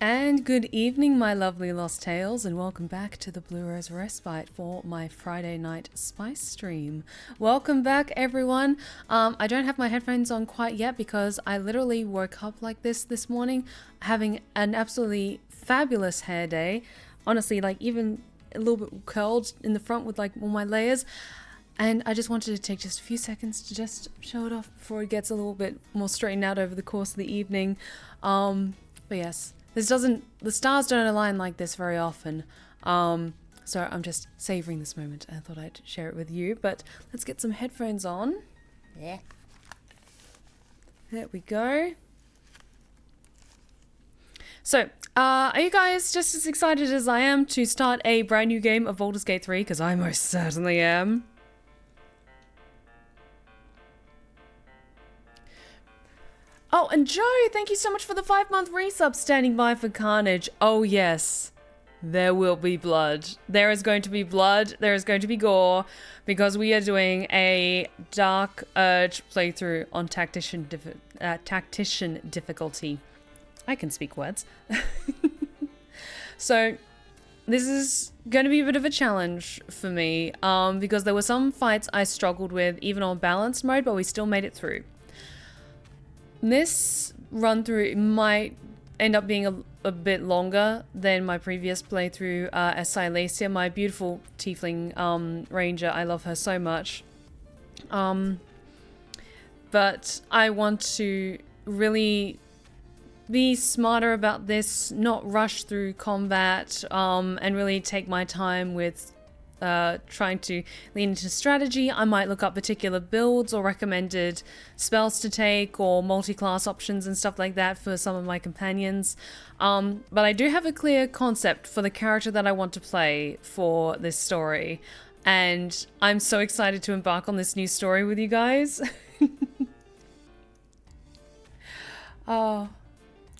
And good evening, my lovely Lost Tales, and welcome back to the Blue Rose Respite for my Friday night spice stream. Welcome back, everyone. I don't have my headphones on quite yet because I literally woke up like this morning, having an absolutely fabulous hair day. Honestly, like even a little bit curled in the front with like all my layers. And I just wanted to take just a few seconds to just show it off before it gets a little bit more straightened out over the course of the evening. But yes. The stars don't align like this very often, so I'm just savoring this moment. I thought I'd share it with you, but let's get some headphones on. Yeah. There we go. So, are you guys just as excited as I am to start a brand new game of Baldur's Gate 3? Because I most certainly am. Oh, and Joe, thank you so much for the 5-month resub, standing by for Carnage. Oh yes, there will be blood. There is going to be blood, there is going to be gore, because we are doing a Dark Urge playthrough on Tactician difficulty. I can speak words. So, this is going to be a bit of a challenge for me, because there were some fights I struggled with, even on balanced mode, but we still made it through. This run through might end up being a bit longer than my previous playthrough as Silesia, my beautiful tiefling ranger. I love her so much. But I want to really be smarter about this, not rush through combat, and really take my time with trying to lean into strategy. I might look up particular builds or recommended spells to take or multi-class options and stuff like that for some of my companions. But I do have a clear concept for the character that I want to play for this story. And I'm so excited to embark on this new story with you guys.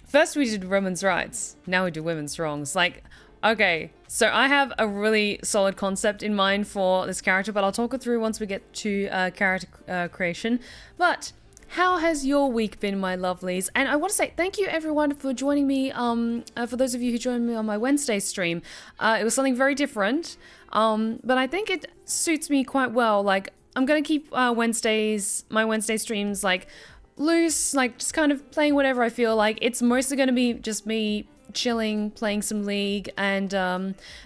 First we did women's rights. Now we do women's wrongs. Like, okay, so I have a really solid concept in mind for this character, but I'll talk it through once we get to character creation. But how has your week been, my lovelies? And I want to say thank you, everyone, for joining me. For those of you who joined me on my Wednesday stream, it was something very different, but I think it suits me quite well. Like, I'm going to keep my Wednesday streams, like, loose, like, just kind of playing whatever I feel like. It's mostly going to be just me chilling, playing some League, and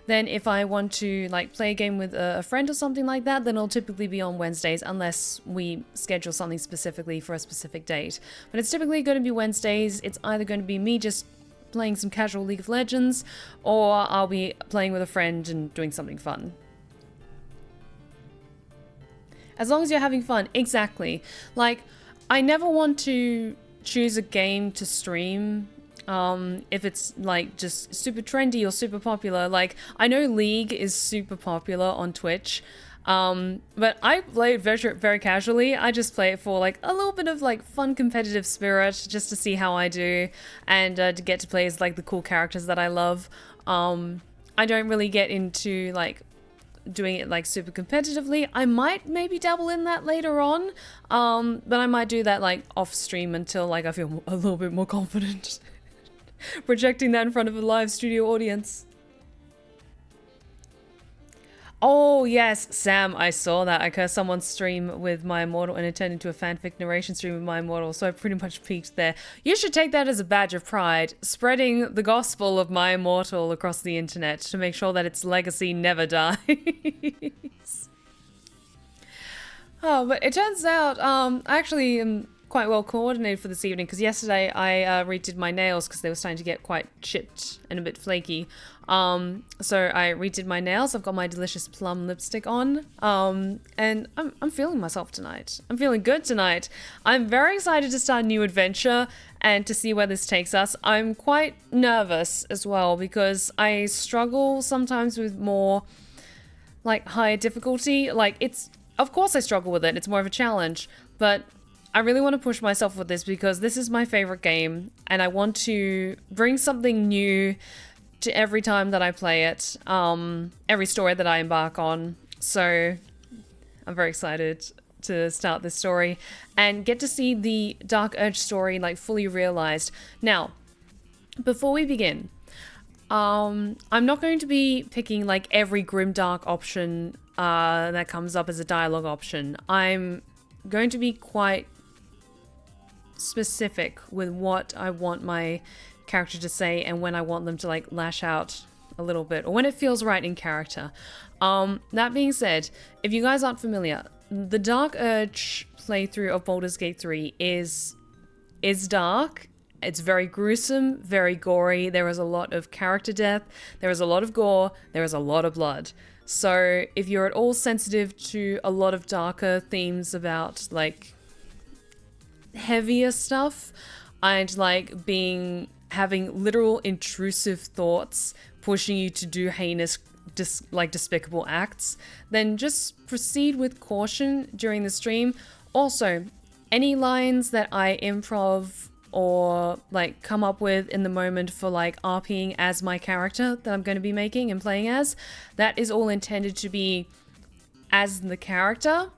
then if I want to like play a game with a friend or something like that, then it'll typically be on Wednesdays unless we schedule something specifically for a specific date. But it's typically going to be Wednesdays. It's either going to be me just playing some casual League of Legends, or I'll be playing with a friend and doing something fun. As long as you're having fun, exactly. Like, I never want to choose a game to stream if it's like just super trendy or super popular. Like, I know League is super popular on Twitch, but I play it very, very casually. I just play it for like a little bit of like fun competitive spirit, just to see how I do, and to get to play as like the cool characters that I love. I don't really get into like doing it like super competitively. I might maybe dabble in that later on, but I might do that like off stream until like I feel a little bit more confident. Projecting that in front of a live studio audience. Oh yes, Sam, I saw that. I cursed someone's stream with my immortal and it turned into a fanfic narration stream with my immortal, so I pretty much peaked there. You should take that as a badge of pride, spreading the gospel of my immortal across the internet to make sure that its legacy never dies. Oh, but it turns out I actually am quite well coordinated for this evening, because yesterday I redid my nails because they were starting to get quite chipped and a bit flaky. So I redid my nails. I've got my delicious plum lipstick on, and I'm feeling myself tonight. I'm feeling good tonight. I'm very excited to start a new adventure and to see where this takes us. I'm quite nervous as well because I struggle sometimes with more like higher difficulty. Like, it's, of course I struggle with it. It's more of a challenge, but I really want to push myself with this because this is my favorite game and I want to bring something new to every time that I play it, every story that I embark on. So I'm very excited to start this story and get to see the Dark Urge story like fully realized. Now, Before we begin, I'm not going to be picking like every grimdark option that comes up as a dialogue option. I'm going to be quite specific with what I want my character to say and when I want them to like lash out a little bit, or when it feels right in character. That being said, if you guys aren't familiar, the Dark Urge playthrough of Baldur's Gate 3 is dark. It's very gruesome, very gory. There is a lot of character death. There is a lot of gore. There is a lot of blood. So if you're at all sensitive to a lot of darker themes about like heavier stuff and like having literal intrusive thoughts pushing you to do heinous despicable acts, then just proceed with caution during the stream. Also, any lines that I improv or like come up with in the moment for like RPing as my character that I'm going to be making and playing as, that is all intended to be as the character.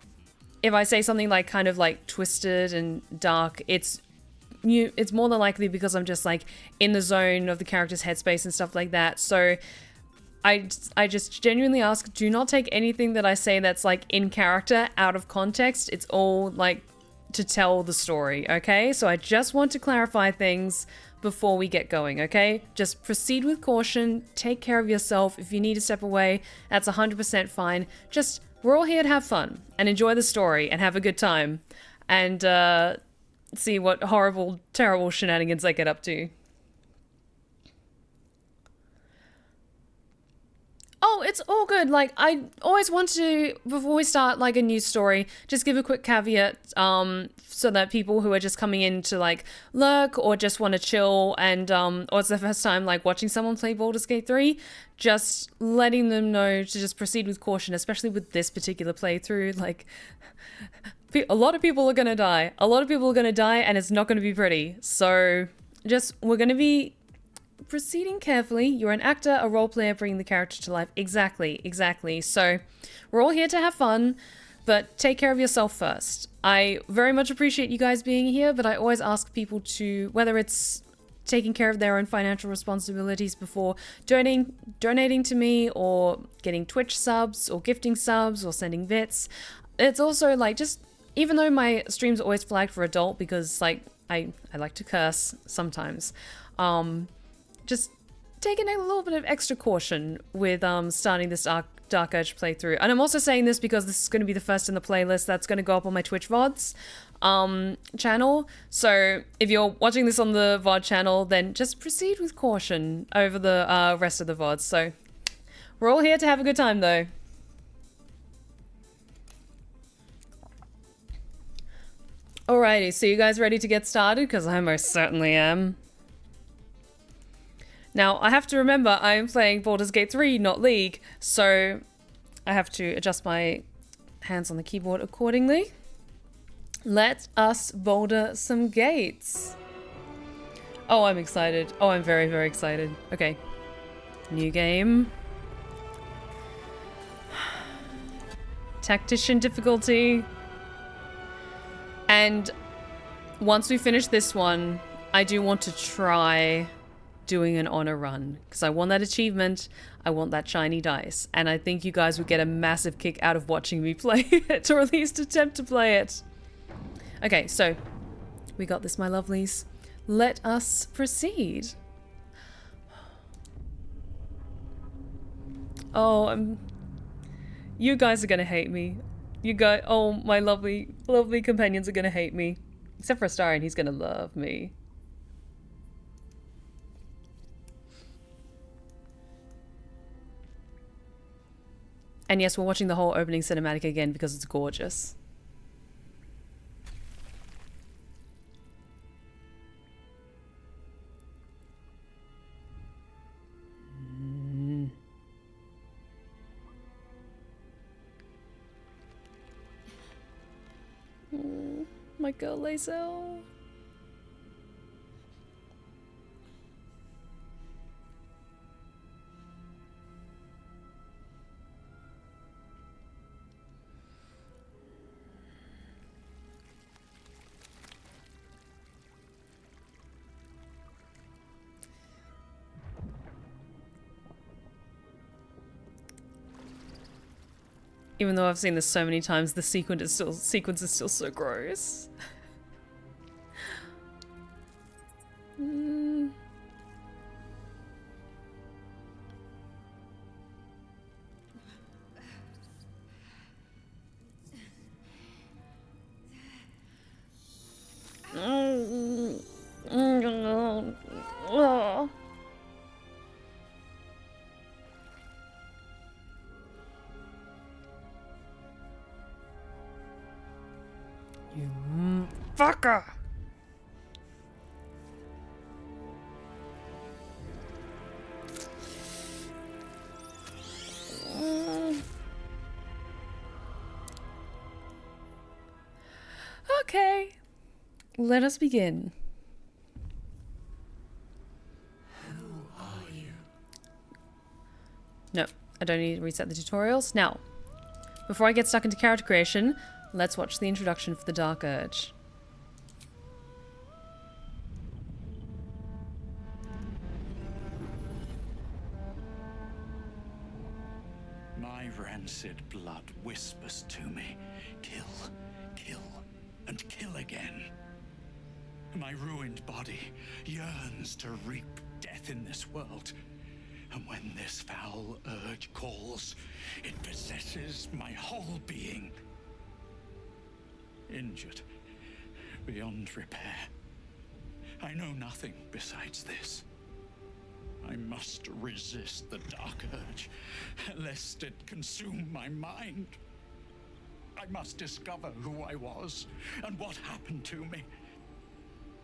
If I say something like kind of like twisted and dark, it's more than likely because I'm just like in the zone of the character's headspace and stuff like that. So I just genuinely ask, do not take anything that I say that's like in character out of context. It's all like to tell the story, okay? So I just want to clarify things before we get going, okay? Just proceed with caution, take care of yourself. If you need to step away, that's 100% fine. Just, we're all here to have fun and enjoy the story and have a good time and see what horrible, terrible shenanigans I get up to. Oh, it's all good. Like, I always want to, before we start, like, a new story, just give a quick caveat, so that people who are just coming in to, like, lurk or just want to chill and, or it's their first time, like, watching someone play Baldur's Gate 3, just letting them know to just proceed with caution, especially with this particular playthrough. Like, a lot of people are gonna die. A lot of people are gonna die, and it's not gonna be pretty. So, we're gonna be proceeding carefully. You're an actor, a role player, bringing the character to life. Exactly. So we're all here to have fun, but take care of yourself first. I very much appreciate you guys being here, but I always ask people to, whether it's taking care of their own financial responsibilities before donating to me, or getting Twitch subs, or gifting subs, or sending bits. It's also like, just, even though my streams are always flagged for adult because like I like to curse sometimes, just taking a little bit of extra caution with starting this Dark Urge playthrough. And I'm also saying this because this is going to be the first in the playlist that's going to go up on my Twitch VODs channel. So if you're watching this on the VOD channel, then just proceed with caution over the rest of the VODs. So we're all here to have a good time though. Alrighty, so you guys ready to get started? Because I most certainly am. Now, I have to remember I'm playing Baldur's Gate 3, not League, so I have to adjust my hands on the keyboard accordingly. Let us boulder some gates. Oh, I'm excited. Oh, I'm very, very excited. Okay. New game. Tactician difficulty. And once we finish this one, I do want to try doing an honor run, because I want that achievement, I want that shiny dice, and I think you guys would get a massive kick out of watching me play it, or at least attempt to play it. Okay, so we got this, my lovelies. Let us proceed. Oh, you guys are gonna hate me. You guys, oh, my lovely, lovely companions are gonna hate me. Except for Astarion, he's gonna love me. And yes, we're watching the whole opening cinematic again because it's gorgeous. My girl Lae'zel. Even though I've seen this so many times, the sequence is still so gross. You fucker! Okay, let us begin. Who are you? No, I don't need to reset the tutorials. Now, before I get stuck into character creation, let's watch the introduction for the Dark Urge. My rancid blood whispers to me, kill, kill, and kill again. My ruined body yearns to reap death in this world. And when this foul urge calls, it possesses my whole being. Injured beyond repair. I know nothing besides this. I must resist the dark urge, lest it consume my mind. I must discover who I was and what happened to me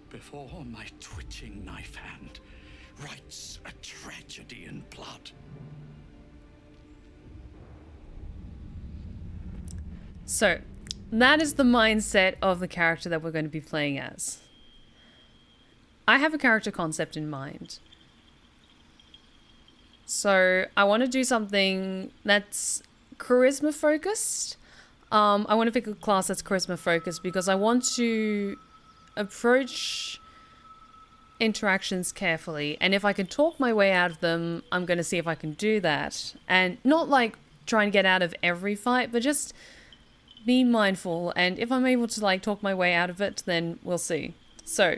before my twitching knife hand writes a tragedy in blood. So, that is the mindset of the character that we're going to be playing as. I have a character concept in mind. So, I want to do something that's charisma focused. I want to pick a class that's charisma focused because I want to approach interactions carefully, and if I can talk my way out of them, I'm going to see if I can do that. And not like trying to get out of every fight, but just be mindful, and if I'm able to like talk my way out of it, then we'll see. So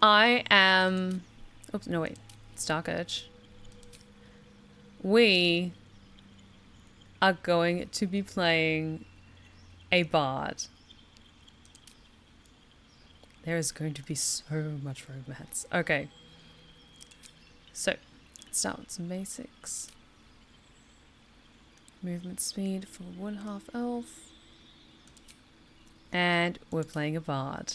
I am, oops, no wait, it's Dark Urge. We are going to be playing a bard. There is going to be so much romance. Okay. So, let's start with some basics. Movement speed for 1 half elf. And we're playing a bard.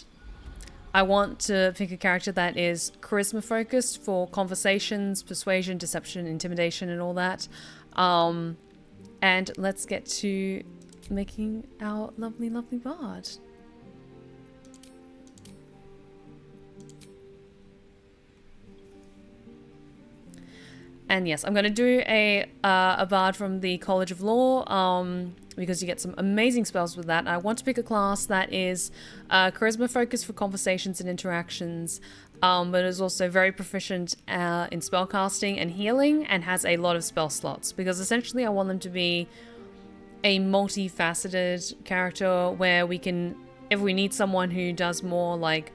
I want to pick a character that is charisma focused for conversations, persuasion, deception, intimidation, and all that. And let's get to making our lovely, lovely bard. And yes, I'm going to do a bard from the College of Law, because you get some amazing spells with that. I want to pick a class that is charisma focused for conversations and interactions, but is also very proficient in spellcasting and healing, and has a lot of spell slots, because essentially I want them to be a multifaceted character where we can, if we need someone who does more like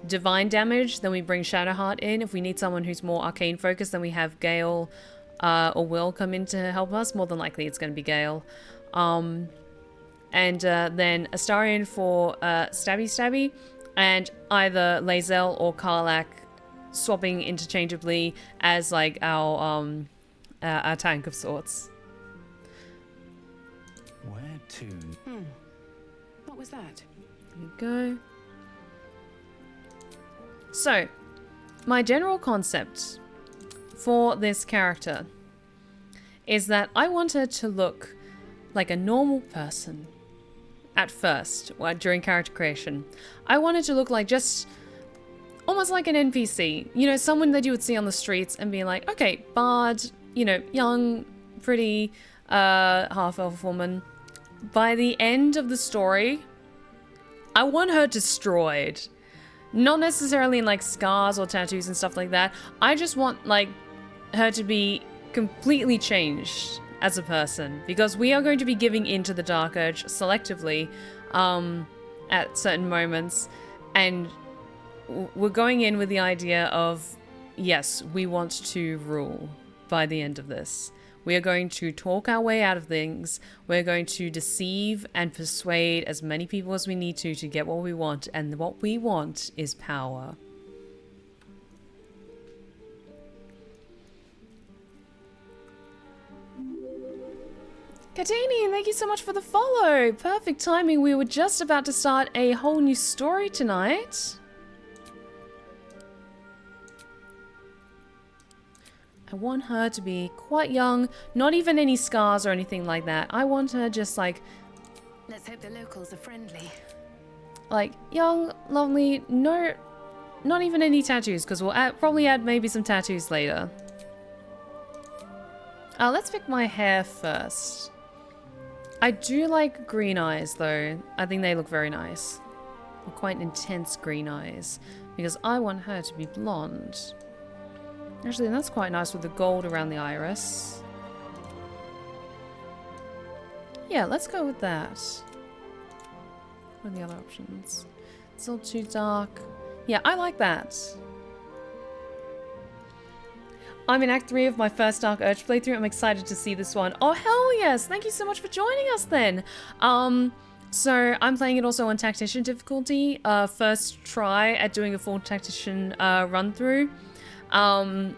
divine damage, then we bring Shadowheart in. If we need someone who's more arcane focused, then we have Gale or Will come in to help us. More than likely it's going to be Gale. And then Astarion for stabby, and either Lae'zel or Karlach swapping interchangeably as like our tank of sorts. Where to? What was that? There we go. So, my general concept for this character is that I want her to look like a normal person at first, during character creation. I want her to look like just almost like an NPC, you know, someone that you would see on the streets and be like, okay, bard, you know, young, pretty, half-elf woman. By the end of the story, I want her destroyed. Not necessarily in like scars or tattoos and stuff like that. I just want like her to be completely changed as a person, because we are going to be giving in to the Dark Urge selectively at certain moments, and we're going in with the idea of, yes, we want to rule by the end of this. We are going to talk our way out of things. We're going to deceive and persuade as many people as we need to get what we want, and what we want is power. Katini, thank you so much for the follow. Perfect timing. We were just about to start a whole new story tonight. I want her to be quite young, not even any scars or anything like that. I want her just like... Let's hope the locals are friendly. Like, young, lovely, no... Not even any tattoos, because we'll probably add maybe some tattoos later. Let's pick my hair first. I do like green eyes, though. I think they look very nice. Quite intense green eyes. Because I want her to be blonde. Actually, that's quite nice with the gold around the iris. Yeah, let's go with that. What are the other options? It's all too dark. Yeah, I like that. I'm in Act 3 of my first Dark Urge playthrough. I'm excited to see this one. Oh, hell yes! Thank you so much for joining us then. So I'm playing it also on Tactician difficulty. First try at doing a full Tactician run through. I'm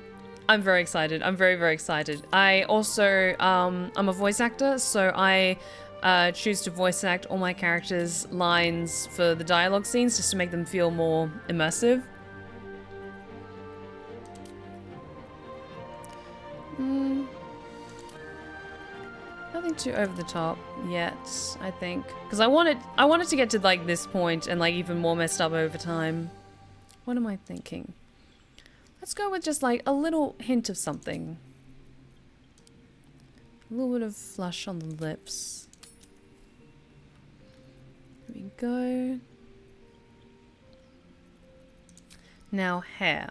very excited. I'm very, very excited. I also, I'm a voice actor, so I choose to voice act all my characters' lines for the dialogue scenes just to make them feel more immersive. Nothing too over the top yet, I think, because I wanted to get to like this point and like even more messed up over time. What am I thinking? Let's go with just like a little hint of something. A little bit of flush on the lips. There we go. Now hair.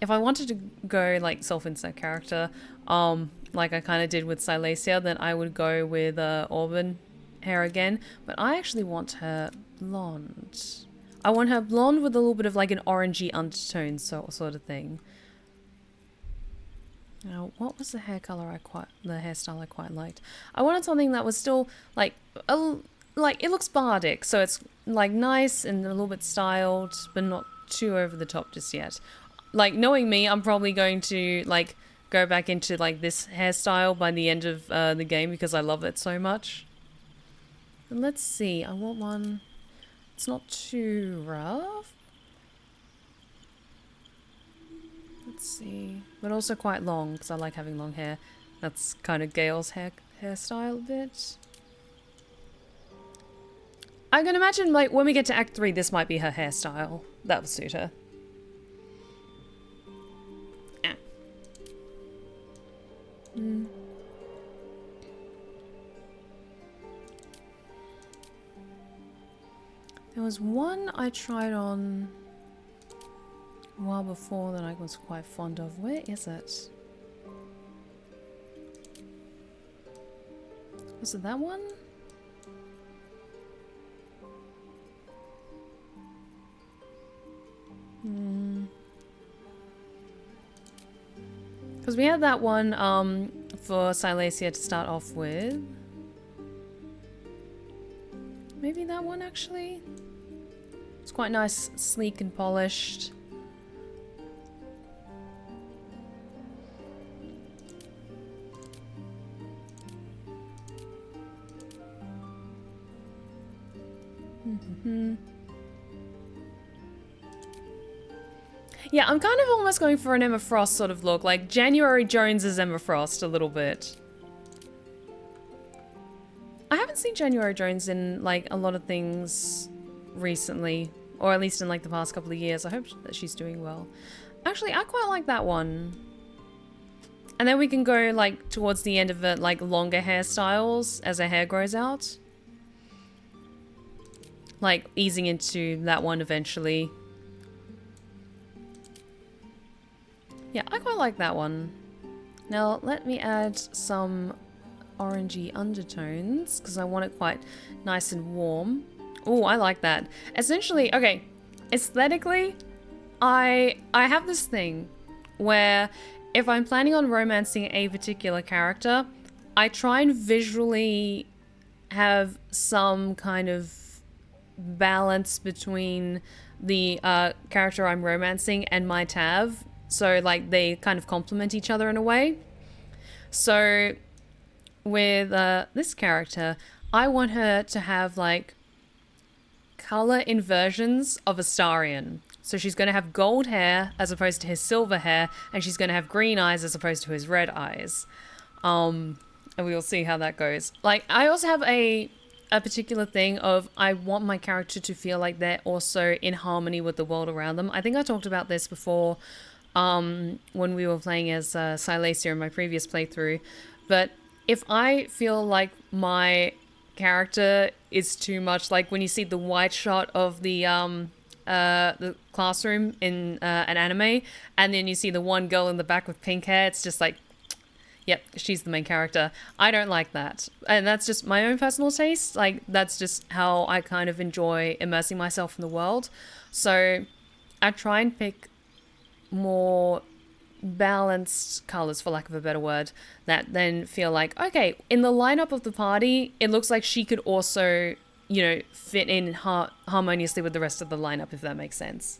If I wanted to go like self-insert character, like I kind of did with Silesia, then I would go with auburn hair again. But I actually want her blonde. I want her blonde with a little bit of like an orangey undertone, sort of thing. Now, what was the hair color the hairstyle I quite liked? I wanted something that was still like it looks bardic, so it's like nice and a little bit styled, but not too over the top just yet. Like, knowing me, I'm probably going to like go back into like this hairstyle by the end of the game because I love it so much. And let's see, I want one. It's not too rough. Let's see. But also quite long, because I like having long hair. That's kind of Gale's hairstyle a bit. I can imagine, like, when we get to Act 3, this might be her hairstyle. That would suit her. Ah. There was one I tried on a while before that I was quite fond of. Where is it? Was it that one? Because we had that one for Silesia to start off with. Maybe that one actually? It's quite nice, sleek and polished. Yeah, I'm kind of almost going for an Emma Frost sort of look, like January Jones as Emma Frost a little bit. I haven't seen January Jones in like a lot of things recently, or at least in like the past couple of years. I hope that she's doing well. Actually, I quite like that one. And then we can go like towards the end of it, like longer hairstyles as her hair grows out. Like easing into that one eventually. Yeah, I quite like that one. Now, let me add some orangey undertones, because I want it quite nice and warm. Oh, I like that. Essentially, okay, aesthetically, I have this thing where if I'm planning on romancing a particular character, I try and visually have some kind of balance between the character I'm romancing and my Tav. So, like, they kind of complement each other in a way. So, with this character, I want her to have, like, color inversions of Astarion. So she's going to have gold hair as opposed to his silver hair, and she's going to have green eyes as opposed to his red eyes. And we will see how that goes. Like, I also have a particular thing of I want my character to feel like they're also in harmony with the world around them. I think I talked about this before when we were playing as Silesia in my previous playthrough. But if I feel like my character is too much, like when you see the wide shot of the classroom in an anime, and then you see the one girl in the back with pink hair, it's just like, yep, she's the main character. I don't like that. And that's just my own personal taste. Like, that's just how I kind of enjoy immersing myself in the world. So I try and pick more balanced colors, for lack of a better word, that then feel like, okay, in the lineup of the party, it looks like she could also, you know, fit in harmoniously with the rest of the lineup, if that makes sense.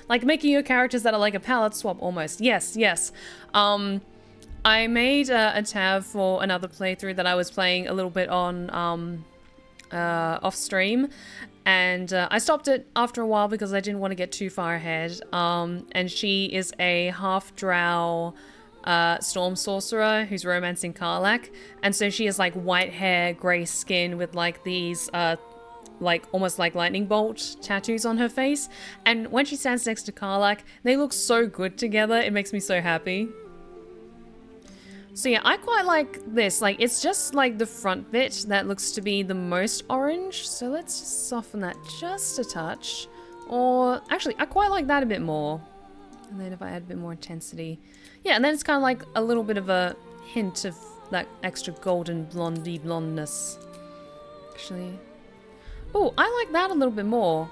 Like making your characters that are like a palette swap almost. Yes, yes. I made a tab for another playthrough that I was playing a little bit on off stream, and I stopped it after a while because I didn't want to get too far ahead. And she is a half drow storm sorcerer who's romancing Karlach, and so she has like white hair, grey skin with like these like almost like lightning bolt tattoos on her face, and when she stands next to Karlach, they look so good together. It makes me so happy. So yeah, I quite like this. Like, it's just like the front bit that looks to be the most orange, so let's just soften that just a touch. Or actually, I quite like that a bit more. And then if I add a bit more intensity, yeah, and then it's kind of like a little bit of a hint of that extra golden blondie blondness. Actually, oh, I like that a little bit more.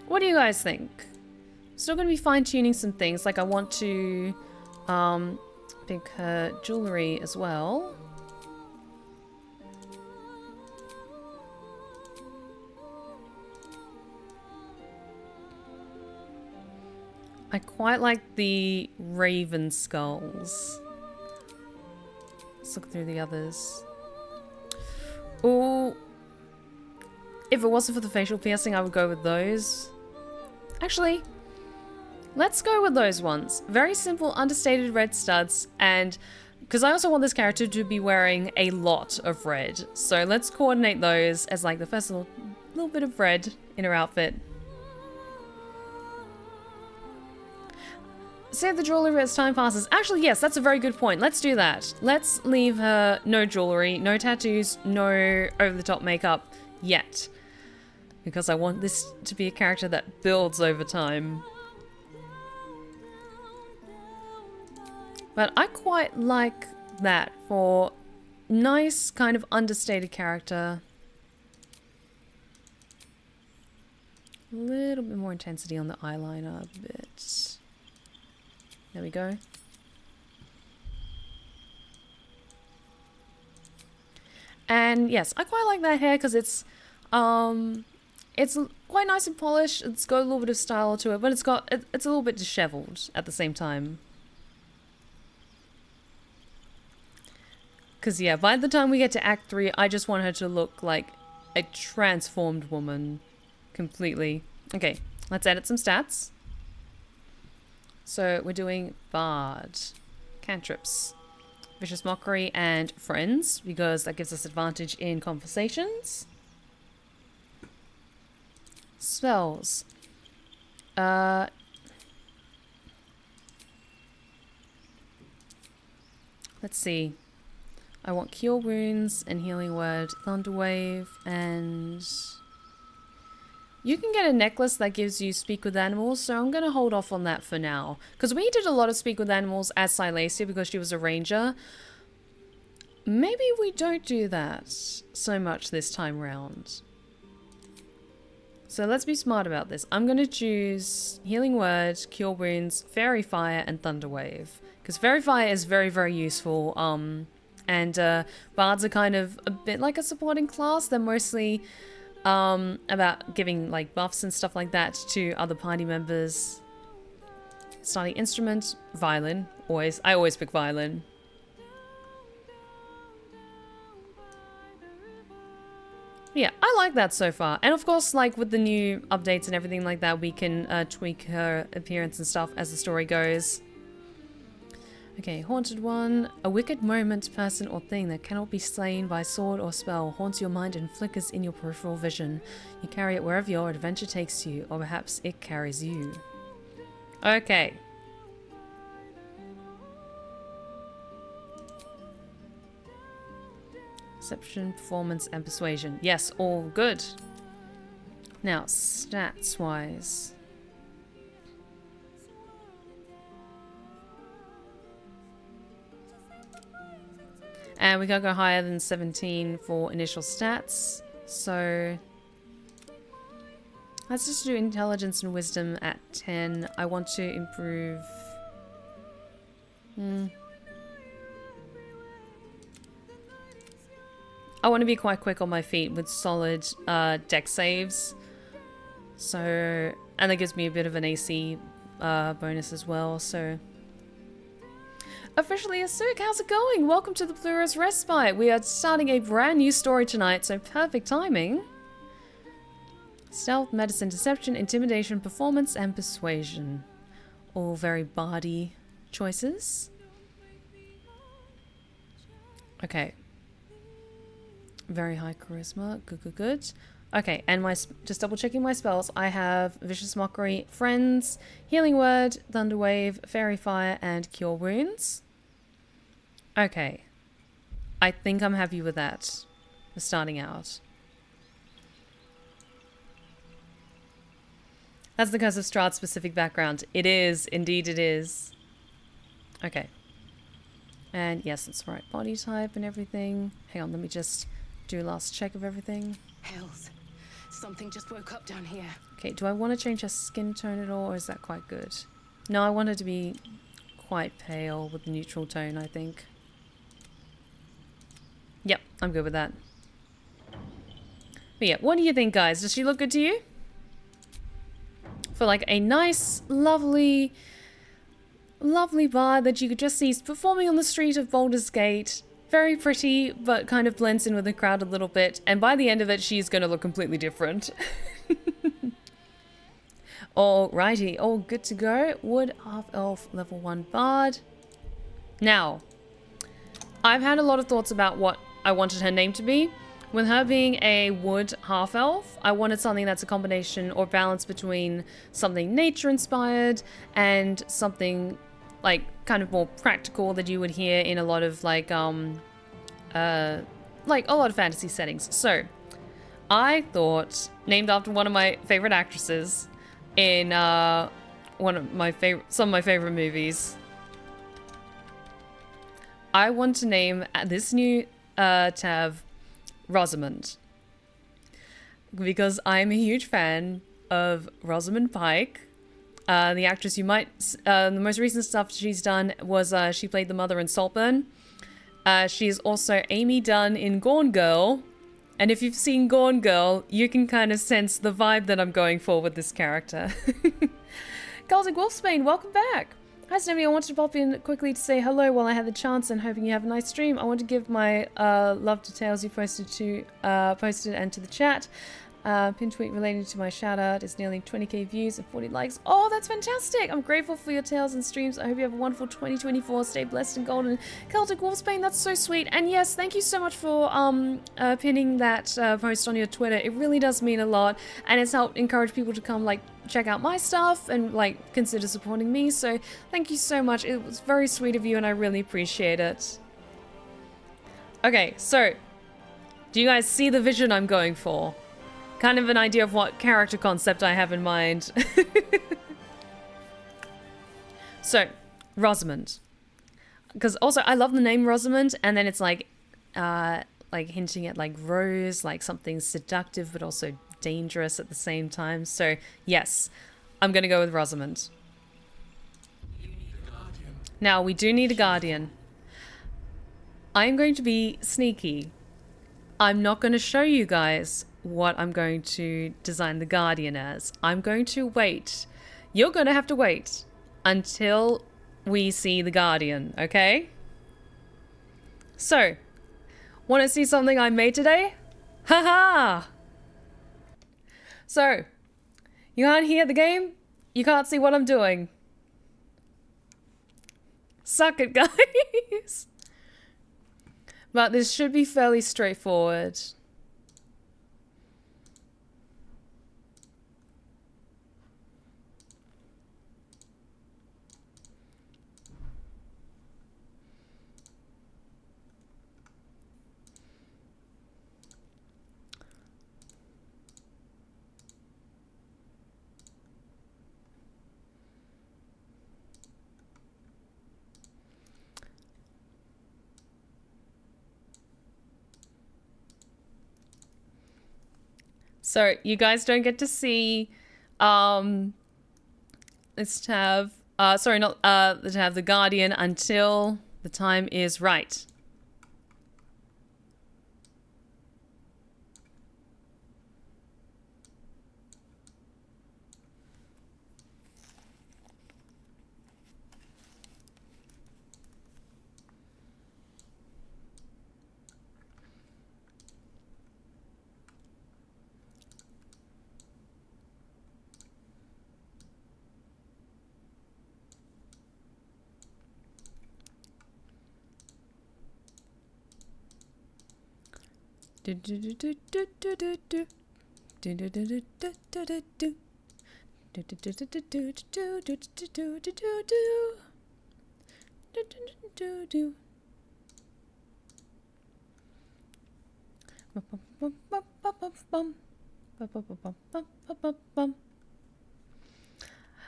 What do you guys think? Still gonna be fine-tuning some things. Like, I want to pick her jewelry as well. I quite like the raven skulls. Let's look through the others. Oh, if it wasn't for the facial piercing, I would go with those. Actually, let's go with those ones. Very simple, understated red studs, and because I also want this character to be wearing a lot of red, so let's coordinate those as like the first little bit of red in her outfit. Save the jewelry as time passes. Actually, yes, that's a very good point. Let's do that. Let's leave her no jewelry, no tattoos, no over-the-top makeup yet. Because I want this to be a character that builds over time. But I quite like that for nice, kind of understated character. A little bit more intensity on the eyeliner a bit. There we go. And yes, I quite like that hair because it's quite nice and polished. It's got a little bit of style to it, but it's a little bit disheveled at the same time. Because yeah, by the time we get to Act 3, I just want her to look like a transformed woman completely. Okay, let's edit some stats. So we're doing Bard, Cantrips, Vicious Mockery, and Friends, because that gives us advantage in conversations. Spells. Let's see. I want Cure Wounds and Healing Word, Thunder Wave, and You can get a necklace that gives you speak with animals, so I'm going to hold off on that for now. Because we did a lot of speak with animals as Silesia because she was a ranger. Maybe we don't do that so much this time round. So let's be smart about this. I'm going to choose Healing Word, Cure Wounds, Fairy Fire, and Thunder Wave. Because Fairy Fire is very, very useful. And bards are kind of a bit like a supporting class. They're mostly about giving like buffs and stuff like that to other party members. Starting instrument, violin. I always pick violin. Yeah, I like that so far. And of course, like with the new updates and everything like that, we can tweak her appearance and stuff as the story goes. Okay, Haunted One. A wicked moment, person, or thing that cannot be slain by sword or spell haunts your mind and flickers in your peripheral vision. You carry it wherever your adventure takes you, or perhaps it carries you. Okay. Perception, performance, and persuasion. Yes, all good. Now, stats-wise. And we can't go higher than 17 for initial stats. So let's just do intelligence and wisdom at 10. I want to improve... I want to be quite quick on my feet with solid dex saves. So, and that gives me a bit of an AC bonus as well, so... Officially Asuk, how's it going? Welcome to the Plurus Respite. We are starting a brand new story tonight, so perfect timing. Stealth, medicine, deception, intimidation, performance, and persuasion. All very bardy choices. Okay. Very high charisma. Good, good, good. Okay, and just double checking my spells. I have Vicious Mockery, Friends, Healing Word, Thunder Wave, Fairy Fire, and Cure Wounds. Okay. I think I'm happy with that for starting out. That's because of Strahd's specific background. It is. Indeed it is. Okay. And yes, it's the right body type and everything. Hang on, let me just do a last check of everything. Hells. Something just woke up down here. Okay, do I want to change her skin tone at all, or is that quite good? No, I want her to be quite pale with a neutral tone, I think. Yep, I'm good with that. But yeah, what do you think, guys? Does she look good to you? For like a nice, lovely bard that you could just see performing on the street of Baldur's Gate. Very pretty, but kind of blends in with the crowd a little bit. And by the end of it, she's going to look completely different. Alrighty, all good to go. Wood, half-elf, level 1 bard. Now, I've had a lot of thoughts about what I wanted her name to be. With her being a wood half-elf, I wanted something that's a combination or balance between something nature-inspired and something like kind of more practical that you would hear in a lot of like a lot of fantasy settings. So I thought, named after one of my favorite actresses in some of my favorite movies, I want to name this new tab Rosamund, because I'm a huge fan of Rosamund Pike. The actress you might... the most recent stuff she's done was she played the mother in Saltburn. She is also Amy Dunn in Gone Girl. And if you've seen Gone Girl, you can kind of sense the vibe that I'm going for with this character. Galtic Wolfsbane, welcome back. Hi, Snemy. I wanted to pop in quickly to say hello while I had the chance and hoping you have a nice stream. I want to give my love to tales you posted and to the chat. Pin tweet related to my shout out is nearly 20k views and 40 likes. Oh, that's fantastic! I'm grateful for your tales and streams. I hope you have a wonderful 2024. Stay blessed and golden. Celtic Wolfsbane, that's so sweet. And yes, thank you so much for pinning that post on your Twitter. It really does mean a lot, and it's helped encourage people to come like check out my stuff and like consider supporting me. So thank you so much. It was very sweet of you, and I really appreciate it. Okay, so do you guys see the vision I'm going for? kind of an idea of what character concept I have in mind. So, Rosamund. Because also, I love the name Rosamund, and then it's like hinting at like rose, like something seductive but also dangerous at the same time. So, yes, I'm going to go with Rosamund. Now, we do need a guardian. I'm going to be sneaky. I'm not going to show you guys what I'm going to design the guardian as. I'm going to wait. You're going to have to wait until we see the guardian, okay? So, want to see something I made today? Haha! So, you can't hear the game? You can't see what I'm doing. Suck it, guys! But this should be fairly straightforward. So you guys don't get to see this tab. Sorry, not the tab, the Guardian, until the time is right.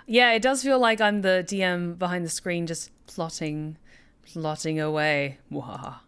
Yeah, it does feel like I'm the DM behind the screen just plotting away. Wah.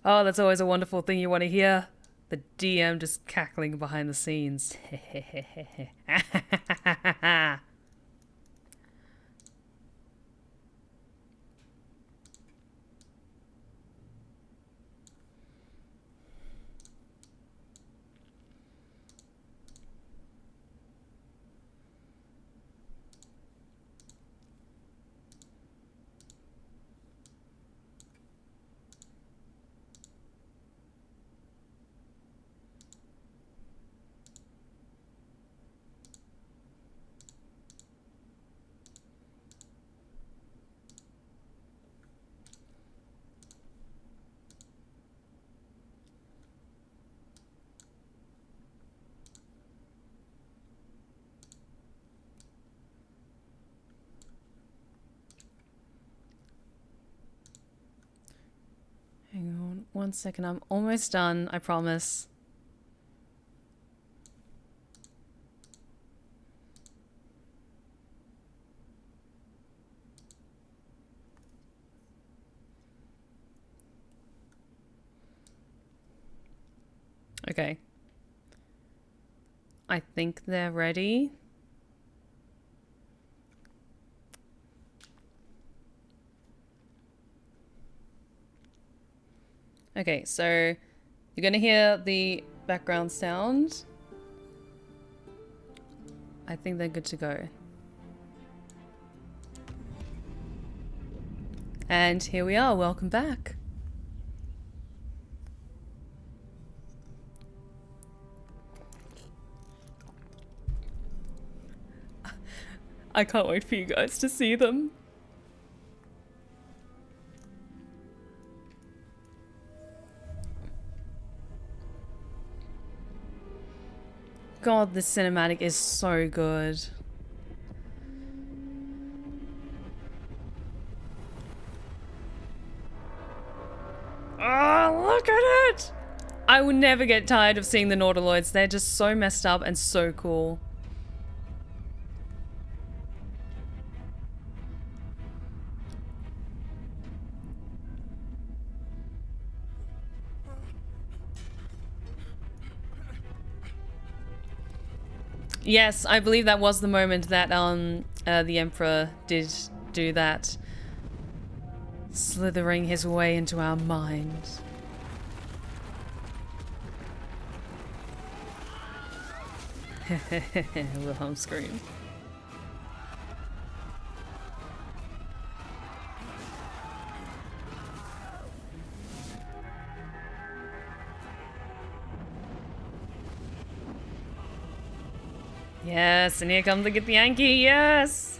Oh, that's always a wonderful thing you want to hear. The DM just cackling behind the scenes. Hang on 1 second, I'm almost done, I promise. Okay. I think they're ready. Okay, so you're gonna hear the background sound. I think they're good to go. And here we are, welcome back. I can't wait for you guys to see them. God, this cinematic is so good. Oh, look at it! I will never get tired of seeing the Nautiloids. They're just so messed up and so cool. Yes, I believe that was the moment that the Emperor did do that. Slithering his way into our minds. Wilhelm scream. Yes, and here comes the Githyanki, yes!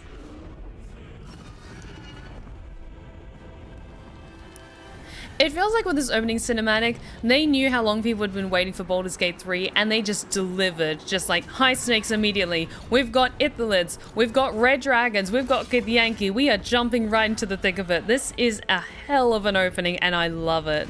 It feels like with this opening cinematic, they knew how long people had been waiting for Baldur's Gate 3, and they just delivered. Just like, high snakes immediately. We've got Ithalids, we've got red dragons, we've got Githyanki. We are jumping right into the thick of it. This is a hell of an opening, and I love it.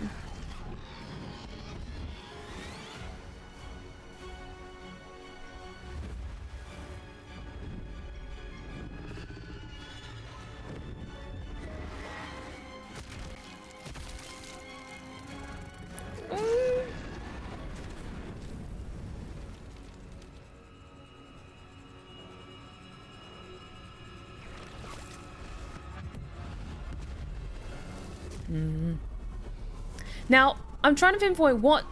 Now, I'm trying to pinpoint what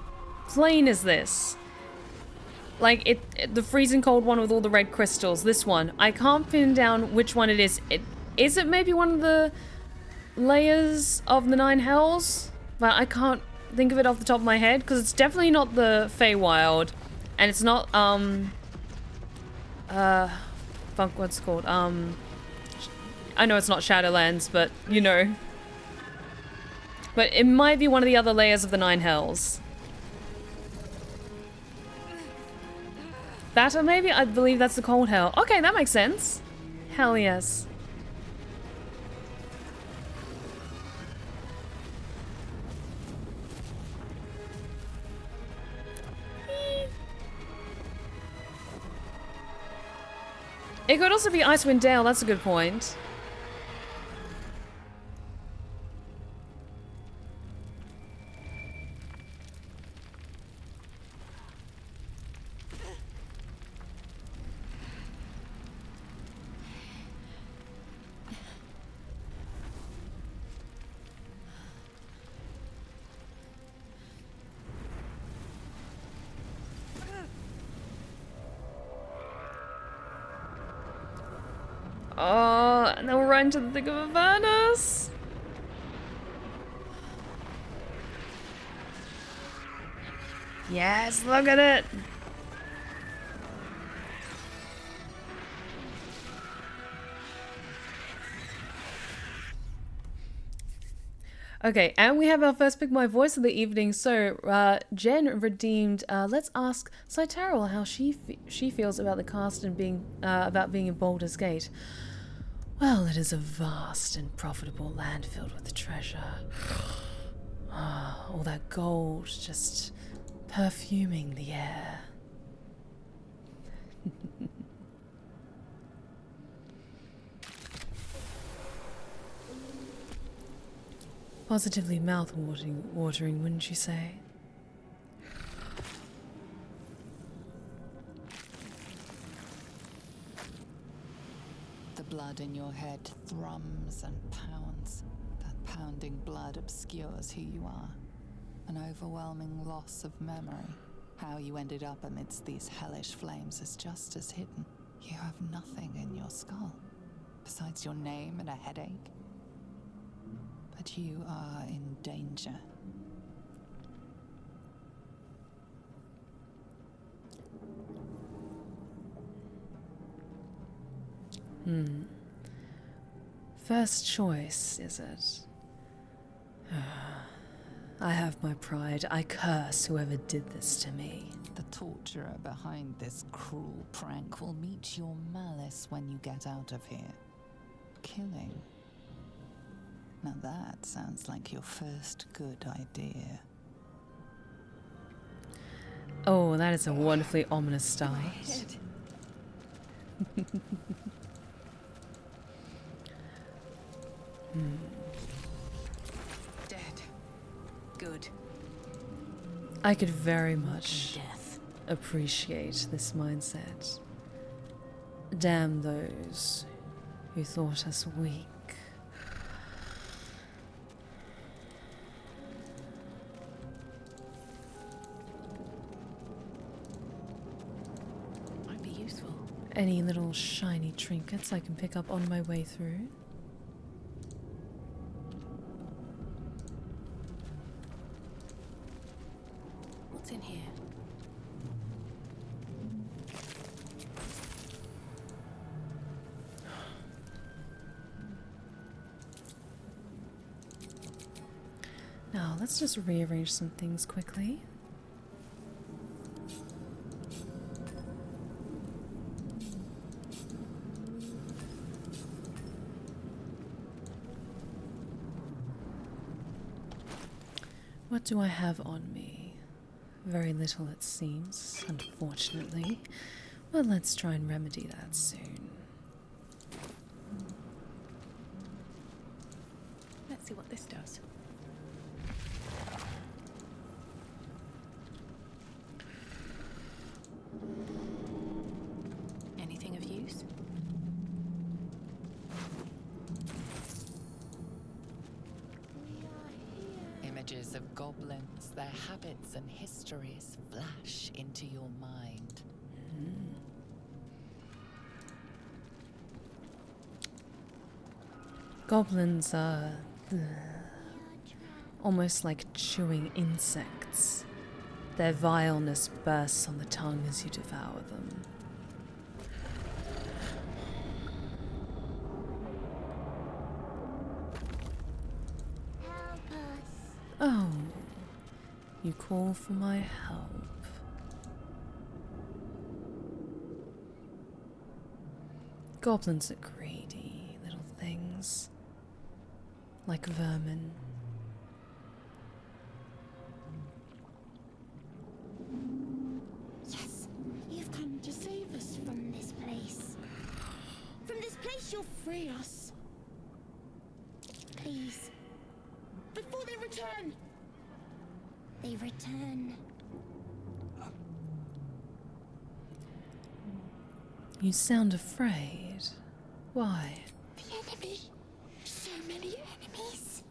plane is this? Like, the freezing cold one with all the red crystals. This one. I can't pin down which one it is. Is it maybe one of the layers of the Nine Hells? But I can't think of it off the top of my head, because it's definitely not the Feywild. And it's not, fuck, what's it called? I know it's not Shadowlands, but, you know. But it might be one of the other layers of the Nine Hells. That, or maybe, I believe that's the Cold Hell. Okay, that makes sense. Hell yes. It could also be Icewind Dale, that's a good point. Oh, and then we'll run to the thick of Avernus. Yes, look at it. Okay, and we have our first Pick My Voice of the evening. So, Jen redeemed, let's ask Cytarrel how she feels about the cast and being in Baldur's Gate. Well, it is a vast and profitable land filled with treasure. All that gold just perfuming the air. Positively mouth-watering, wouldn't you say? The blood in your head thrums and pounds. That pounding blood obscures who you are. An overwhelming loss of memory. How you ended up amidst these hellish flames is just as hidden. You have nothing in your skull, besides your name and a headache. But you are in danger. First choice, is it? I have my pride. I curse whoever did this to me. The torturer behind this cruel prank will meet your malice when you get out of here. Killing. Now that sounds like your first good idea. Oh, that is a wonderfully ominous start. Dead. Good. I could very much Death. appreciate this mindset. Damn those who thought us weak. Might be useful. Any little shiny trinkets I can pick up on my way through? What's in here? Now, let's just rearrange some things quickly. What do I have on me? Very little, it seems, unfortunately. But let's try and remedy that soon. Let's see what this does. Anything of use? Images of goblins, their habits and histories flash into your mind. Goblins are almost like chewing insects. Their vileness bursts on the tongue as you devour them. Oh, you call for my help. Goblins are greedy little things, like vermin. Yes, you've come to save us from this place. From this place, you'll free us. Please. Before they return. They return. You sound afraid. Why? The enemy. So many enemies.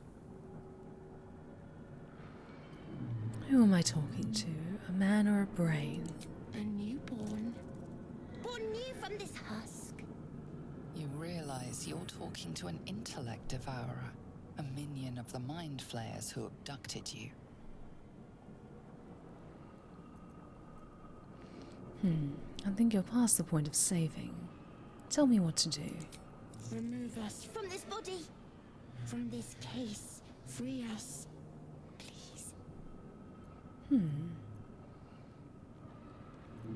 Who am I talking to? A man or a brain? A newborn. Born new from this husk. You realize you're talking to an intellect devourer, a minion of the mind flayers who abducted you. I think you're past the point of saving. Tell me what to do. Remove us from this body. From this case. Free us. Please.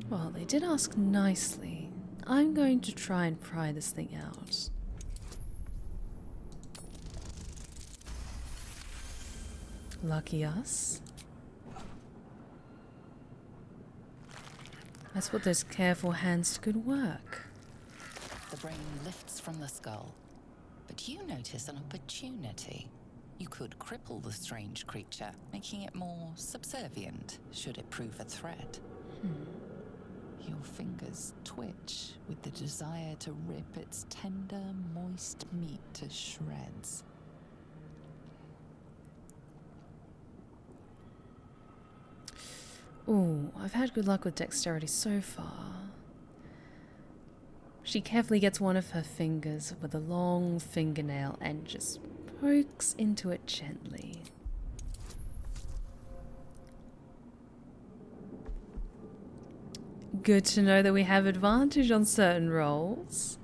Well, they did ask nicely. I'm going to try and pry this thing out. Lucky us. Let's put those careful hands to good work. The brain lifts from the skull, but you notice an opportunity. You could cripple the strange creature, making it more subservient, should it prove a threat. Your fingers twitch with the desire to rip its tender, moist meat to shreds. Ooh, I've had good luck with dexterity so far. She carefully gets one of her fingers with a long fingernail and just pokes into it gently. Good to know that we have advantage on certain rolls.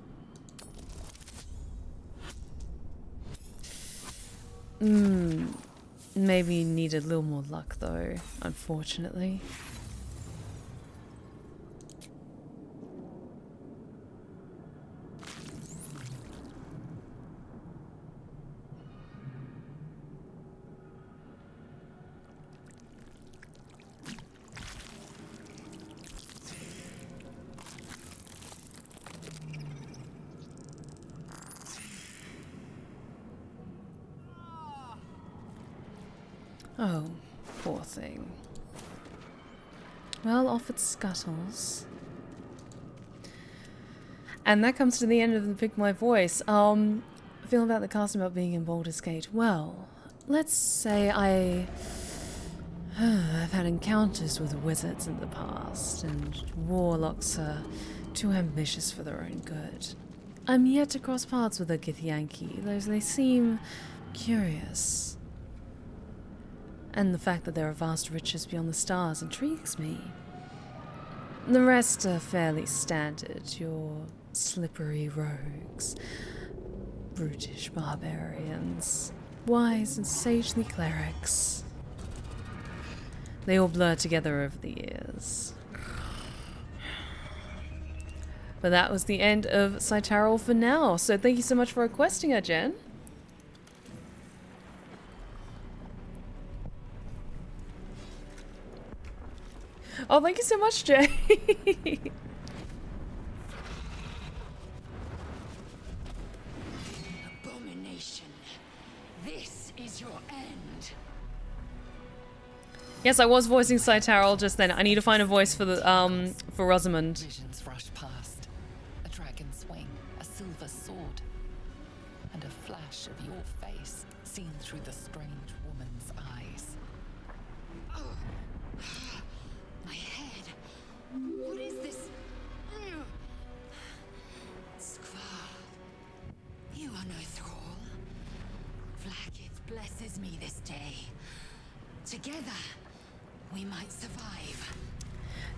Maybe needed a little more luck though, unfortunately. Oh, poor thing. Well, off it scuttles. And that comes to the end of the Pick My Voice. Feeling about the casting about being in Baldur's Gate. Well, let's say I've had encounters with wizards in the past, and warlocks are too ambitious for their own good. I'm yet to cross paths with a Githyanki, though they seem curious. And the fact that there are vast riches beyond the stars intrigues me. The rest are fairly standard. Your slippery rogues, brutish barbarians, wise and sagely clerics. They all blur together over the years. But that was the end of Citarol for now, so thank you so much for requesting her, Jen. Oh, thank you so much, Jay. Abomination. This is your end. Yes, I was voicing Citarol just then. I need to find a voice for the for Rosamund. Visions rush past. A dragon's swing, a silver sword, and a flash of your face seen through the strange woman's eyes. Oh. My head. What is this? Squall. You are no thrall. Vlaakith blesses me this day. Together, we might survive.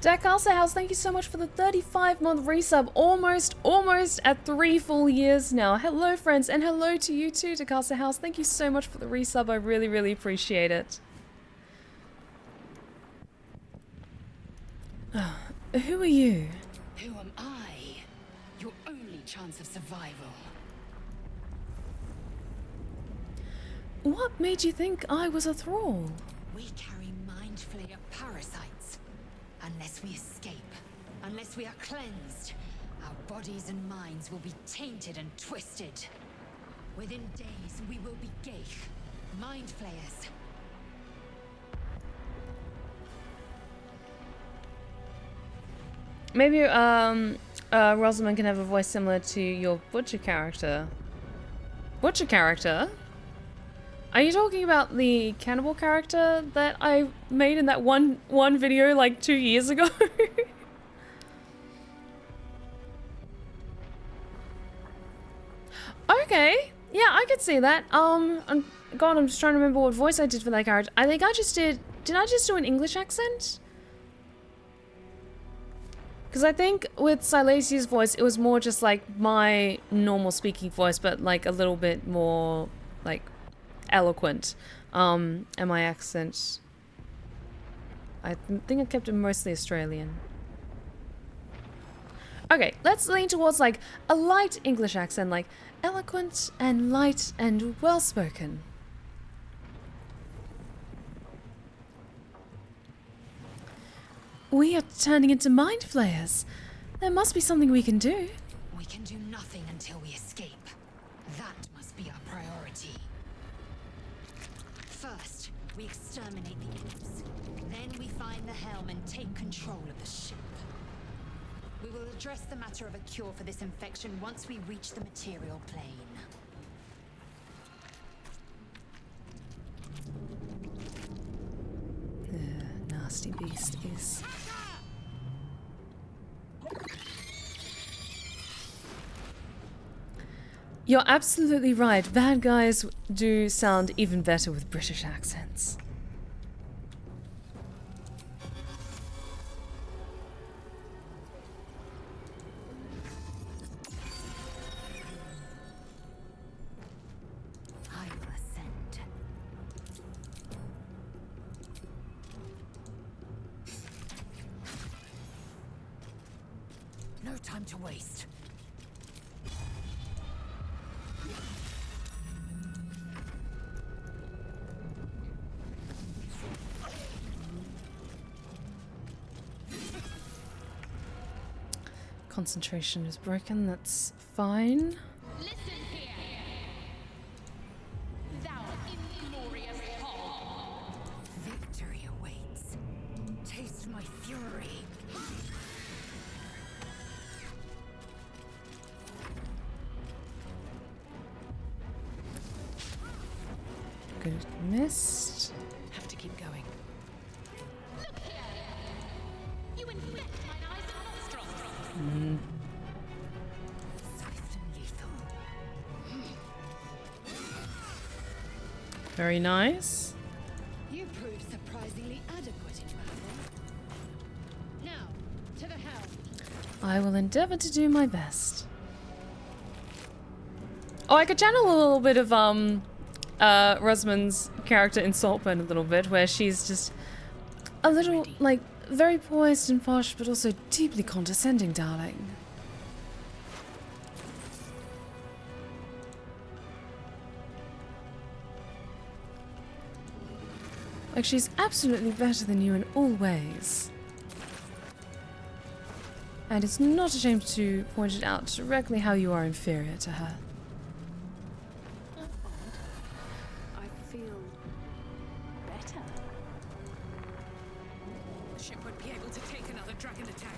Dak House, thank you so much for the 35-month resub. Almost at 3 full years now. Hello, friends, and hello to you too, Dak House. Thank you so much for the resub. I really, really appreciate it. Who are you? Who am I? Your only chance of survival. What made you think I was a thrall? We carry mind flayer parasites. Unless we escape, unless we are cleansed, our bodies and minds will be tainted and twisted. Within days, we will be Gaich, mind flayers. Maybe Rosamund can have a voice similar to your butcher character. Butcher character? Are you talking about the cannibal character that I made in that one video like 2 years ago? Okay, yeah, I could see that. God, I'm just trying to remember what voice I did for that character. I think I just did I just do an English accent? Because I think with Silesia's voice, it was more just like my normal speaking voice, but like a little bit more like eloquent. And my accent, I think I kept it mostly Australian. Okay, let's lean towards like a light English accent, like eloquent and light and well-spoken. We are turning into mind flayers. There must be something we can do. We can do nothing until we escape. That must be our priority. First, we exterminate the imps. Then we find the helm and take control of the ship. We will address the matter of a cure for this infection once we reach the material plane. Nasty beast is. You're absolutely right. Bad guys do sound even better with British accents. I will ascend. No time to waste. Concentration is broken, that's fine. Listen here, thou inglorious hog. Victory awaits. Taste my fury. Good, missed. Have to keep going. Look here. You infect mine eyes and nostrils. Swift and lethal. Very nice. You proved surprisingly adequate in battle. Now, to the helm. I will endeavor to do my best. Oh, I could channel a little bit of Rosamund's character in Saltburn a little bit, where she's just a little, like, very poised and posh, but also deeply condescending, darling. Like, she's absolutely better than you in all ways. And it's not a shame to point it out directly how you are inferior to her. I feel better. The ship won't be able to take another dragon attack.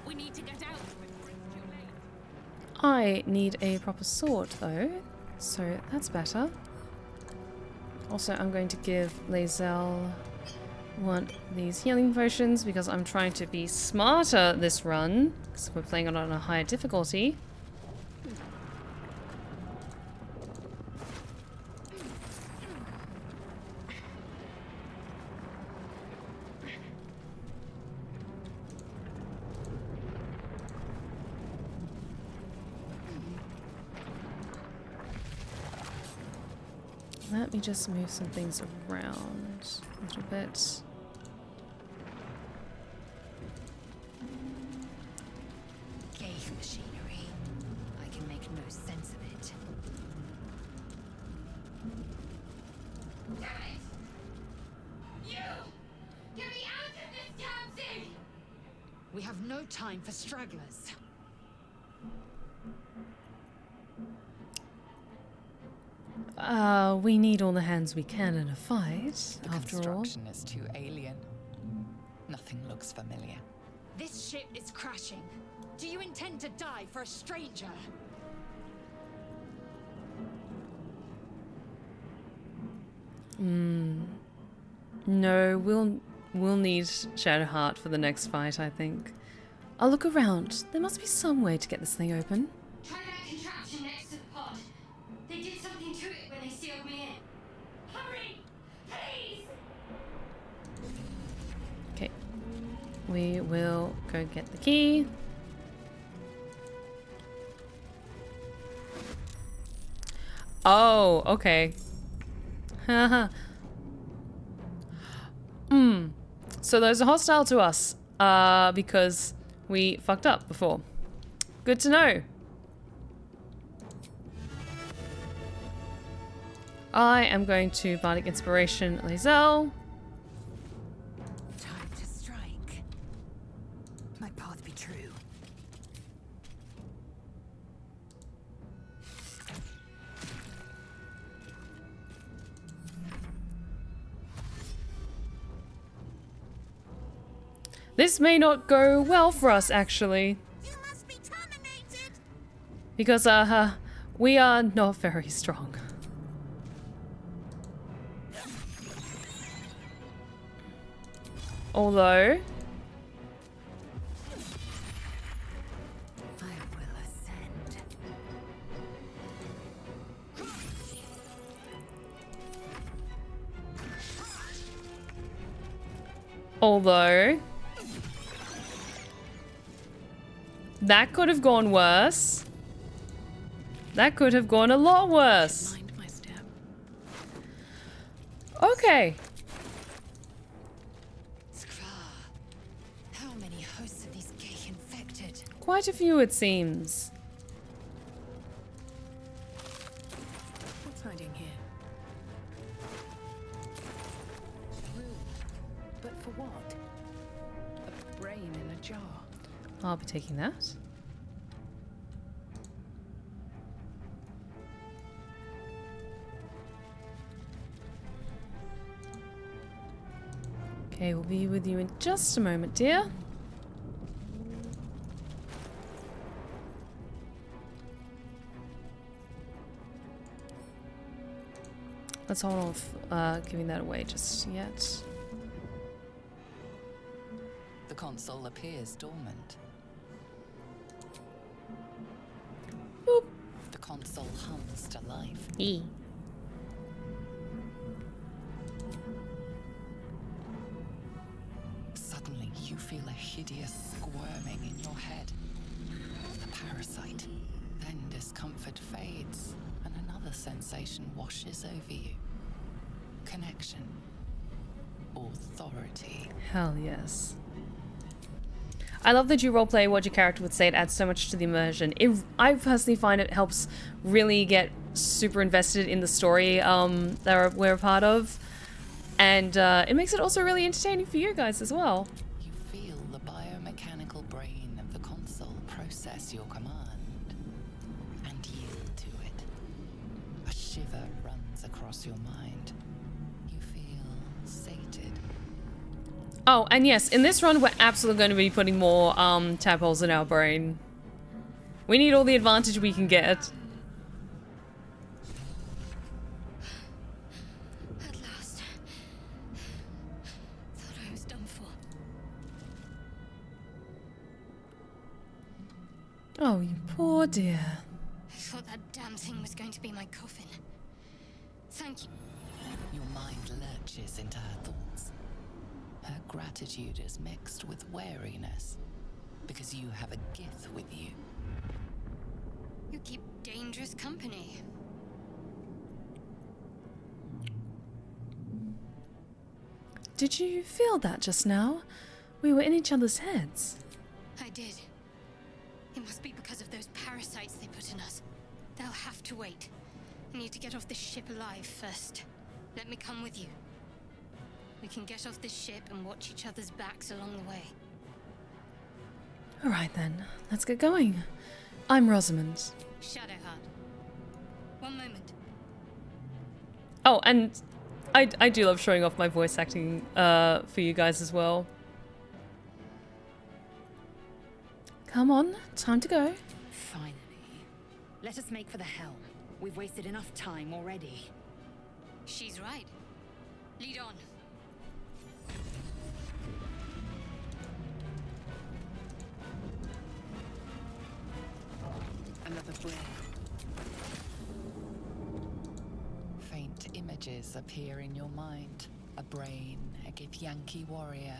We need to get out before it's too late. I need a proper sword, though, so that's better. Also, I'm going to give Lae'zel one of these healing potions because I'm trying to be smarter this run, because we're playing it on a higher difficulty. Let me just move some things around a little bit. Gale machinery. I can make no sense of it. Damn it! You! Get me out of this damn thing! We have no time for stragglers. We need all the hands we can in a fight, The after all. construction is too alien. Nothing looks familiar. This ship is crashing. Do you intend to die for a stranger? No, we'll need Shadowheart for the next fight, I think. I'll look around. There must be some way to get this thing open. Try that contraption next to the pod. They did something to it when they sealed me in. Hurry! Please! Okay. We will go get the key. Oh, okay. Haha. So those are hostile to us, because we fucked up before. Good to know. I am going to Bardic Inspiration Lae'zel. Time to strike. My path be true. This may not go well for us, actually. You must be terminated! Because, we are not very strong. Although... I will ascend. Although... that could have gone worse. That could have gone a lot worse. Mind my step. Okay. Skra. How many hosts of these Gale infected. Quite a few, it seems. What's hiding here? Room. But for what? A brain in a jar. I'll be taking that. Okay, we'll be with you in just a moment, dear. Let's hold off giving that away just yet. The console appears dormant. Boop. The console hums to life. E. Suddenly, you feel a hideous squirming in your head. The parasite. Then discomfort fades, and another sensation washes over you. Connection. Authority. Hell yes. I love that you roleplay what your character would say. It adds so much to the immersion. I personally find it helps really get super invested in the story that we're a part of. And it makes it also really entertaining for you guys as well. You feel the biomechanical brain of the console process your command and yield to it. A shiver runs across your mind. You feel sated. Oh, and yes, in this run, we're absolutely going to be putting more tadpoles in our brain. We need all the advantage we can get. At last. Thought I was done for. Oh, you poor dear. I thought that damn thing was going to be my coffin. Thank you. Your mind lurches into her thoughts. Her gratitude is mixed with wariness, because you have a gift with you. You keep dangerous company. Did you feel that just now? We were in each other's heads. I did. It must be because of those parasites they put in us. They'll have to wait. I need to get off this ship alive first. Let me come with you. We can get off this ship and watch each other's backs along the way. Alright then, let's get going. I'm Rosamund. Shadowheart. One moment. Oh, and I do love showing off my voice acting for you guys as well. Come on, time to go. Finally. Let us make for the helm. We've wasted enough time already. She's right. Lead on. Another breath. Faint images appear in your mind. A brain, a Githyanki warrior,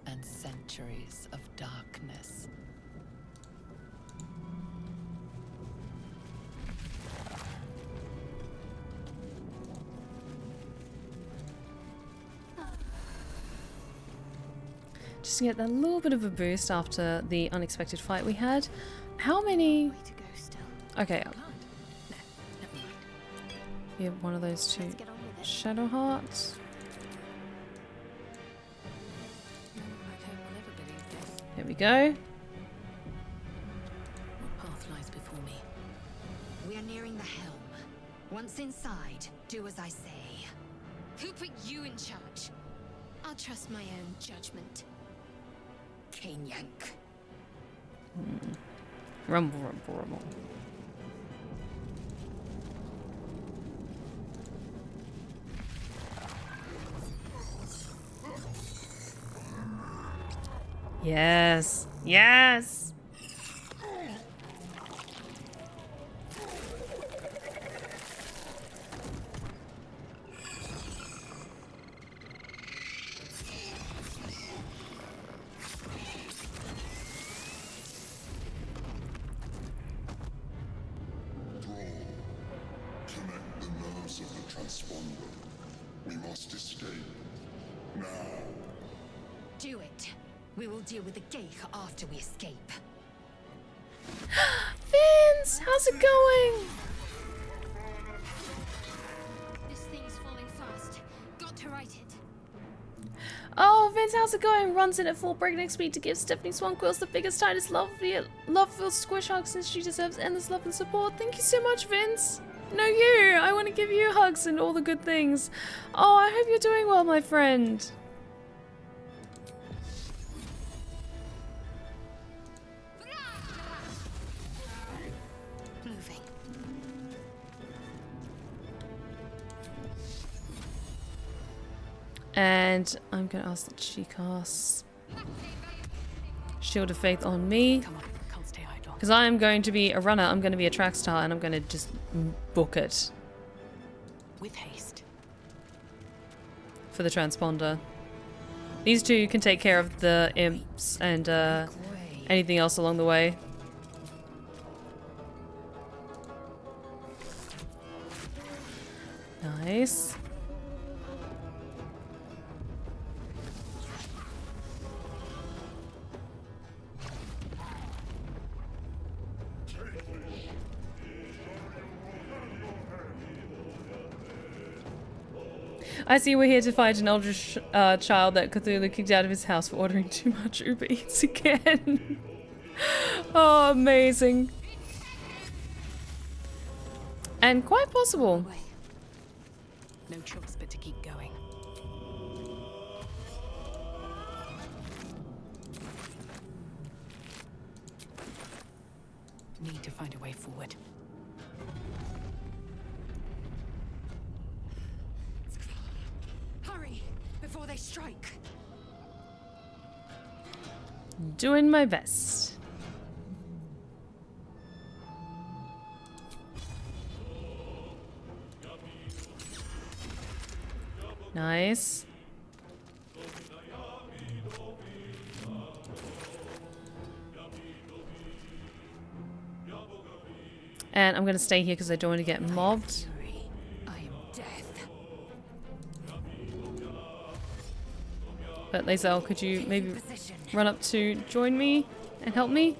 and centuries of darkness. Just to get that little bit of a boost after the unexpected fight we had. How many... Way to go still. Okay, No, never mind. we have one of those two Let's get on with it. shadow hearts. None back home will ever believe this. There we go. What path lies before me? We are nearing the helm. Once inside, do as I say. Who put you in charge? I'll trust my own judgment. Yank. Rumble, rumble, rumble. Yes. Yes. Connect the nerves of the transponder. We must escape. Now. Do it. We will deal with the Gale after we escape. Vince, how's it going? This thing's falling fast. Got to right it. Oh, Vince, how's it going? Runs in at full breakneck speed to give Stephanie Swanquills the biggest, tightest, love-filled squish hug since she deserves endless love and support. Thank you so much, Vince. No, you. I want to give you hugs and all the good things. Oh, I hope you're doing well, my friend. Moving. And I'm going to ask that she casts Shield of Faith on me. Come on, can't stay idle. Because I am going to be a runner, I'm going to be a track star, and I'm going to just book it With haste. for the transponder. These two can take care of the imps and anything else along the way. Nice. I see we're here to fight an eldritch child that Cthulhu kicked out of his house for ordering too much Uber Eats again. Oh, amazing. And quite possible. No choice but to keep going. Need to find a way forward. Hurry before they strike. Doing my best. Nice. And I'm going to stay here because I don't want to get mobbed. I am death. But Lae'zel, could you maybe run up to join me and help me?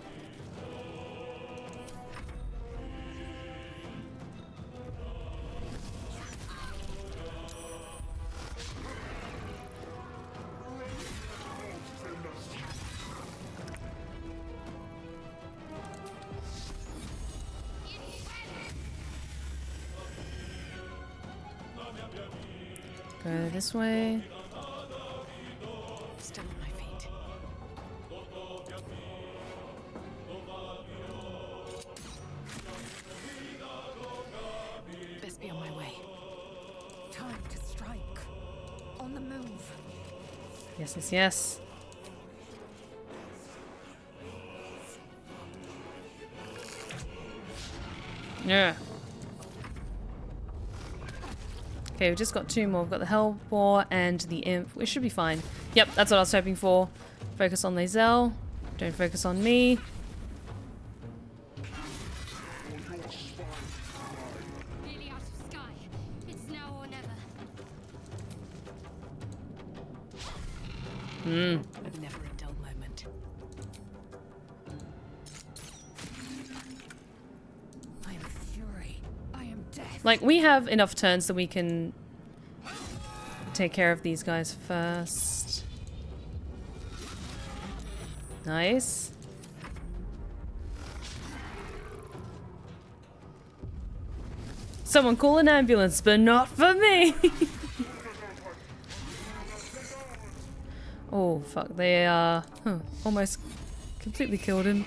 Go this way. Still on my feet. Best be on my way. Time to strike. On the move. Yes, yes, yes. Yeah. Okay, we've just got two more. We've got the Hellbore and the Imp. We should be fine. Yep, that's what I was hoping for. Focus on Lae'zel. Don't focus on me. Nearly out of sky. It's now or never. Never a dull moment. I am fury. I am death. Like, we have enough turns that we can take care of these guys first. Nice. Someone call an ambulance, but not for me! Oh, fuck. They, almost completely killed him.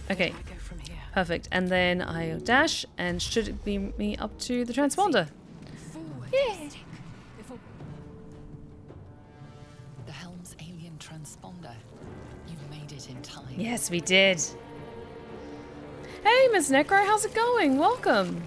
Okay. I go from here. Perfect. And then I'll dash, and should it be me up to the transponder? Forward. Yeah. Before The helm's alien transponder. You've made it in time. Yes, we did. Hey, Miss Necro, how's it going? Welcome.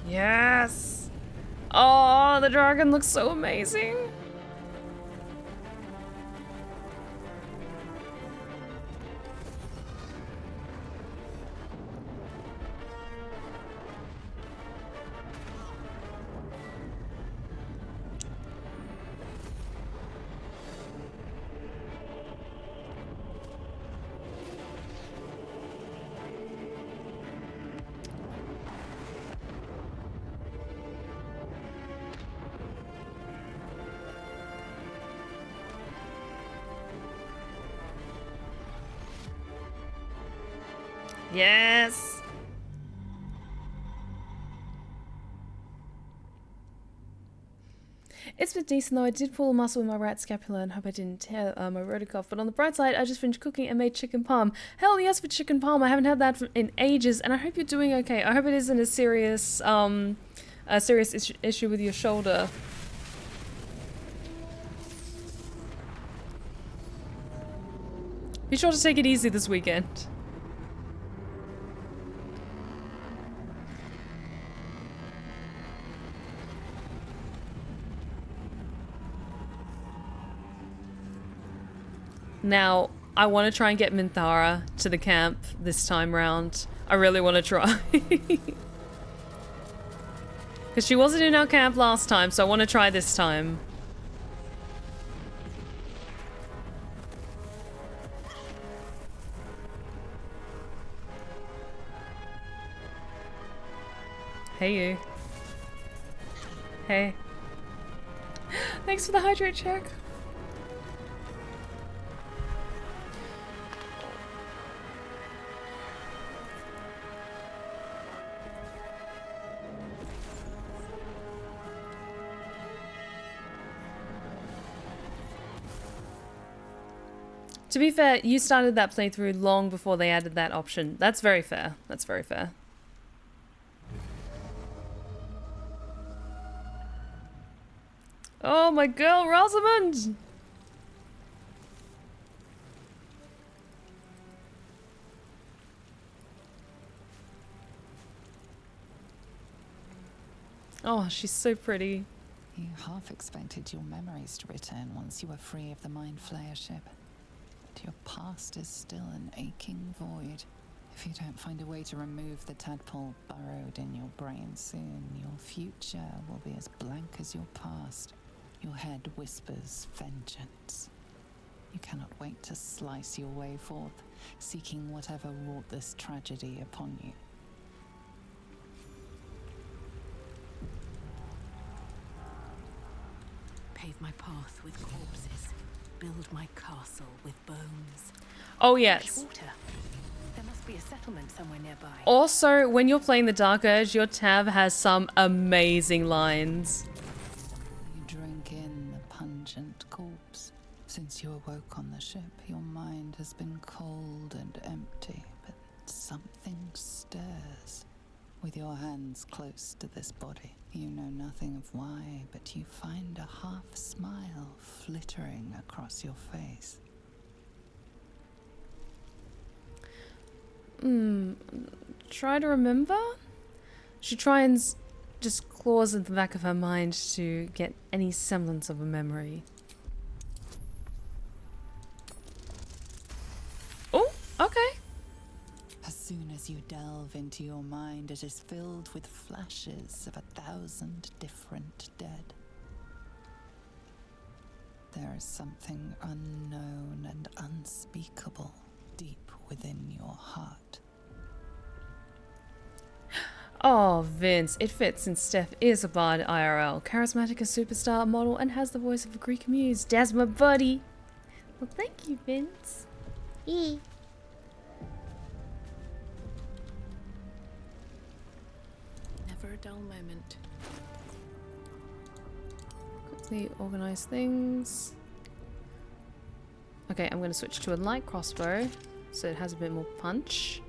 Yes. Oh, the dragon looks so amazing. Yes! It's been decent though. I did pull a muscle in my right scapula and hope I didn't tear my rotacuff. But on the bright side, I just finished cooking and made chicken parm. Hell yes for chicken parm. I haven't had that in ages, and I hope you're doing okay. I hope it isn't a serious issue with your shoulder. Be sure to take it easy this weekend. Now, I want to try and get Minthara to the camp this time round. I really want to try. Because she wasn't in our camp last time, so I want to try this time. Hey you. Hey. Thanks for the hydrate check. To be fair, you started that playthrough long before they added that option. That's very fair. That's very fair. Oh, my girl, Rosamund! Oh, she's so pretty. You half expected your memories to return once you were free of the Mind Flayer ship. But your past is still an aching void. If you don't find a way to remove the tadpole burrowed in your brain soon, your future will be as blank as your past. Your head whispers vengeance. You cannot wait to slice your way forth, seeking whatever wrought this tragedy upon you. Pave my path with corpses. Build my castle with bones. Oh, yes. Water. There must be a settlement somewhere nearby. Also, when you're playing the Dark Urge, your tab has some amazing lines. You drink in the pungent corpse. Since you awoke on the ship, your mind has been cold and empty, but something stirs. With your hands close to this body, you know nothing of why, but you find a half smile flittering across your face. Try to remember? She tries just claws at the back of her mind to get any semblance of a memory. Oh, okay. As soon as you delve into your mind, it is filled with flashes of 1,000 different dead. There is something unknown and unspeakable deep within your heart. Oh, Vince, it fits since Steph is a bard IRL, charismatic as superstar model, and has the voice of a Greek muse. That's my buddy. Well, thank you, Vince. Never a dull moment. Quickly organize things. Okay, I'm going to switch to a light crossbow so it has a bit more punch.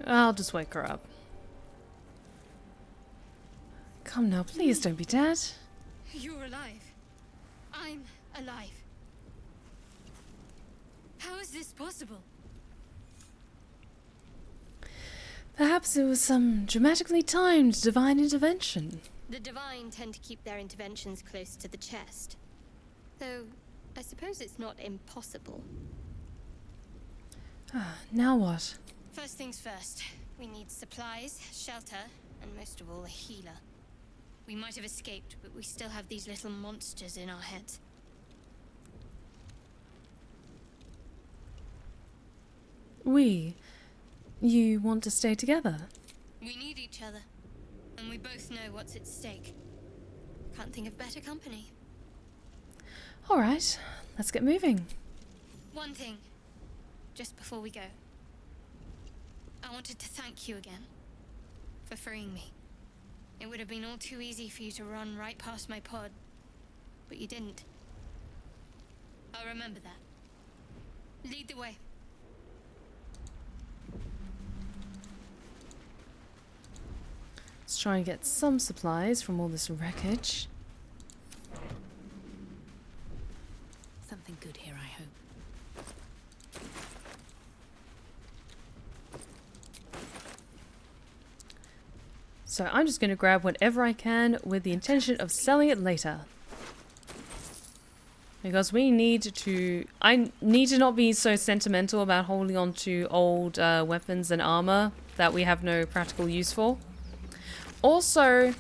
I'll just wake her up. Come now, please don't be dead. You're alive. I'm alive. How is this possible? Perhaps it was some dramatically timed divine intervention. The divine tend to keep their interventions close to the chest. Though, I suppose it's not impossible. Now what? First things first, we need supplies, shelter, and most of all, a healer. We might have escaped, but we still have these little monsters in our heads. You want to stay together? We need each other, and we both know what's at stake. Can't think of better company. Alright, let's get moving. One thing, just before we go. I wanted to thank you again for freeing me. It would have been all too easy for you to run right past my pod, but you didn't. I'll remember that. Lead the way. Let's try and get some supplies from all this wreckage. Something good here, I hope. So I'm just going to grab whatever I can with the intention of selling it later. Because I need to not be so sentimental about holding on to old weapons and armor that we have no practical use for. Also,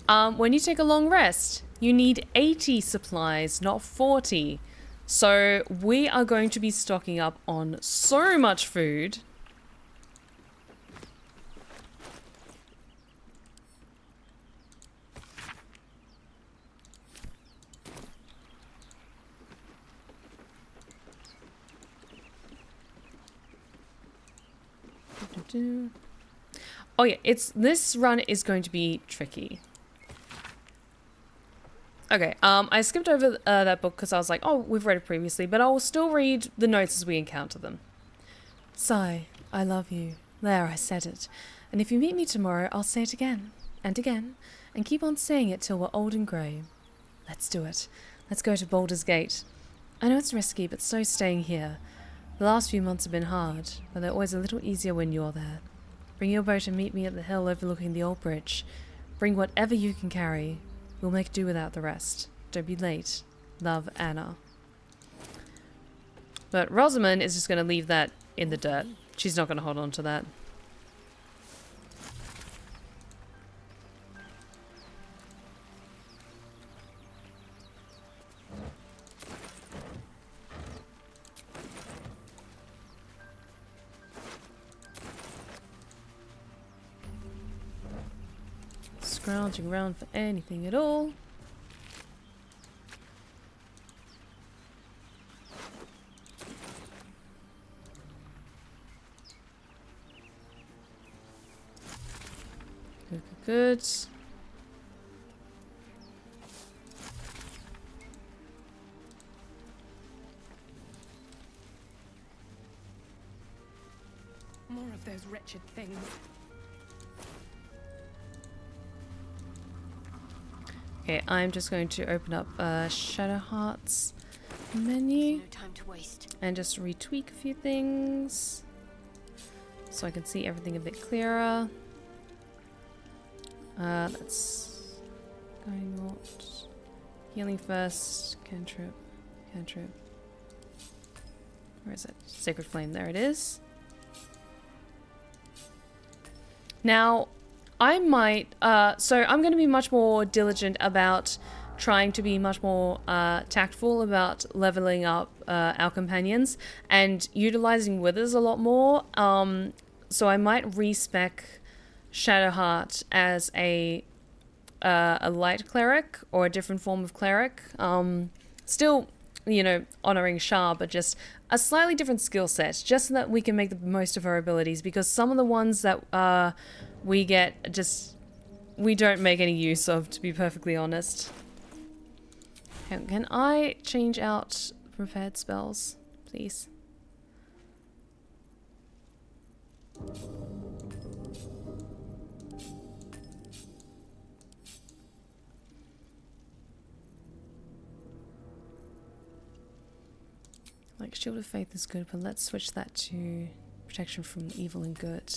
when you take a long rest, you need 80 supplies, not 40. So we are going to be stocking up on so much food. Oh yeah, this run is going to be tricky. Okay, I skipped over that book because I was like, oh, we've read it previously, but I will still read the notes as we encounter them. Sigh, I love you. There, I said it. And if you meet me tomorrow, I'll say it again, and keep on saying it till we're old and grey. Let's do it. Let's go to Baldur's Gate. I know it's risky, but so staying here. The last few months have been hard, but they're always a little easier when you're there. Bring your boat and meet me at the hill overlooking the old bridge. Bring whatever you can carry. We'll make do without the rest. Don't be late. Love, Anna. But Rosamund is just going to leave that in the dirt. She's not going to hold on to that. Scrounging around for anything at all. Good. More of those wretched things. Okay, I'm just going to open up Shadowheart's menu No time to waste. and just retweak a few things so I can see everything a bit clearer. That's going what? Healing first, cantrip. Where is it? Sacred Flame, there it is. Now, I might, so I'm going to be much more diligent about trying to be much more tactful about leveling up our companions and utilizing withers a lot more. So I might respec Shadowheart as a light cleric or a different form of cleric. Still, you know, honoring Shah, but just a slightly different skill set, just so that we can make the most of her abilities, because some of the ones that we get, just, we don't make any use of, to be perfectly honest. Can I change out prepared spells, please? Like, Shield of Faith is good, but let's switch that to Protection from Evil and Good.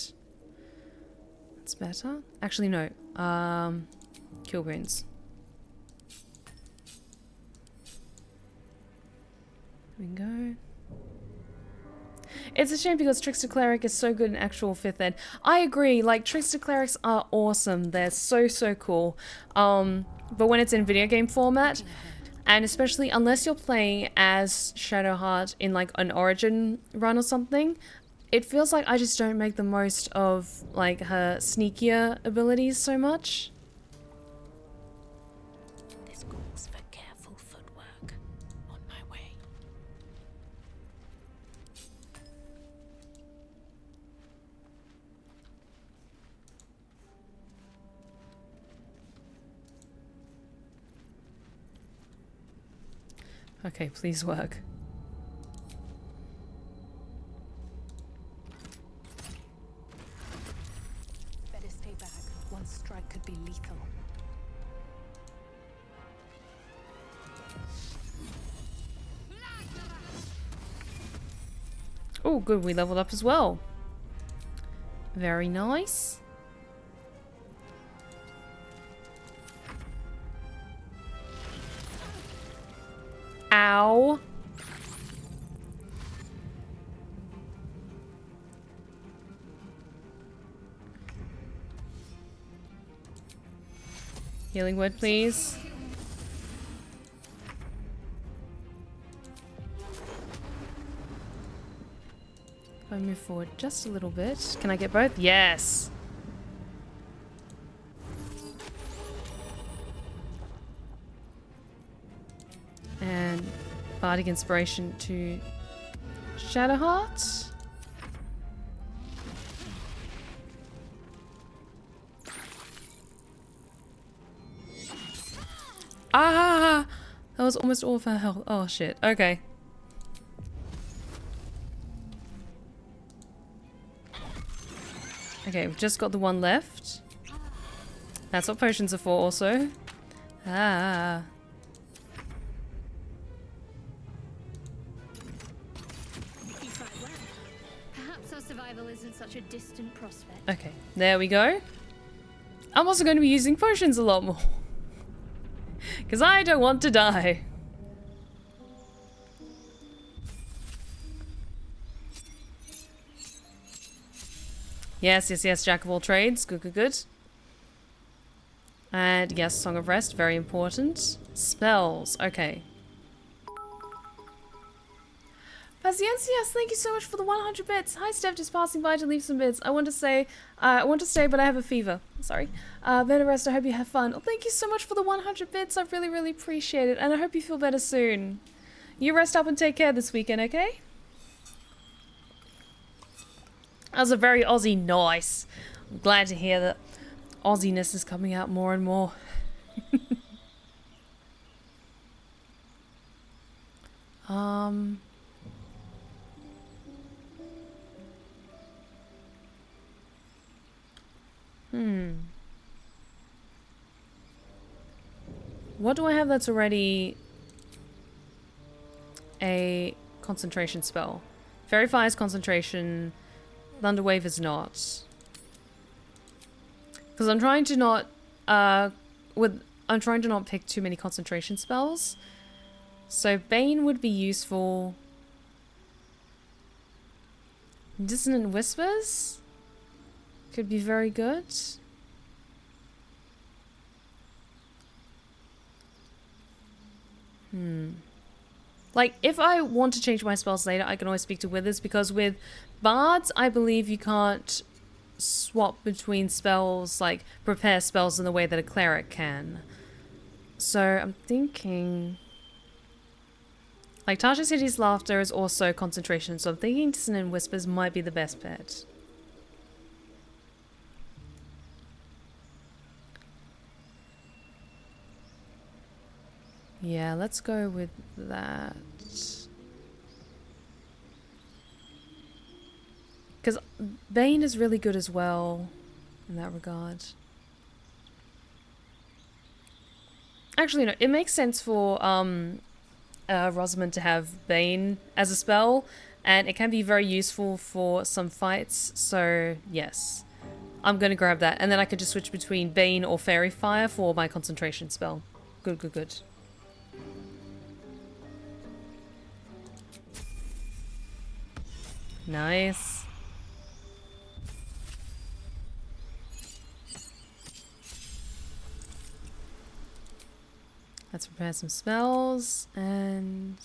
That's better. Actually, no. Cure Wounds. There we go. It's a shame because Trickster Cleric is so good in actual 5th ed. I agree, like, Trickster Clerics are awesome. They're so, so cool. But when it's in video game format, and especially unless you're playing as Shadowheart in like an origin run or something, it feels like I just don't make the most of like her sneakier abilities so much. This calls for careful footwork. On my way. Okay, please work. Better stay back. One strike could be lethal. Oh, good, we leveled up as well. Very nice. Ow. Healing word, please. If I move forward just a little bit. Can I get both? Yes. And bardic inspiration to Shadowheart. Ah! That was almost all of her health. Oh shit. Okay. Okay, we've just got the one left. That's what potions are for also. Ah. You fight well. Perhaps our survival isn't such a distant prospect. Okay, there we go. I'm also going to be using potions a lot more. Because I don't want to die. Yes, yes, yes, Jack of all trades. Good, good, good. And yes, Song of Rest, very important. Spells, okay. Paciencias, thank you so much for the 100 bits. Hi, Steph, just passing by to leave some bits. I want to stay, but I have a fever. Sorry. Better rest, I hope you have fun. Oh, thank you so much for the 100 bits. I really, really appreciate it. And I hope you feel better soon. You rest up and take care this weekend, okay? That was a very Aussie nice. I'm glad to hear that Aussiness is coming out more and more. What do I have that's already a concentration spell? Fairy Fire is concentration. Thunder Wave is not. Because I'm trying to not I'm trying to not pick too many concentration spells. So Bane would be useful. Dissonant Whispers could be very good. Like, if I want to change my spells later, I can always speak to Withers, because with bards, I believe you can't swap between spells, like prepare spells in the way that a cleric can. So I'm thinking, like, Tasha City's Laughter is also concentration, so I'm thinking Dissonant Whispers might be the best bet. Yeah, let's go with that. Because Bane is really good as well in that regard. Actually, no, it makes sense for Rosamund to have Bane as a spell, and it can be very useful for some fights, so yes. I'm going to grab that, and then I could just switch between Bane or Fairy Fire for my concentration spell. Good, good, good. Nice. Let's prepare some spells and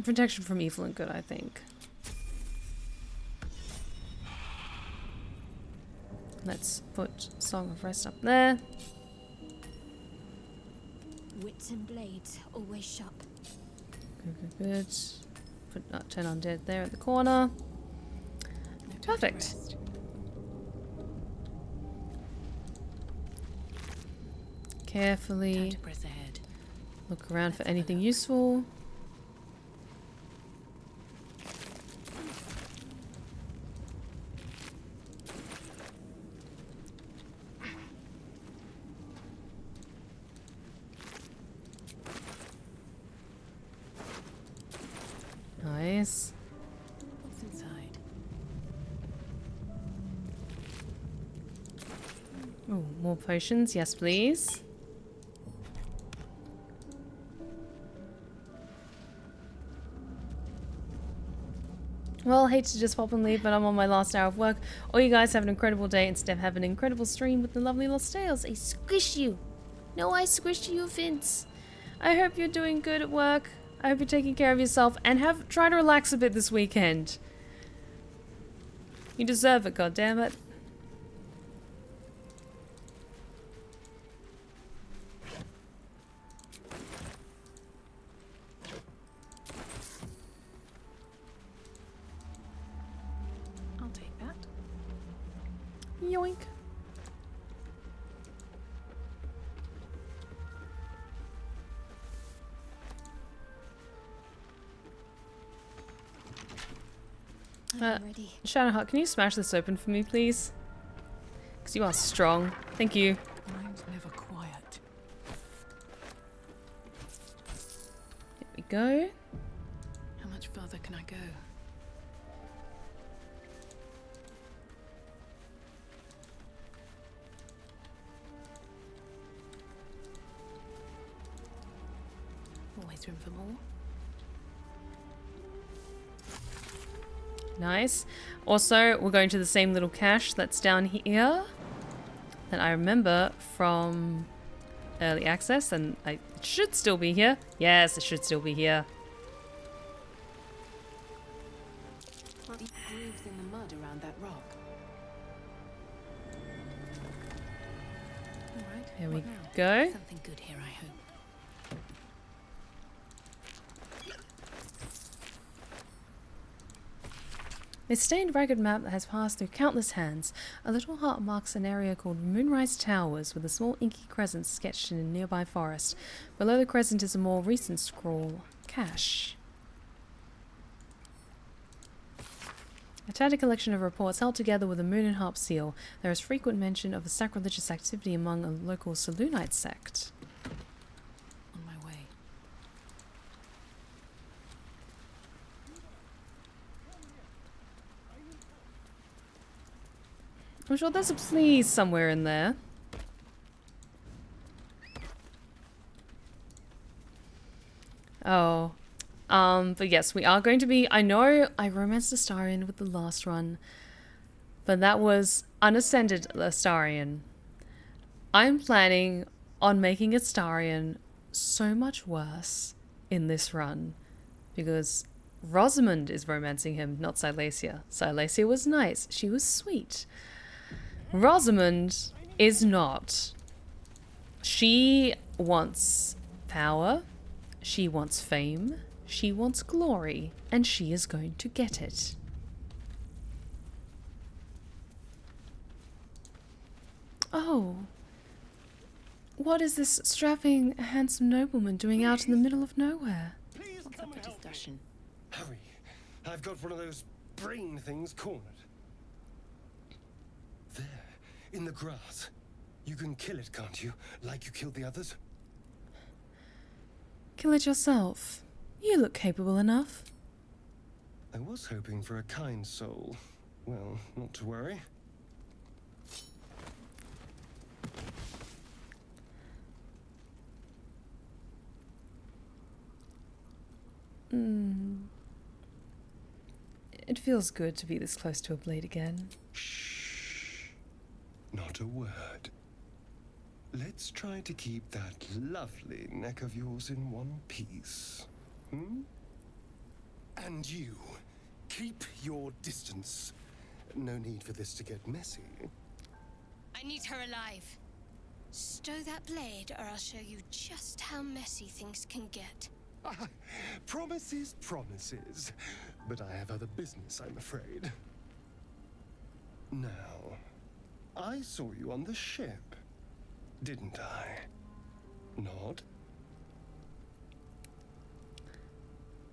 Protection from evil and good, I think. Let's put Song of Rest up there. Wits and blades, always sharp. Good. Put 10 undead there at the corner. Perfect. Carefully Press ahead. look around for anything useful. Nice. What's inside? Oh, more potions. Yes, please. Well, I hate to just pop and leave, but I'm on my last hour of work. All you guys have an incredible day and Steph have an incredible stream with the lovely Lost Tales. I squish you. No, I squish you, Vince. I hope you're doing good at work. I hope you're taking care of yourself and try to relax a bit this weekend. You deserve it, goddammit. I'll take that. Yoink. I'm ready. Shadowheart, can you smash this open for me, please? Because you are strong. Thank you. Mine's never quiet. Here we go. How much further can I go? Always room for more. Nice. Also, we're going to the same little cache that's down here that I remember from early access, and it should still be here. Yes, it should still be here. Are these grooves in the mud around that rock? All right. Here we what now? go. Something good here, I hope. A stained ragged map that has passed through countless hands. A little heart marks an area called Moonrise Towers, with a small inky crescent sketched in a nearby forest. Below the crescent is a more recent scroll, Cache. A tattered collection of reports held together with a moon and harp seal. There is frequent mention of a sacrilegious activity among a local Selûnite sect. On my way. I'm sure there's a please somewhere in there. Oh. But yes, we are going to be... I know I romanced Astarion with the last run, but that was unascended Astarion. I'm planning on making Astarion so much worse in this run, because Rosamund is romancing him, not Silesia. Silesia was nice. She was sweet. Rosamund is not. She wants power. She wants fame. She wants glory. And she is going to get it. Oh. What is this strapping, handsome nobleman doing out in the middle of nowhere? What's up for discussion? Hurry. I've got one of those brain things cornered. There, in the grass. You can kill it, can't you? Like you killed the others? Kill it yourself. You look capable enough. I was hoping for a kind soul. Well, not to worry. It feels good to be this close to a blade again. Shh. Not a word. Let's try to keep that lovely neck of yours in one piece. Hmm? And you, keep your distance. No need for this to get messy. I need her alive. Stow that blade, or I'll show you just how messy things can get. Promises, promises. But I have other business, I'm afraid. Now, I saw you on the ship, didn't I? Not?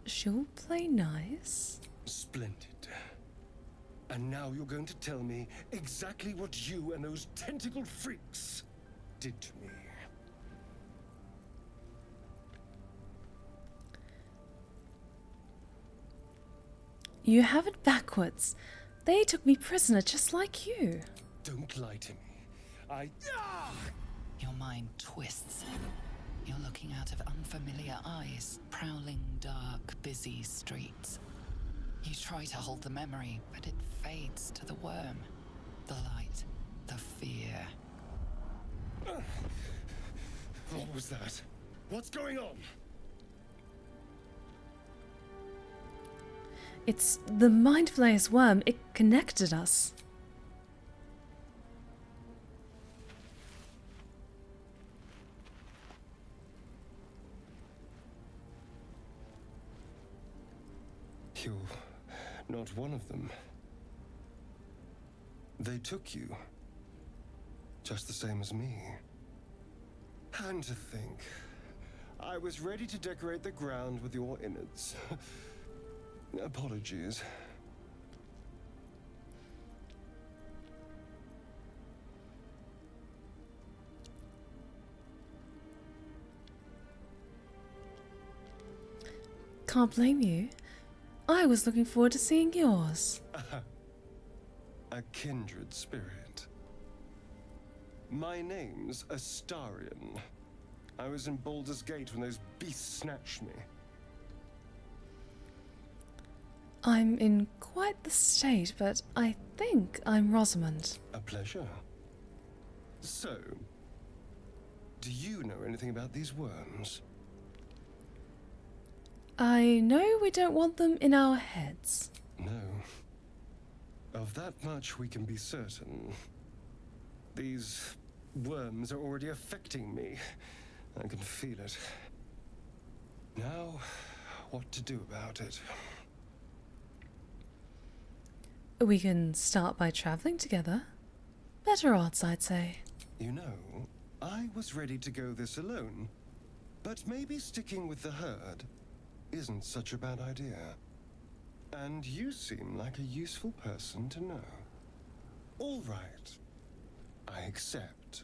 She'll play nice. Splendid. And now you're going to tell me exactly what you and those tentacled freaks did to me. You have it backwards. They took me prisoner just like you. Don't lie to me. Your mind twists. You're looking out of unfamiliar eyes, prowling dark, busy streets. You try to hold the memory, but it fades to the worm. The light, the fear. What was that? What's going on? It's the Mind Flayer's worm. It connected us. You're not one of them. They took you. Just the same as me. And to think, I was ready to decorate the ground with your innards. Apologies. Can't blame you. I was looking forward to seeing yours. A kindred spirit. My name's Astarion. I was in Baldur's Gate when those beasts snatched me. I'm in quite the state, but I think I'm Rosamund. A pleasure. So, do you know anything about these worms? I know we don't want them in our heads. No. Of that much we can be certain. These worms are already affecting me. I can feel it. Now, what to do about it? We can start by traveling together. Better odds, I'd say. You know, I was ready to go this alone. But maybe sticking with the herd isn't such a bad idea. And you seem like a useful person to know. All right. I accept.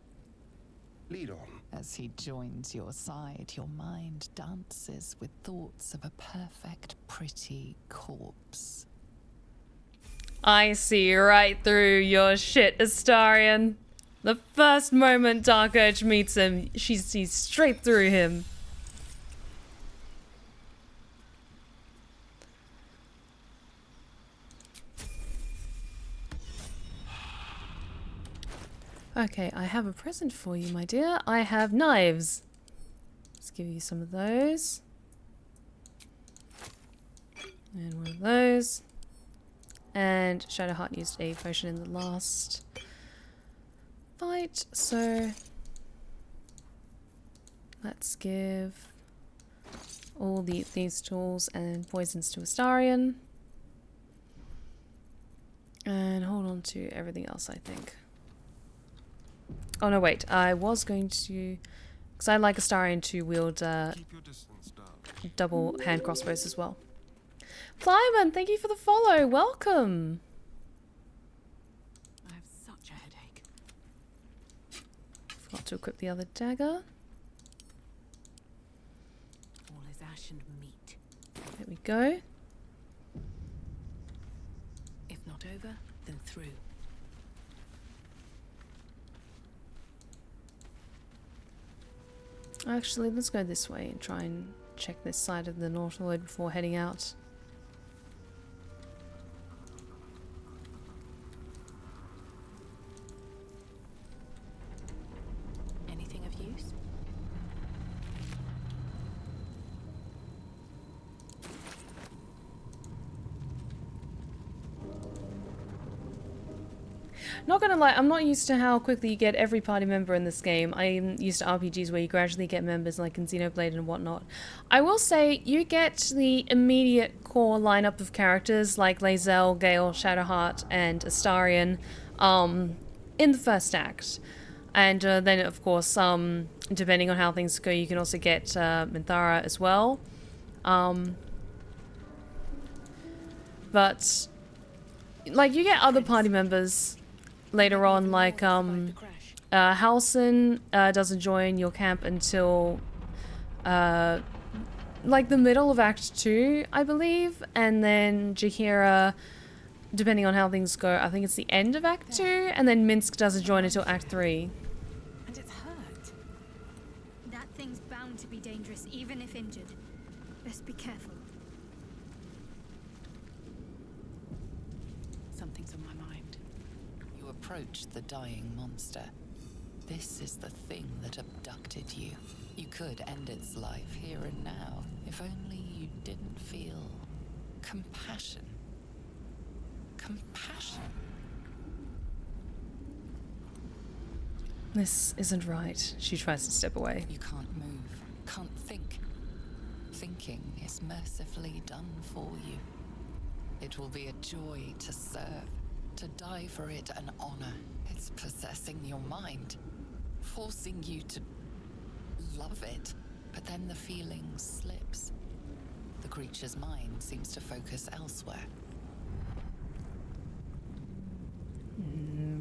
Lead on. As he joins your side, your mind dances with thoughts of a perfect, pretty corpse. I see right through your shit, Astarion. The first moment Dark Urge meets him, she sees straight through him. Okay, I have a present for you, my dear. I have knives. Let's give you some of those. And one of those. And Shadowheart used a potion in the last fight, so let's give all these tools and poisons to Astarion. And hold on to everything else, I think. Oh no, wait. I was going to... Because I like Astarion to wield double hand crossbows as well. Flyman, thank you for the follow. Welcome. I have such a headache. Forgot to equip the other dagger. All is ash and meat. There we go. If not over, then through. Actually, let's go this way and try and check this side of the Northwood before heading out. Anything of use? Not gonna lie, I'm not used to how quickly you get every party member in this game. I'm used to RPGs where you gradually get members like in Xenoblade and whatnot. I will say, you get the immediate core lineup of characters like Lae'zel, Gale, Shadowheart, and Astarion in the first act. And then, of course, depending on how things go, you can also get Minthara as well. But, like, you get other party members later on, like, Halson doesn't join your camp until, like, the middle of Act 2, I believe. And then Jaheira, depending on how things go, I think it's the end of Act 2. And then Minsk doesn't join until Act 3. And it's hurt. That thing's bound to be dangerous, even if injured. Best be careful. Something's on my mind. You approach the dying monster. This is the thing that abducted you. You could end its life here and now, if only you didn't feel compassion. Compassion. This isn't right. She tries to step away. You can't move, can't think. Thinking is mercifully done for you. It will be a joy to serve, to die for it an honor. It's possessing your mind, forcing you to love it. But then the feeling slips. The creature's mind seems to focus elsewhere.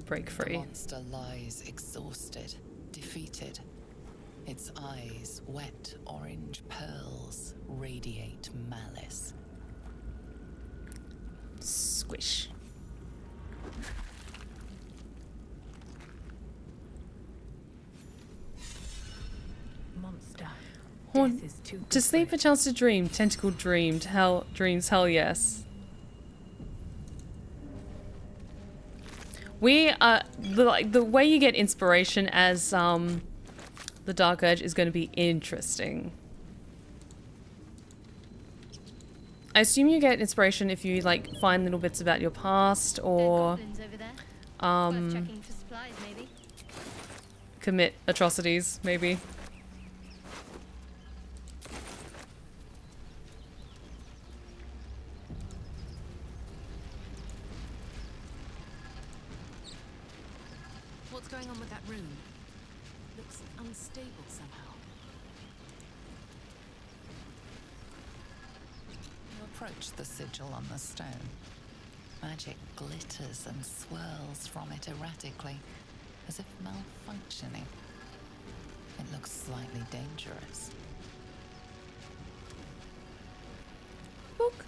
Break free. The monster lies exhausted, defeated. Its eyes, wet orange pearls, radiate malice. Squish. Monster. Horn. Death is too good To for sleep, it. a chance to dream. Tentacle dreamed. Hell dreams. Hell yes. We the way you get inspiration as the Dark Urge is going to be interesting. I assume you get inspiration if you like find little bits about your past or Goblins over there. Worth checking for supplies, maybe. commit atrocities, maybe. What's going on with that room? Looks unstable somehow. You approach the sigil on the stone. Magic glitters and swirls from it erratically, as if malfunctioning. It looks slightly dangerous. Book.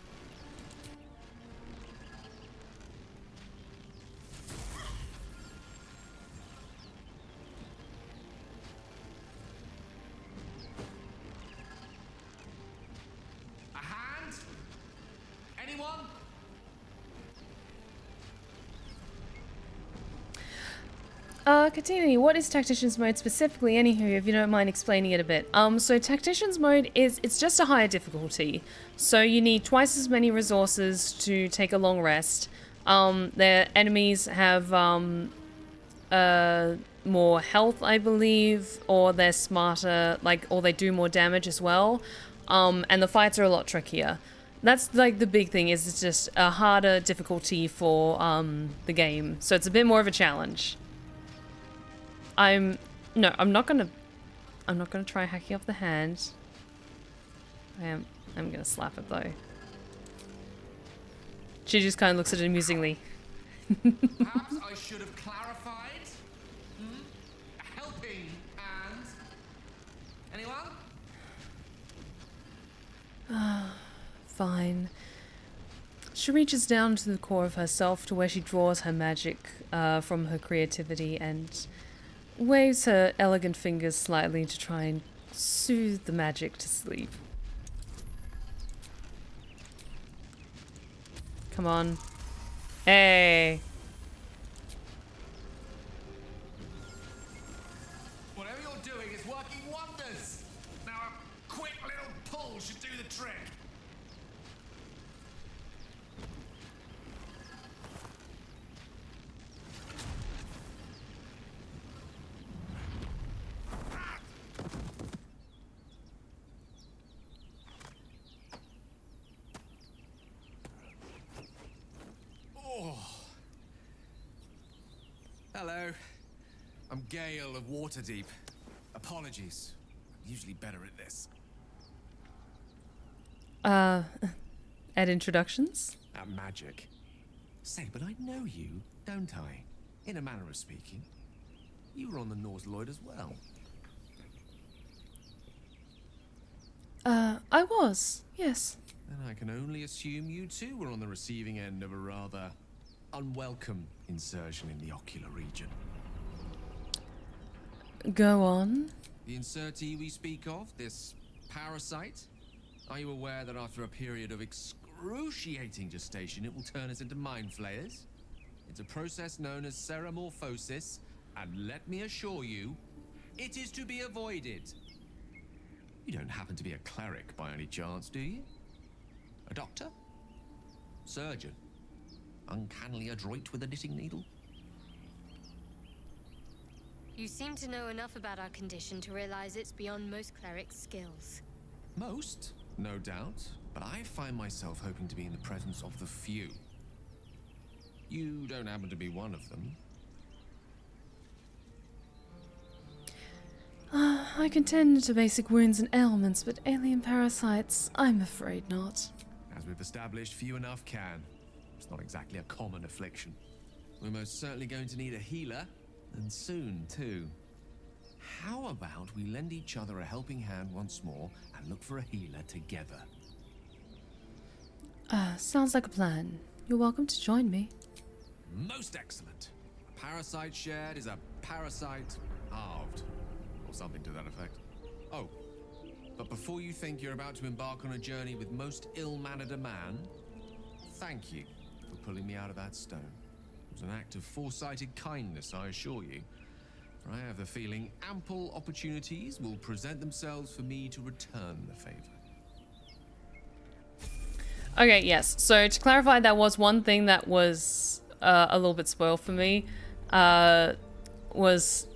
A hand? Anyone? Katinny, what is Tactician's mode specifically, anywho, if you don't mind explaining it a bit? So Tactician's mode it's just a higher difficulty. So you need twice as many resources to take a long rest. Their enemies have, more health, I believe, or they're smarter, like, or they do more damage as well. And the fights are a lot trickier. That's, like, the big thing, is it's just a harder difficulty for, the game. So it's a bit more of a challenge. I'm not gonna try hacking off the hand. I'm gonna slap it though. She just kind of looks at it amusingly. Perhaps I should have clarified. A helping hand. Anyone? Fine. She reaches down to the core of herself to where she draws her magic from her creativity and waves her elegant fingers slightly to try and soothe the magic to sleep. Come on. Hey! Whatever you're doing is working wonders. Now a quick little pull should do the trick. Gale of Waterdeep. Apologies. I'm usually better at this. At introductions? At magic. Say, but I know you, don't I? In a manner of speaking. You were on the Norse Lloyd as well. I was, yes. Then I can only assume you too were on the receiving end of a rather unwelcome insertion in the ocular region. Go on. The insertee we speak of, this parasite, are you aware that after a period of excruciating gestation, it will turn us into mind flayers? It's a process known as ceramorphosis, and let me assure you, it is to be avoided. You don't happen to be a cleric by any chance, do you? A doctor? Surgeon? Uncannily adroit with a knitting needle? You seem to know enough about our condition to realize it's beyond most clerics' skills. Most, no doubt, but I find myself hoping to be in the presence of the few. You don't happen to be one of them. I can tend to basic wounds and ailments, but alien parasites, I'm afraid not. As we've established, few enough can. It's not exactly a common affliction. We're most certainly going to need a healer, and soon, too. How about we lend each other a helping hand once more and look for a healer together? Sounds like a plan. You're welcome to join me. Most excellent. A parasite shared is a parasite halved. Or something to that effect. Oh, but before you think you're about to embark on a journey with most ill-mannered a man, thank you for pulling me out of that stone. It was an act of foresighted kindness, I assure you. For I have the feeling ample opportunities will present themselves for me to return the favor. Okay, yes. So to clarify, that was one thing that was a little bit spoiled for me. Was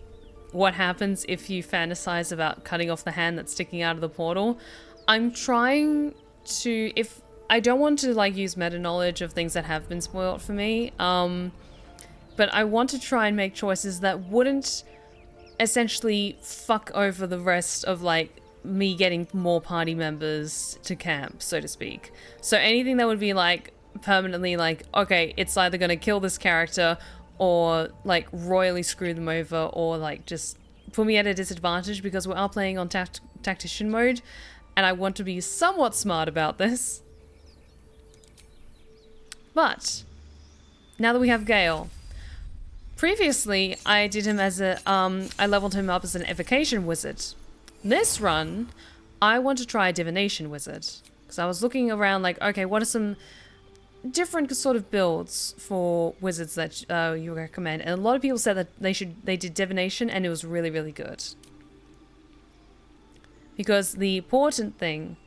what happens if you fantasize about cutting off the hand that's sticking out of the portal. I'm trying to, if I don't want to like use meta knowledge of things that have been spoiled for me, but I want to try and make choices that wouldn't essentially fuck over the rest of like me getting more party members to camp, so to speak. So anything that would be like permanently like, okay, it's either gonna kill this character or like royally screw them over, or like just put me at a disadvantage, because we are playing on tactician mode and I want to be somewhat smart about this. But now that we have Gale, previously I did him as a I leveled him up as an evocation wizard. This run I want to try a divination wizard, because I was looking around like, okay, what are some different sort of builds for wizards that you recommend? And a lot of people said that they did divination and it was really, really good. Because the important thing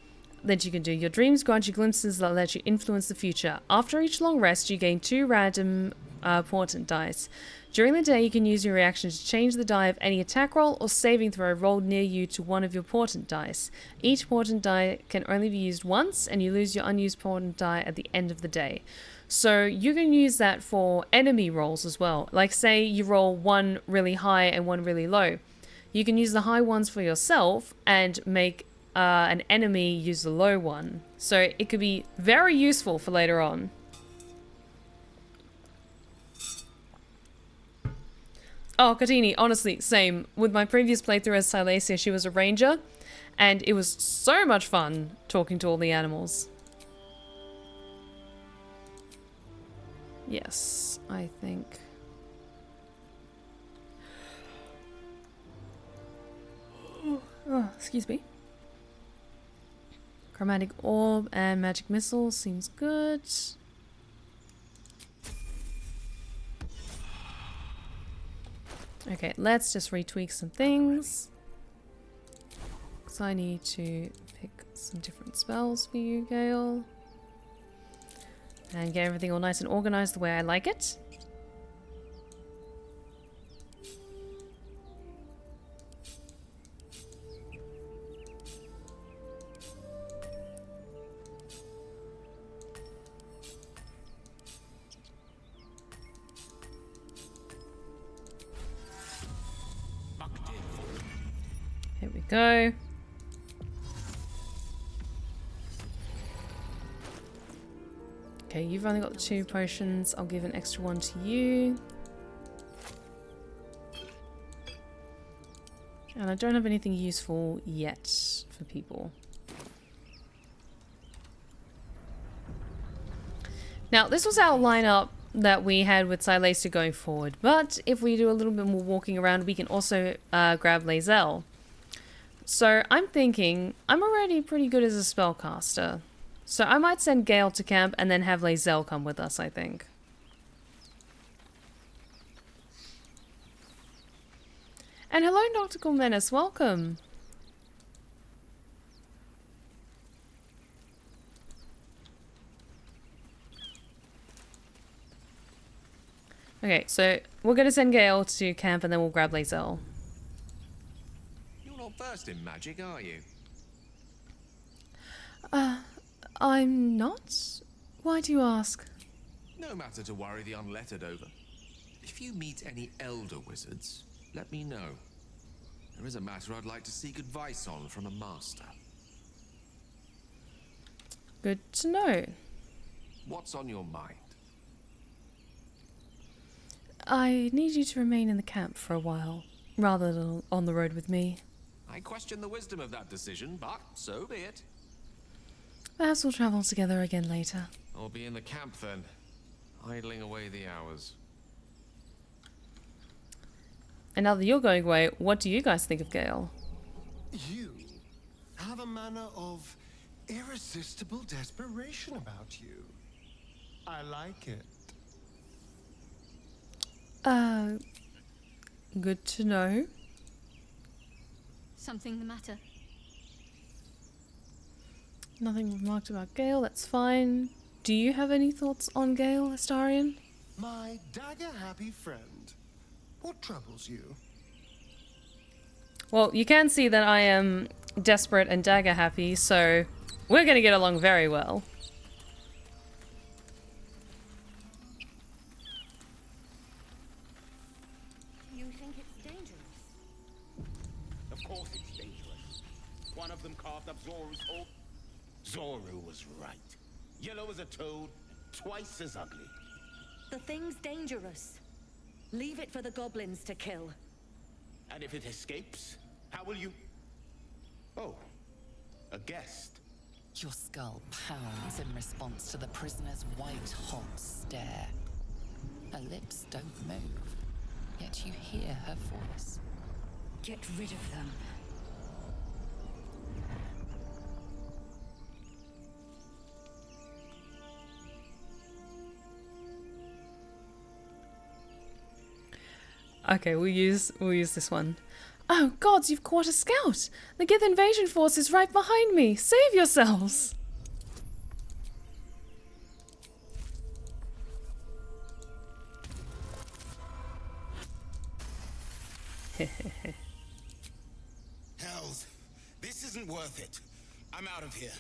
that you can do, your dreams grant you glimpses that let you influence the future. After each long rest, you gain 2 random portent dice. During the day, you can use your reaction to change the die of any attack roll or saving throw rolled near you to one of your portent dice. Each portent die can only be used once, and you lose your unused portent die at the end of the day. So you can use that for enemy rolls as well. Like say you roll one really high and one really low. You can use the high ones for yourself and make an enemy use the low one. So it could be very useful for later on. Oh, Katini, honestly, same. With my previous playthrough as Silesia, she was a ranger, and it was so much fun talking to all the animals. Yes, I think. Oh, excuse me. Chromatic orb and magic missile seems good. Okay, let's just retweak some things. Because I need to pick some different spells for you, Gale. And get everything all nice and organized the way I like it. go. Okay, you've only got 2 potions. I'll give an extra one to you. And I don't have anything useful yet for people. Now, this was our lineup that we had with Lae'zel going forward. But if we do a little bit more walking around, we can also grab Lae'zel. So I'm thinking I'm already pretty good as a spellcaster. So I might send Gale to camp and then have Lae'zel come with us, I think. And hello, Noctical Menace, welcome. Okay, so we're going to send Gale to camp and then we'll grab Lae'zel. You're not versed in magic, are you? I'm not? Why do you ask? No matter to worry the unlettered over. If you meet any elder wizards, let me know. There is a matter I'd like to seek advice on from a master. Good to know. What's on your mind? I need you to remain in the camp for a while, rather than on the road with me. I question the wisdom of that decision, but so be it. Perhaps we'll travel together again later. I'll be in the camp then, idling away the hours. And now that you're going away, what do you guys think of Gale? You have a manner of irresistible desperation about you. I like it. Good to know. Something the matter? Nothing remarked about Gale, that's fine. Do you have any thoughts on Gale, Astarion? My dagger-happy friend. What troubles you? Well, you can see that I am desperate and dagger happy, so we're gonna get along very well. You think it's dangerous? Of course it's dangerous. One of them carved up Zoru's whole... Zoru was right. Yellow as a toad, twice as ugly. The thing's dangerous. Leave it for the goblins to kill. And if it escapes, how will you... Oh, a guest. Your skull pounds in response to the prisoner's white-hot stare. Her lips don't move, yet you hear her voice. Get rid of them. Okay, we'll use this one. Oh gods, you've caught a scout! The Gith invasion force is right behind me! Save yourselves! Hells, this isn't worth it. I'm out of here.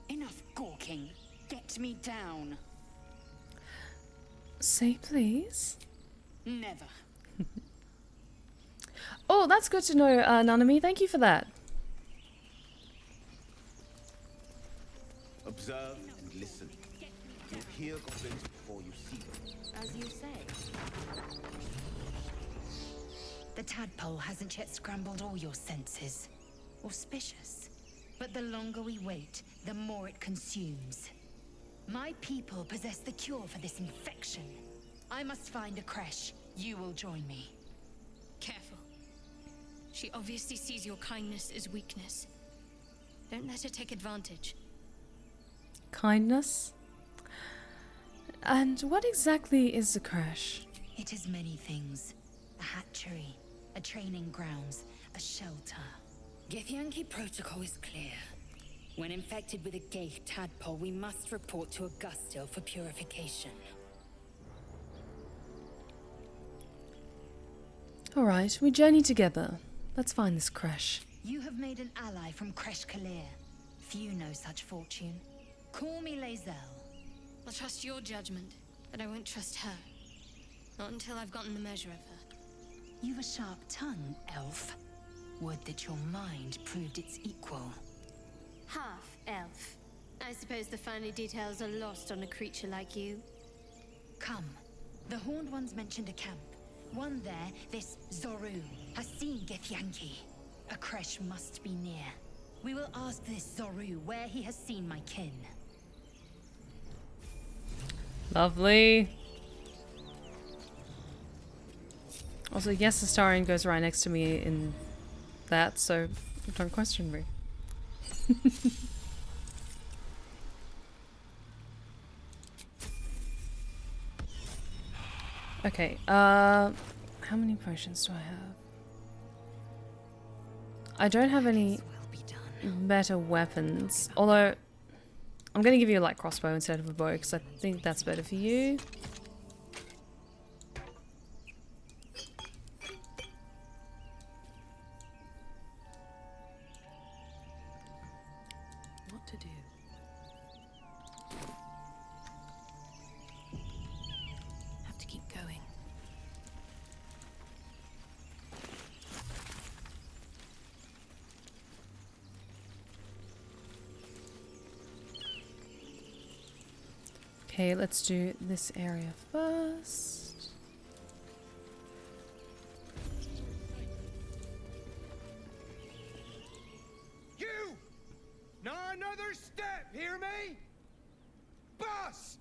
Enough gawking. Get me down. Say please. Never. Oh, that's good to know, Nanami. Thank you for that. Observe and listen. You'll hear goblins before you see them. As you say. The tadpole hasn't yet scrambled all your senses. Auspicious. But the longer we wait, the more it consumes. My people possess the cure for this infection. I must find a creche. You will join me. Careful. She obviously sees your kindness as weakness. Don't let her take advantage. Kindness? And what exactly is the crash? It is many things. A hatchery, a training grounds, a shelter. Githyanki protocol is clear. When infected with a Ghaik tadpole, we must report to Augustil for purification. Alright, we journey together. Let's find this crash. You have made an ally from Kresh Kalir. Few know such fortune. Call me Lae'zel. I'll trust your judgment, but I won't trust her. Not until I've gotten the measure of her. You've a sharp tongue, elf. Would that your mind proved its equal. Half elf. I suppose the finer details are lost on a creature like you. Come. The Horned Ones mentioned a camp. One there, this Zoru, has seen Githyanki. A creche must be near. We will ask this Zoru where he has seen my kin. Lovely. Also, yes, Astarion goes right next to me in that, so don't question me. Okay, how many potions do I have? I don't have any better weapons, although I'm gonna give you a light crossbow instead of a bow because I think that's better for you. What to do? Have to keep going. Okay, let's do this area first. You! Not another step, hear me? Boss!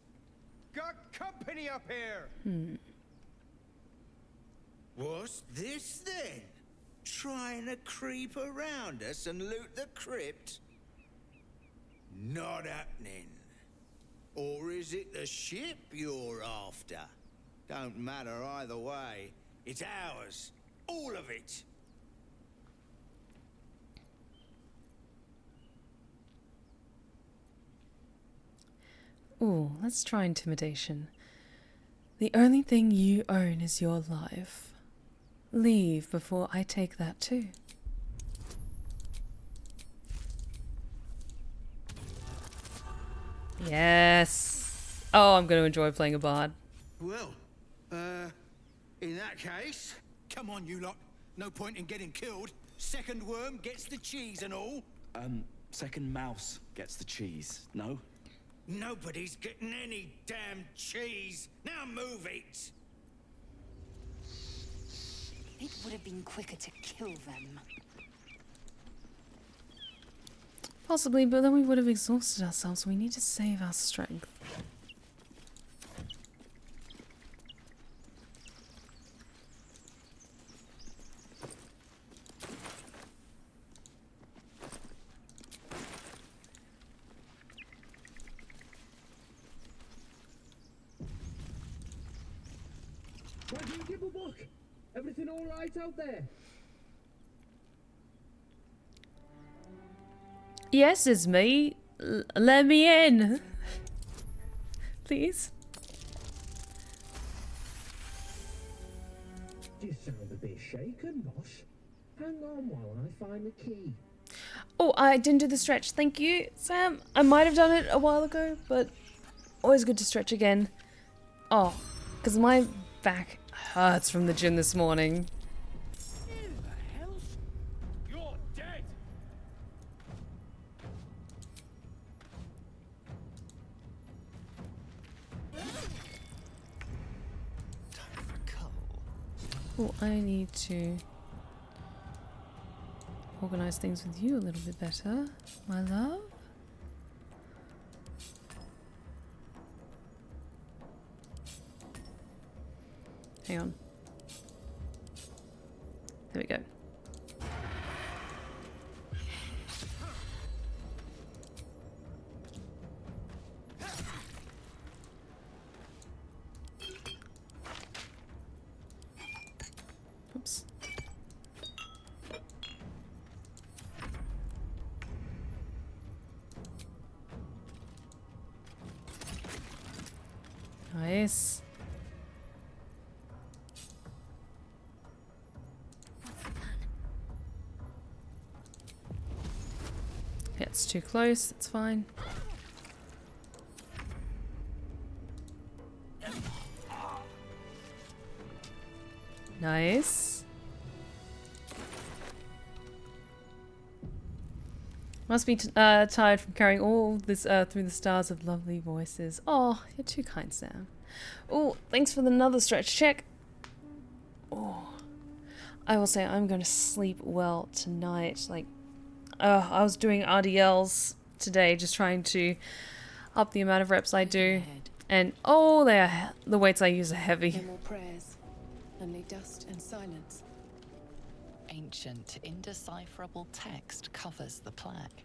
Got company up here! What's this then? Trying to creep around us and loot the crypt? Not happening. Or is it the ship you're after? Don't matter either way. It's ours. All of it. Ooh, let's try intimidation. The only thing you own is your life. Leave before I take that too. Yes. Oh, I'm going to enjoy playing a bard. Well, in that case, come on, you lot. No point in getting killed. Second worm gets the cheese and all. Second mouse gets the cheese, no? Nobody's getting any damn cheese. Now move it. It would have been quicker to kill them. Possibly, but then we would have exhausted ourselves. We need to save our strength. Why do you give a book? Everything all right out there? Yes, it's me. Let me in. Please. You sound a bit shaken, boss. Hang on while I find the key. Oh, I didn't do the stretch. Thank you, Sam. I might have done it a while ago, but always good to stretch again. Oh, because my back hurts from the gym this morning. In the hell? You're dead! Oh, I need to organize things with you a little bit better, my love. Hang on. There we go. Oops. Nice. Yeah, it's too close, it's fine. Nice. Must be tired from carrying all this through the stars of lovely voices. Oh, you're too kind, Sam. Oh, thanks for another stretch check. Oh, I will say I'm going to sleep well tonight. Like, I was doing RDLs today, just trying to up the amount of reps I do. And oh, the weights I use are heavy. No more prayers, only dust and silence. Ancient, indecipherable text covers the plaque.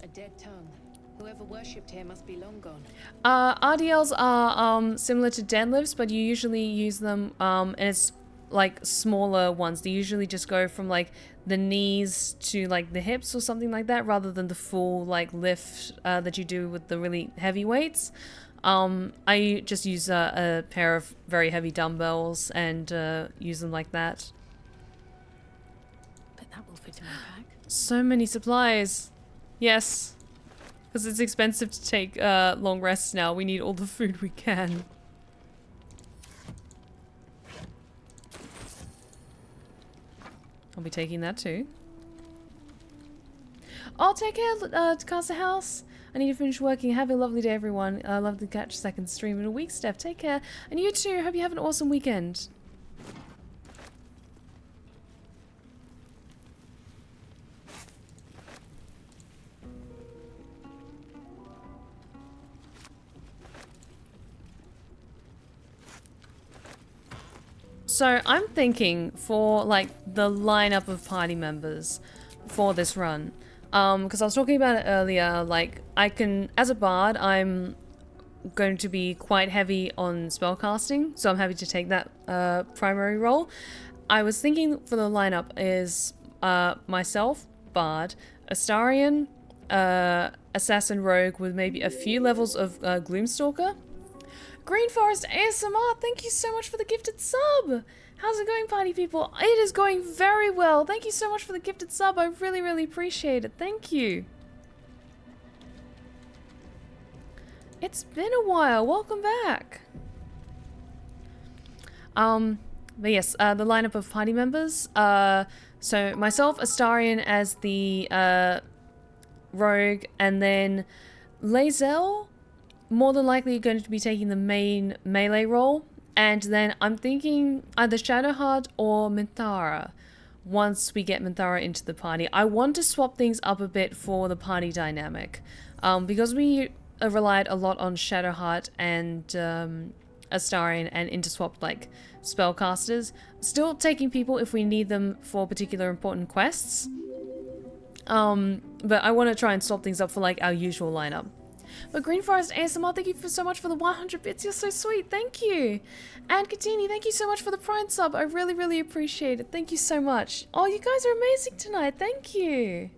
A dead tongue. Whoever worshipped here must be long gone. RDLs are similar to deadlifts, but you usually use them, and it's like smaller ones. They usually just go from like the knees to like the hips or something like that, rather than the full like lift that you do with the really heavy weights. I just use a pair of very heavy dumbbells and use them like that. But that will fit in my pack. So many supplies. Yes. Because it's expensive to take long rests now. We need all the food we can. I'll be taking that too. Oh, take care, Casa House. I need to finish working. Have a lovely day, everyone. I'd love to catch a second stream in a week, Steph. Take care. And you too. Hope you have an awesome weekend. So I'm thinking for like the lineup of party members for this run, because I was talking about it earlier, like I can, as a bard, I'm going to be quite heavy on spellcasting, so I'm happy to take that primary role. I was thinking for the lineup is myself, bard, Astarion, assassin rogue with maybe a few levels of Gloomstalker. Green Forest ASMR, thank you so much for the gifted sub. How's it going, party people? It is going very well. Thank you so much for the gifted sub. I really, really appreciate it. Thank you. It's been a while. Welcome back. But yes, the lineup of party members. So myself, Astarion as the rogue, and then Lae'zel, more than likely going to be taking the main melee role, and then I'm thinking either Shadowheart or Minthara once we get Minthara into the party. I want to swap things up a bit for the party dynamic, because we relied a lot on Shadowheart and Astarion and interswapped like spellcasters, still taking people if we need them for particular important quests, but I want to try and swap things up for like our usual lineup. But Green Forest ASMR, thank you so much for the 100 bits. You're so sweet. Thank you. And Katini, thank you so much for the Prime sub. I really, really appreciate it. Thank you so much. Oh, you guys are amazing tonight. Thank you.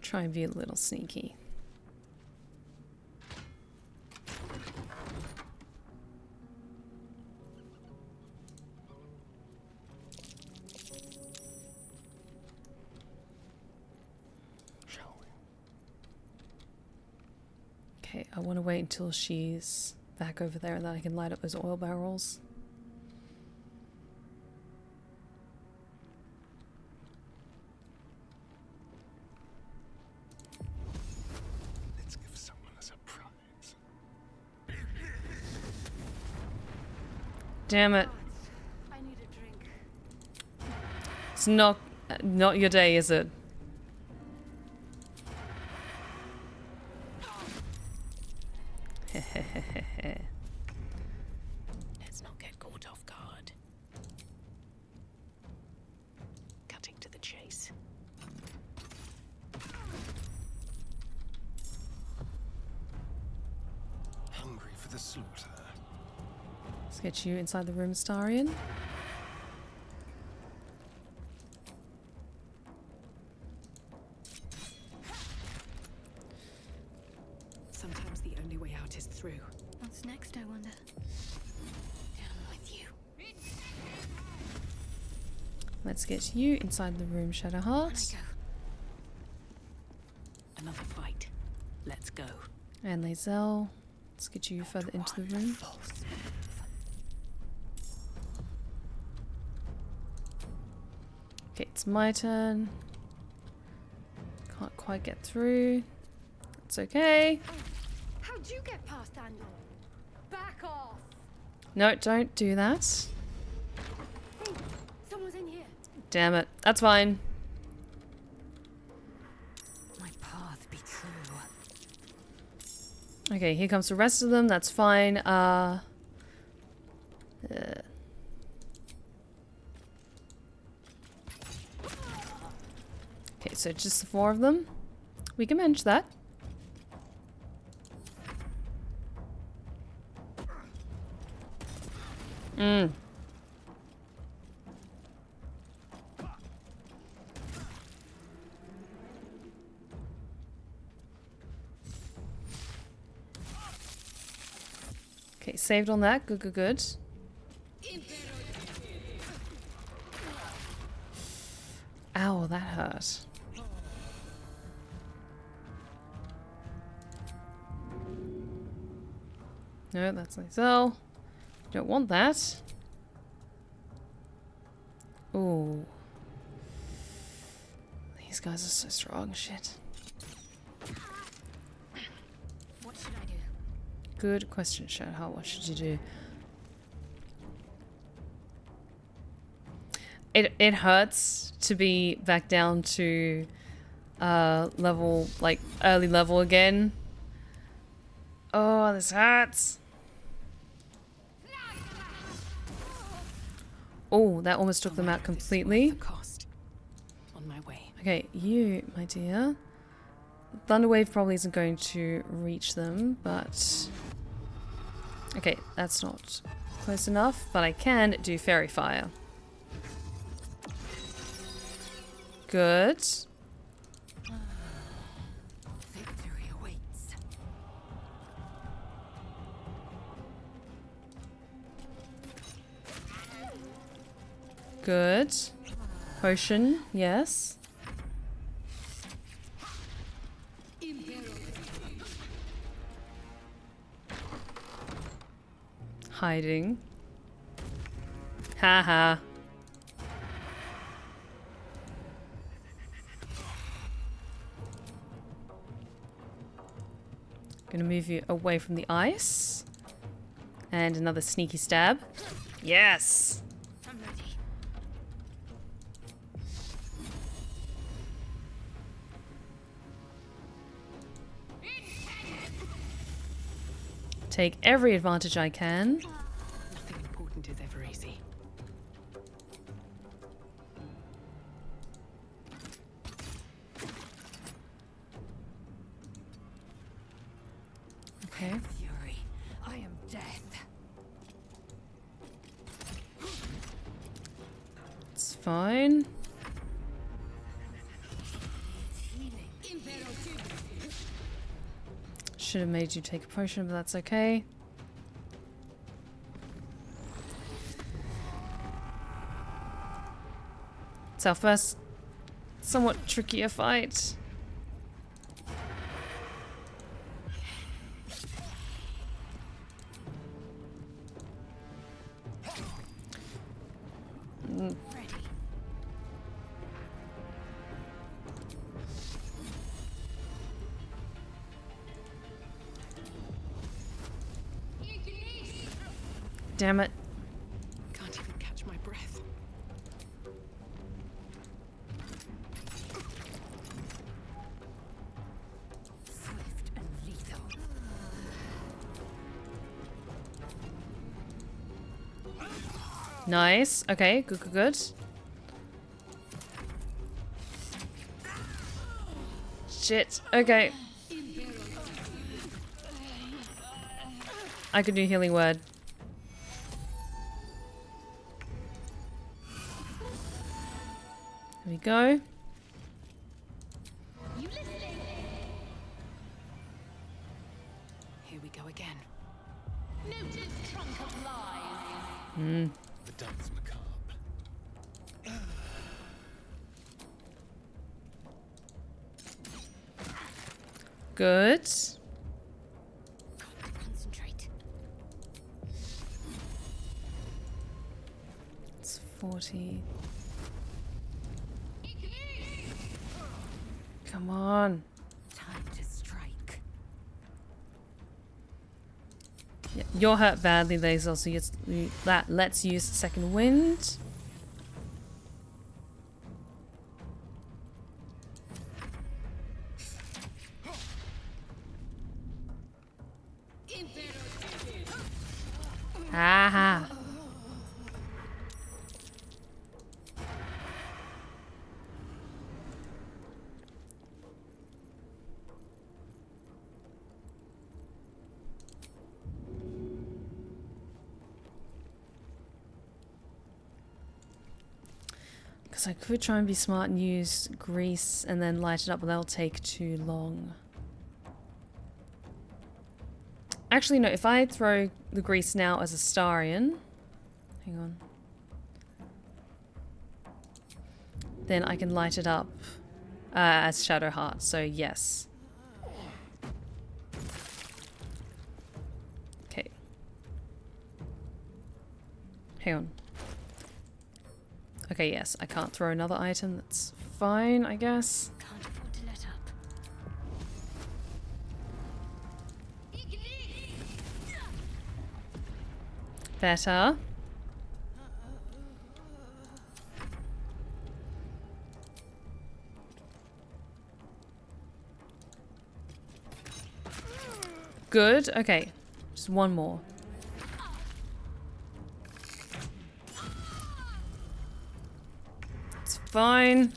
Try and be a little sneaky. Okay, I want to wait until she's back over there and then I can light up those oil barrels. Let's give someone a surprise. Damn it. I need a drink. It's not your day, is it? Let's not get caught off guard. Cutting to the chase. Hungry for the slaughter. Let's get you inside the room, Astarion. Sometimes the only way out is through. What's next, I wonder? Down with you. Let's get you inside the room, Shadowheart. Another fight. Let's go. And Lae'zel. Let's get you further into the room. Okay, it's my turn. Can't quite get through. It's okay. How'd you get past Andor? Back off! No, don't do that. Hey, someone's in here. Damn it. That's fine. My path be true. Okay, here comes the rest of them. That's fine. Okay, so just the 4 of them. We can manage that. Okay, saved on that. Good, good, good. Ow, that hurt. No, that's Lae'zel. Don't want that. Ooh. These guys are so strong. Shit. What should I do? Good question, Shadowheart. What should you do? It hurts to be back down to level, like early level again. Oh, this hurts. Oh, that almost took them out completely. On my way. Okay, you, my dear. Thunderwave probably isn't going to reach them, but... Okay, that's not close enough, but I can do Fairy Fire. Good. Victory awaits. Good. Potion, yes. Hiding. Haha. Gonna move you away from the ice. And another sneaky stab. Yes! I'm ready. Take every advantage I can. Nothing important is ever easy. Okay. Fury, I am death. It's fine. Should have made you take a potion, but that's okay. It's our first somewhat trickier fight. Damn it. Can't even catch my breath. Swift and lethal. Nice. Okay, good, good, good. Shit. Okay. I could do healing word. There we go. Here we go again. Noted trunk of lies. The dance macabre. Good. Concentrate. It's 40. Come on. Time to strike. Yeah, you're hurt badly, Lae'zel, so let's use second wind. Aha. Because I could try and be smart and use grease and then light it up, but that'll take too long. Actually, no, if I throw the grease now as Astarion, hang on, then I can light it up as Shadowheart, so yes. Okay. Hang on. Okay, yes, I can't throw another item, that's fine, I guess. Can't afford to let up. Better. Good, okay. Just one more. It's fine.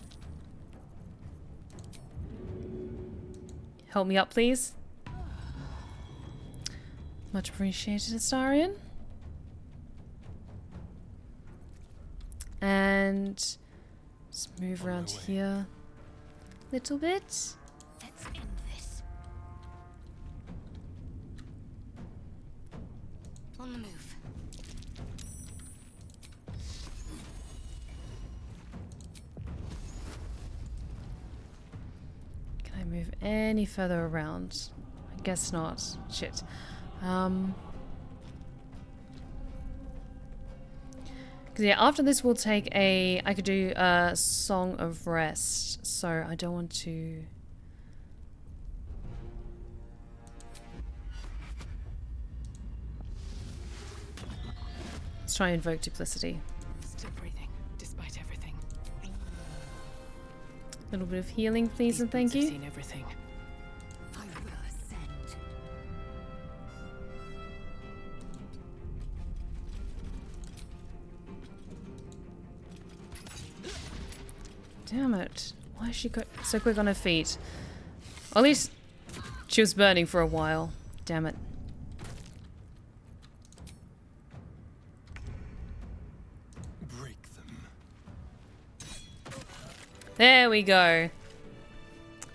Help me up, please. Much appreciated, Astarion. And just move around here a little bit. Let's end this. On the move. Can I move any further around? I guess not. Shit. Yeah, after this we'll take I could do a Song of Rest, so I don't want to... Let's try and invoke duplicity. Still breathing, despite everything. A little bit of healing, please, and thank you. Seen everything. I will ascend. Damn it. Why is she so quick on her feet? Or at least she was burning for a while. Damn it. Break them. There we go.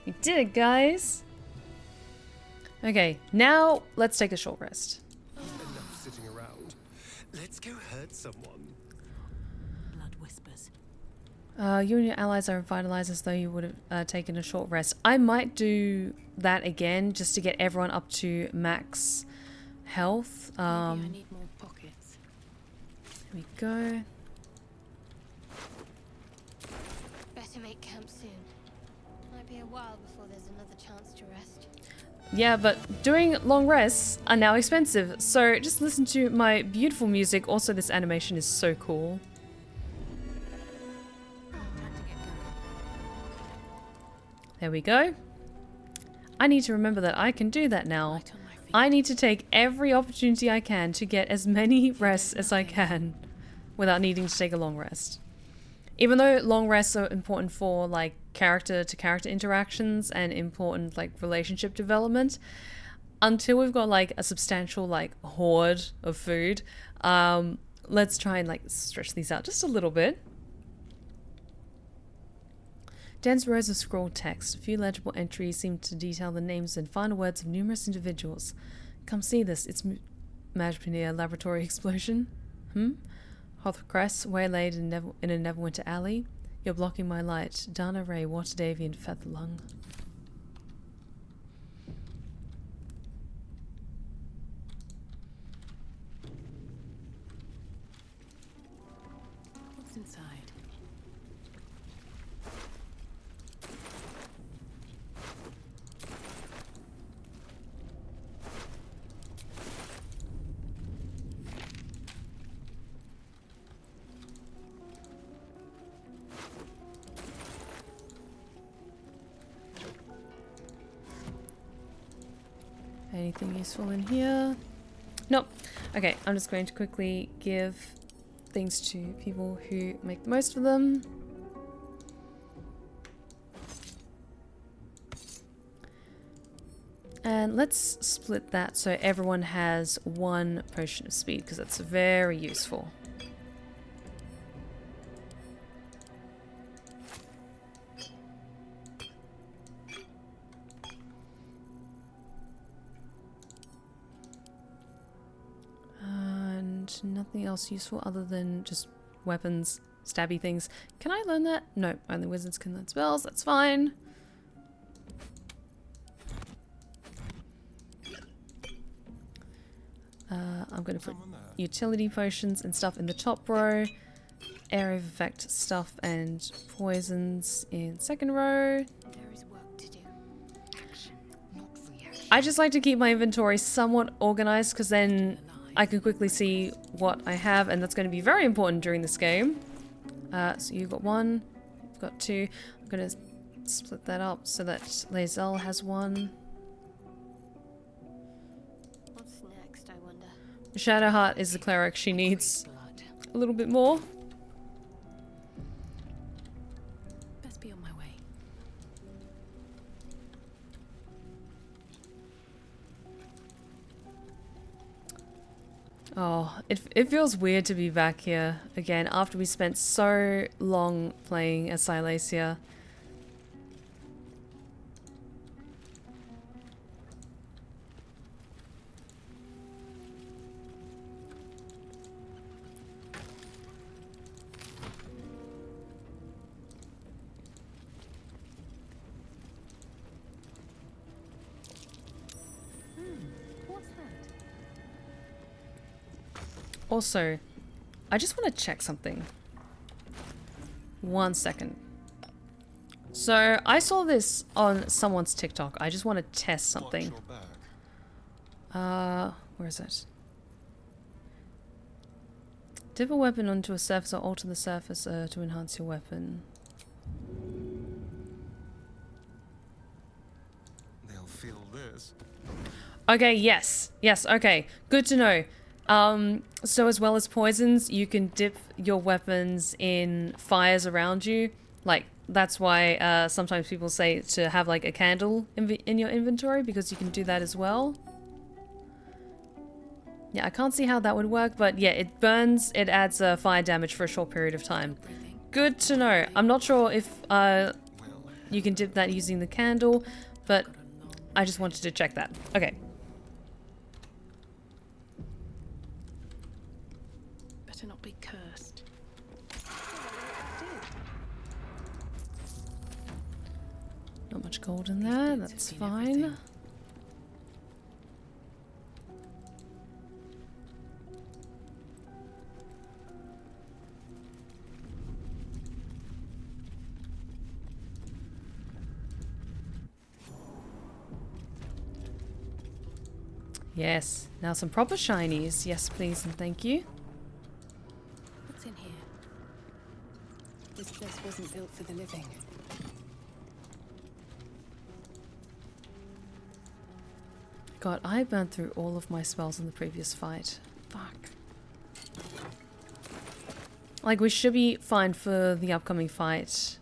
We did it, guys. Okay, now let's take a short rest. Enough sitting around. Let's go hurt someone. Blood whispers. You and your allies are revitalized as though you would have taken a short rest. I might do that again just to get everyone up to max health. Maybe I need more pockets. Here we go. Better make camp soon. Might be a while before there's another chance to rest. Yeah, but doing long rests are now expensive, so just listen to my beautiful music. Also, this animation is so cool. There we go. I need to remember that I can do that now. I need to take every opportunity I can to get as many rests as I can without needing to take a long rest. Even though long rests are important for like character-to-character interactions and important like relationship development, until we've got like a substantial like hoard of food, let's try and like stretch these out just a little bit. Dense rows of scrolled text. A few legible entries seem to detail the names and final words of numerous individuals. Come see this. It's Majpania laboratory explosion. Hothcrest, waylaid in a Neverwinter alley. You're blocking my light. Dana Ray, Waterdavian, Featherlung. What's inside? Anything useful in here? Nope. Okay, I'm just going to quickly give things to people who make the most of them. And let's split that so everyone has one potion of speed, because that's very useful. And nothing else useful other than just weapons, stabby things. Can I learn that? No, only wizards can learn spells, that's fine. I'm going to put utility potions and stuff in the top row, area of effect stuff and poisons in second row. There is work to do. Action, not reaction. I just like to keep my inventory somewhat organized because then I can quickly see what I have, and that's going to be very important during this game. So you've got one, you've got two. I'm going to split that up so that Lae'zel has one. Shadowheart is the cleric. She needs a little bit more. Best be on my way. Oh, it feels weird to be back here again after we spent so long playing as Silesia. Also, I just want to check something. 1 second. So, I saw this on someone's TikTok. I just want to test something. Where is it? Dip a weapon onto a surface or alter the surface to enhance your weapon. They'll feel this. Okay, yes. Yes, okay. Good to know. So as well as poisons, you can dip your weapons in fires around you. Like, that's why sometimes people say to have like a candle in your inventory, because you can do that as well. Yeah, I can't see how that would work, but yeah, it burns, it adds fire damage for a short period of time. Good to know. I'm not sure if you can dip that using the candle, but I just wanted to check that. Okay. Not be cursed. Not much gold in there, that's fine. Yes, now some proper shinies. Yes, please and thank you. What's in here? This place wasn't built for the living. God, I burned through all of my spells in the previous fight. Fuck. Like, we should be fine for the upcoming fight.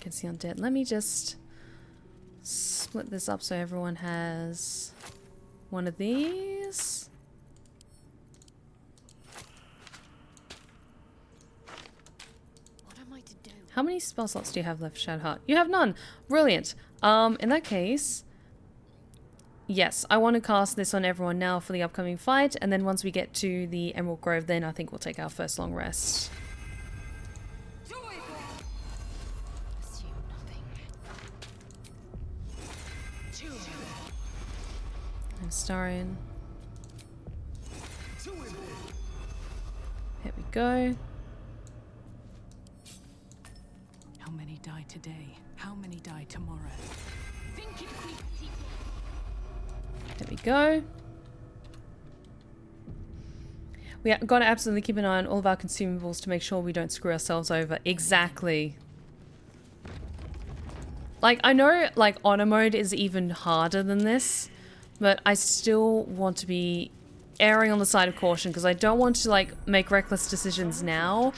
Can see undead. Let me just split this up so everyone has one of these. How many spell slots do you have left, Shadowheart? You have none. Brilliant. In that case, yes, I want to cast this on everyone now for the upcoming fight, and then once we get to the Emerald Grove, then I think we'll take our first long rest. Astarion. Here we go. How many die today? How many die tomorrow? There we go. We got to absolutely keep an eye on all of our consumables to make sure we don't screw ourselves over. Exactly. Like, I know, like, honor mode is even harder than this, but I still want to be erring on the side of caution because I don't want to, like, make reckless decisions now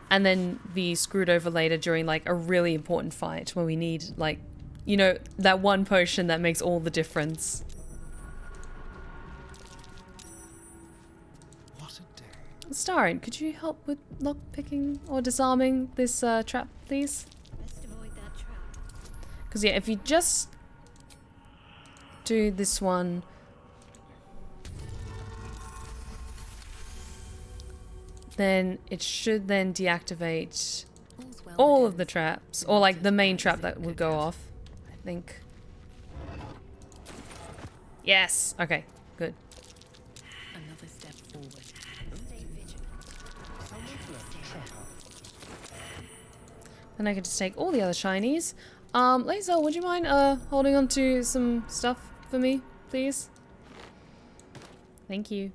and then be screwed over later during, like, a really important fight where we need, like, you know, that one potion that makes all the difference. What a day. Astarion, could you help with lockpicking or disarming this trap, please? Because, yeah, if you just do this one... then it should then deactivate all of the traps. Or, like, the main trap that would go off, I think. Yes! Okay, good. Another step forward. Then I can just take all the other shinies. Lae'zel, would you mind holding on to some stuff for me, please? Thank you.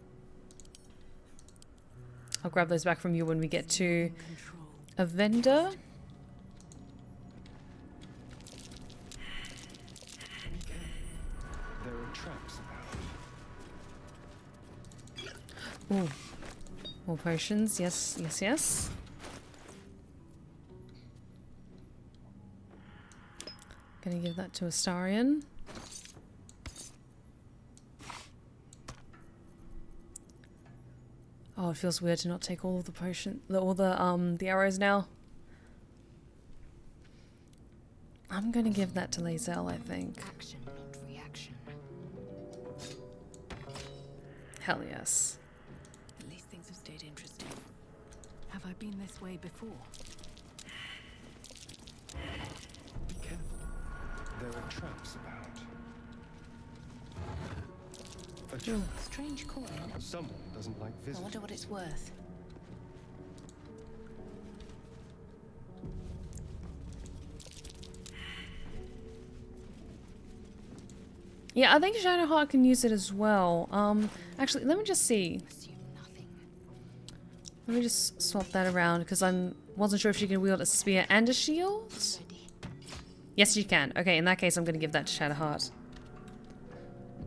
I'll grab those back from you when we get to a vendor. There are traps about. Ooh. More potions. Yes, yes, yes. Gonna give that to Astarion. Oh, it feels weird to not take all of the the arrows now. I'm gonna give that to Lae'zel, I think. Action, not reaction. Hell yes. At least things have stayed interesting. Have I been this way before? Be careful. There are traps about. A trap. Strange coin. Someone doesn't like I visitors. wonder what it's worth. Yeah, I think Shadowheart can use it as well. Actually, let me just see. Let me just swap that around because I wasn't sure if she can wield a spear and a shield. Yes, she can. Okay, in that case, I'm going to give that to Shadowheart.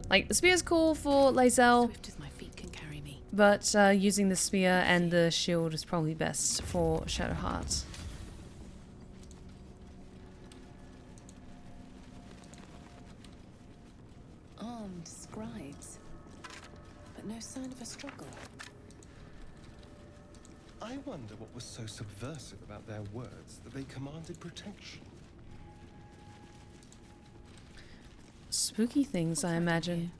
Like, the spear's cool for Lae'zel, but using the spear and the shield is probably best for Shadowheart. Armed scribes, but no sign of a struggle. I wonder what was so subversive about their words that they commanded protection. Spooky things, I imagine.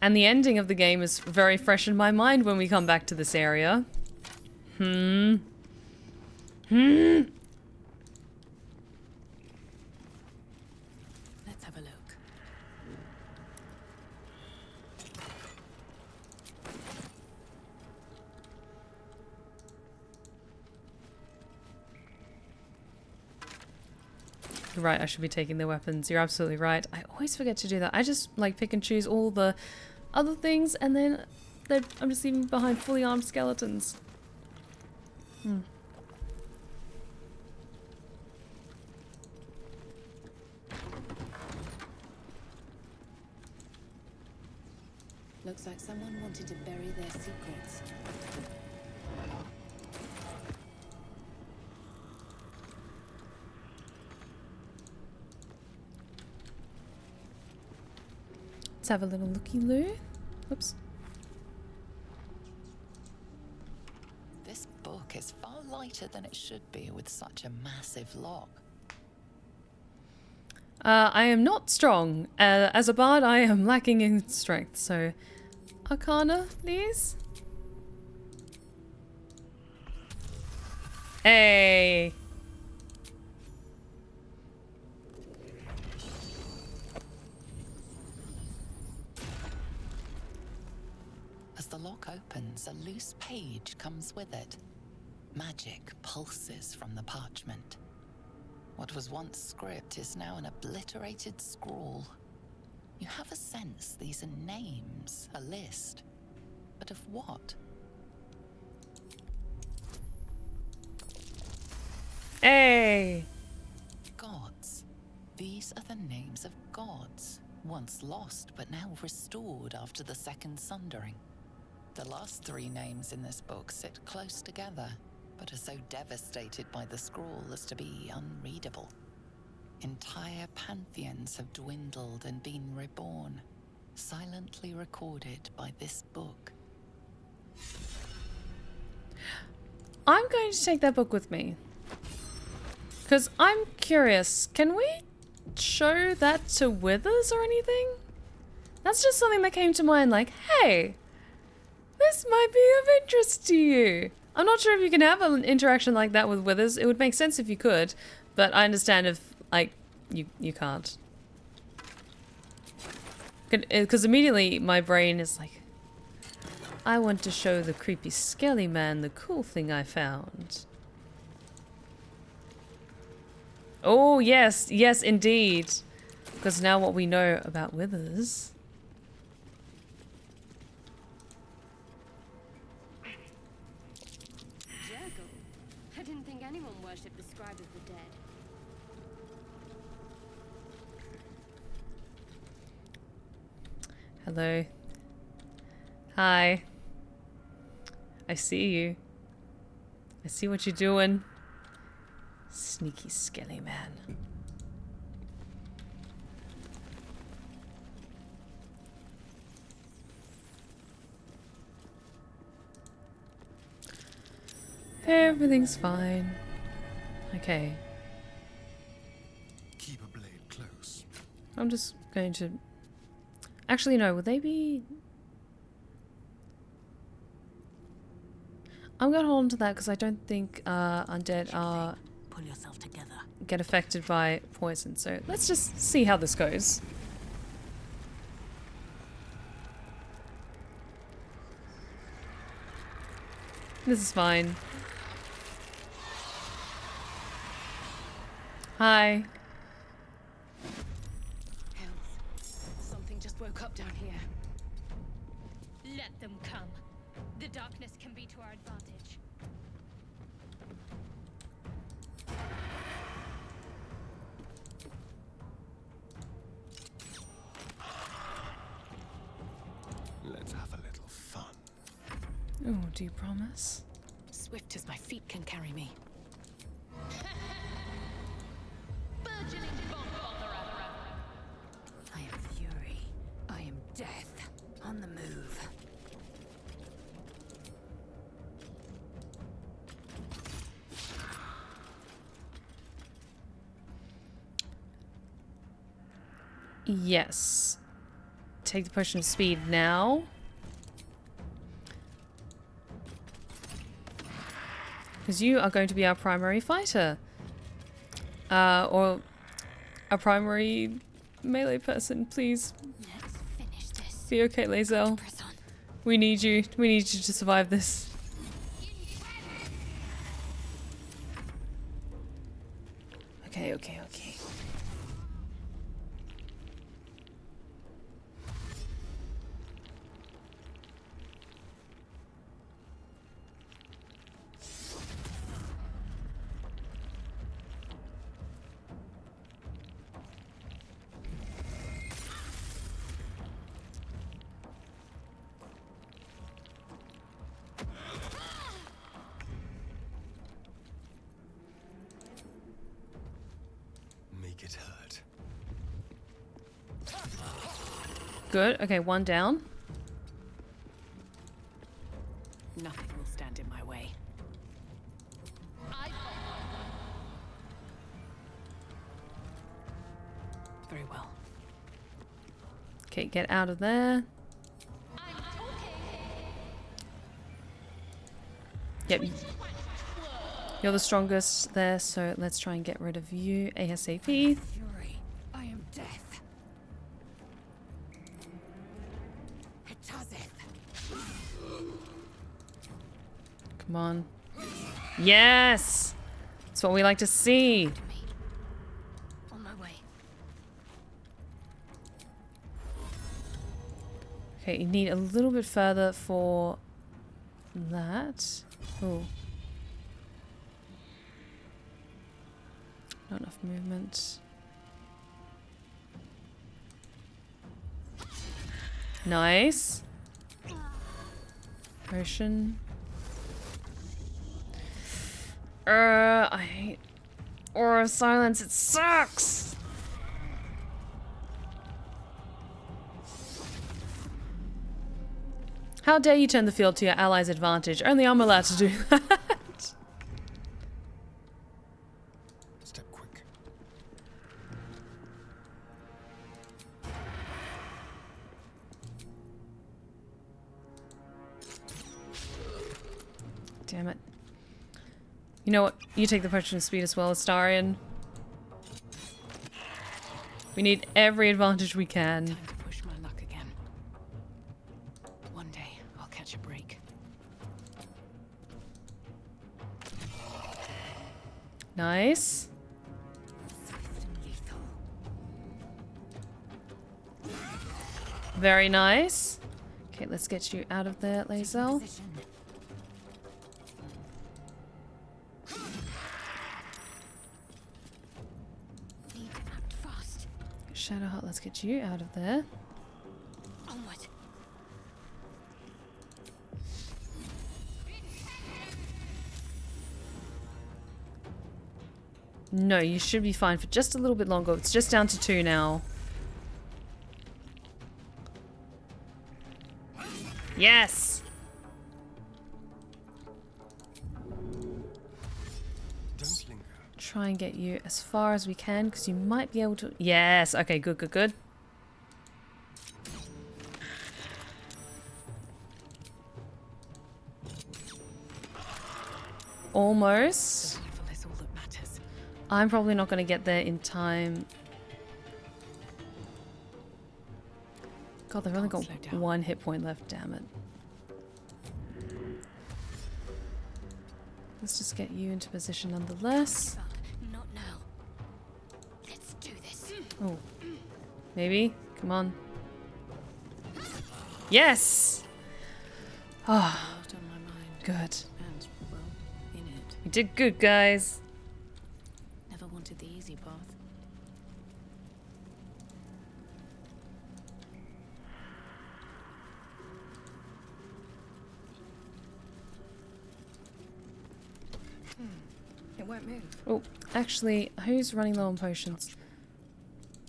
And the ending of the game is very fresh in my mind when we come back to this area. Let's have a look. You're right, I should be taking their weapons. You're absolutely right. I always forget to do that. I just like pick and choose all the other things and then I'm just leaving behind fully armed skeletons. Looks like someone wanted to bury their secrets. Let's have a little looky-loo. Whoops. This book is far lighter than it should be with such a massive lock. I am not strong. As a bard, I am lacking in strength, so... Arcana, please? Hey! As the lock opens, a loose page comes with it. Magic pulses from the parchment. What was once script is now an obliterated scrawl. You have a sense these are names, a list. But of what? Hey! Gods. These are once lost but now restored after the Second Sundering. The last three names in this book sit close together, but are so devastated by the scrawl as to be unreadable. Entire pantheons have dwindled and been reborn, silently recorded by this book. I'm going to take that book with me. Because I'm curious, can we show that to Withers or anything? That's just something that came to mind, like, hey, this might be of interest to you. I'm not sure if you can have an interaction like that with Withers. It would make sense if you could, but I understand if, like, you can't. Because immediately my brain is like, I want to show the creepy skelly man the cool thing I found. Oh, yes. Yes, indeed. Because now what we know about Withers. I didn't think anyone worshipped the scribe of the dead. Hello. Hi. I see you. I see what you're doing. Sneaky skelly man. Everything's fine. Okay. Keep a blade close. I'm just going to... Actually, no. Would they be... I'm going to hold on to that because I don't think undead are... Pull yourself together. Get affected by poison. So let's just see how this goes. This is fine. Hi. Something just woke up down here. Let them come. The darkness can be to our advantage. Let's have a little fun. Oh, do you promise? Swift as my feet can carry me. I am fury. I am death. On the move. Yes. Take the potion of speed now. Because you are going to be our primary fighter. Or a primary melee person, please. Let's finish this. Be okay, Lae'zel. We need you. We need you to survive this. Okay, okay, okay. Make it hurt. Good. Okay, one down. Nothing will stand in my way. Very well. Okay, get out of there. Yep. You're the strongest there, so let's try and get rid of you ASAP. Fury. I am death. It does it. Come on. Yes! That's what we like to see. On my way. Okay, you need a little bit further for that. Oh. Not enough movement. Nice. Potion. I hate Aura of Silence. It sucks. How dare you turn the field to your allies' advantage? Only I'm allowed to do that. Step quick. Damn it. You know what? You take the potion of speed as well, Astarion. We need every advantage we can. Time to push my luck again. One day, I'll catch a break. Nice. Very nice. Okay, let's get you out of there, Lae'zel. Shadowheart, let's get you out of there. Onward. No, you should be fine for just a little bit longer. It's just down to 2 now. Yes! Don't linger. Try and get you as far as we can, because you might be able to... Yes! Okay, good, good, good. Almost. I'm probably not going to get there in time. God, they've only got 1 hit point left, damn it. Let's just get you into position nonetheless. Not now. Let's do this. Oh. Maybe? Come on. Yes! Ah. Oh, good. And, well, in it. We did good, guys. Never wanted the easy path. It won't move. Oh, actually, who's running low on potions?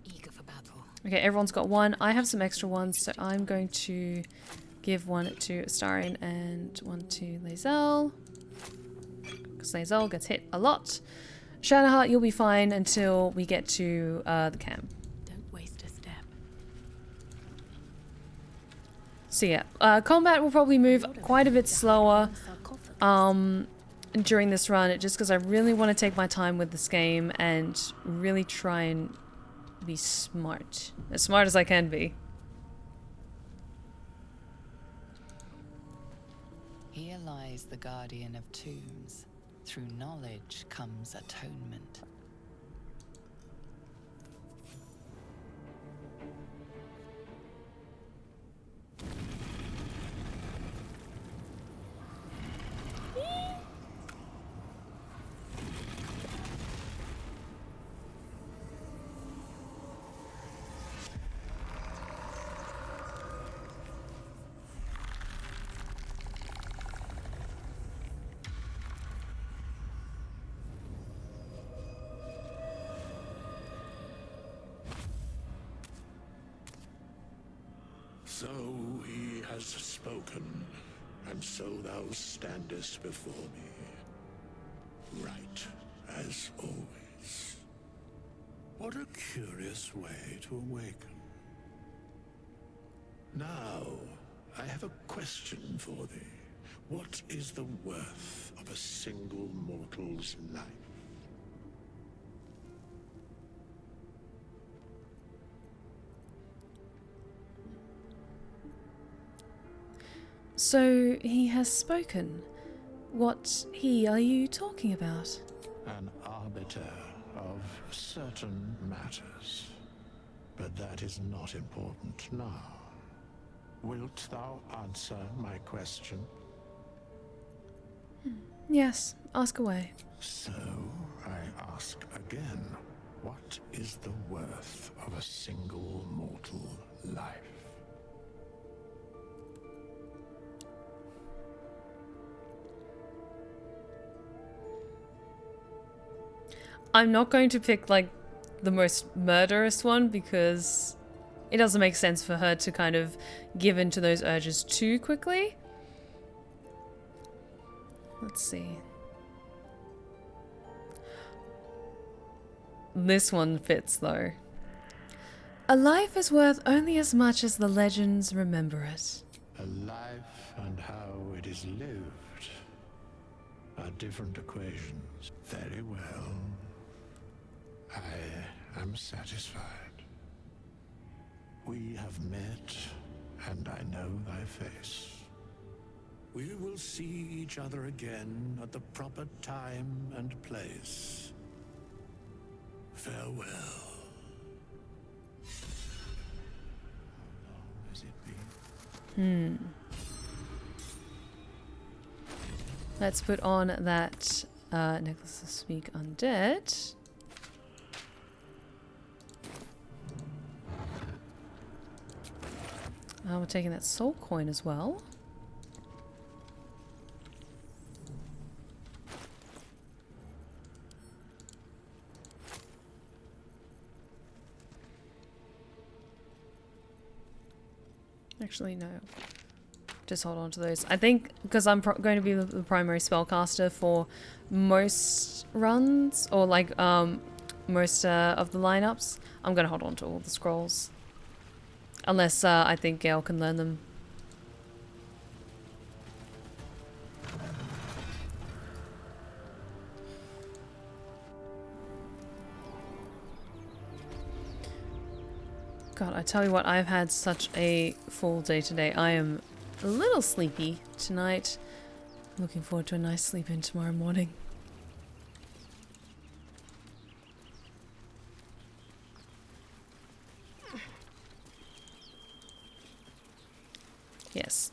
Eager for battle. Okay, everyone's got 1. I have some extra ones, so I'm going to give 1 to Astarion and 1 to Lae'zel. Because Lae'zel gets hit a lot. Shadowheart, you'll be fine until we get to the camp. Don't waste a step. So yeah, combat will probably move quite a bit slower during this run, just because I really want to take my time with this game and really try and be smart. As smart as I can be. Here lies the guardian of tombs. Through knowledge comes atonement. So he has spoken, and so thou standest before me, right as always. What a curious way to awaken. Now, I have a question for thee. What is the worth of a single mortal's life? So he has spoken. What he are you talking about? An arbiter of certain matters. But that is not important now. Wilt thou answer my question? Yes, ask away. So, I ask again, what is the worth of a single mortal life? I'm not going to pick like the most murderous one because it doesn't make sense for her to kind of give in to those urges too quickly. Let's see. This one fits though. A life is worth only as much as the legends remember it. A life and how it is lived are different equations. Very well. I am satisfied. We have met, and I know thy face. We will see each other again at the proper time and place. Farewell. How long has it been? Let's put on that necklace of Speak Undead. We're taking that soul coin as well. Actually, no. Just hold on to those. I think because I'm going to be the primary spellcaster for most runs, or like most of the lineups, I'm going to hold on to all the scrolls. Unless I think Gale can learn them. God, I tell you what, I've had such a full day today. I am a little sleepy tonight. Looking forward to a nice sleep in tomorrow morning. Yes.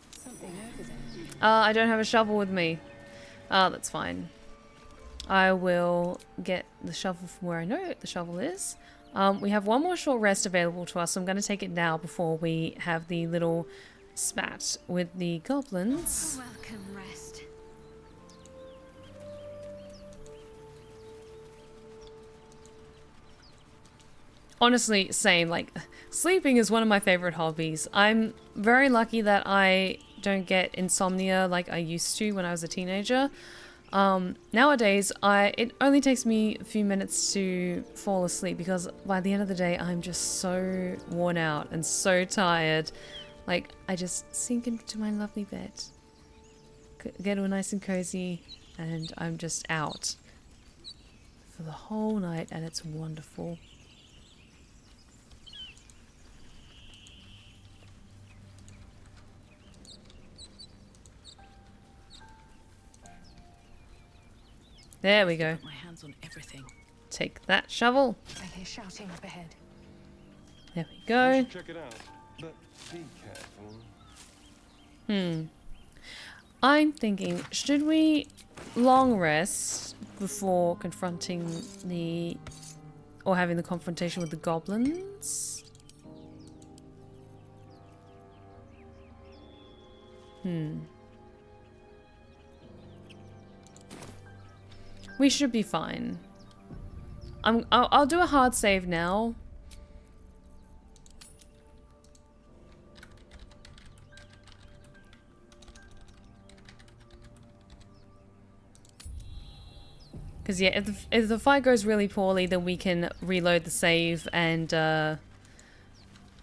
I don't have a shovel with me. That's fine. I will get the shovel from where I know the shovel is. We have one more short rest available to us, so I'm going to take it now before we have the little spat with the goblins. Welcome rest. Honestly, same. Like, sleeping is one of my favorite hobbies. I'm very lucky that I don't get insomnia like I used to when I was a teenager. Nowadays, it only takes me a few minutes to fall asleep because by the end of the day, I'm just so worn out and so tired. Like, I just sink into my lovely bed, get all nice and cozy, and I'm just out for the whole night, and it's wonderful. There we go. My hands on everything. Take that shovel. I hear shouting up ahead. There we go. Check it out, but be careful. I'm thinking, should we long rest before confronting or having the confrontation with the goblins? We should be fine. I'll do a hard save now. Because yeah, if the fight goes really poorly, then we can reload the save and do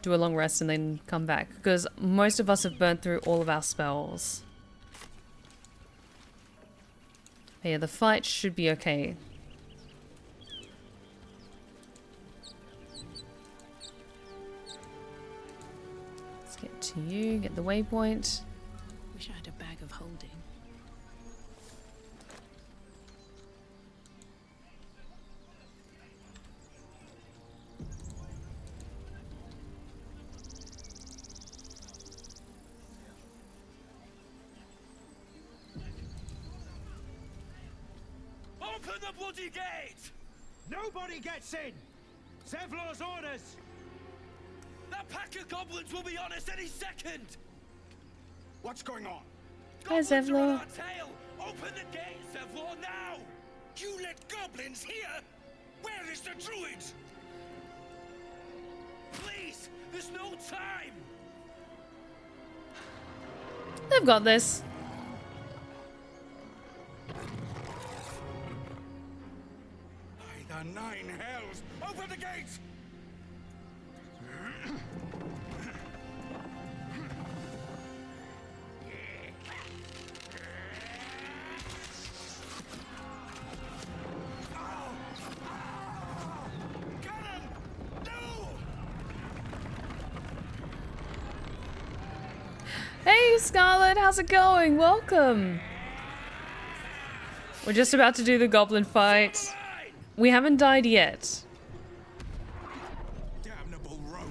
a long rest and then come back. Because most of us have burnt through all of our spells. But yeah, the fight should be okay. Let's get to you, get the waypoint. Wish I had a bag of holding. Open the bloody gate! Nobody gets in! Zevlor's orders! That pack of goblins will be on us any second! What's going on? Hi, Goblins are on Zevlor. our tail! Open the gate, Zevlor, now! You let goblins here? Where's the druids? Please, there's no time. They've got this. By the nine hells, open the gates! Hey Scarlet, how's it going? Welcome. We're just about to do the goblin fight. We haven't died yet. Damnable roach.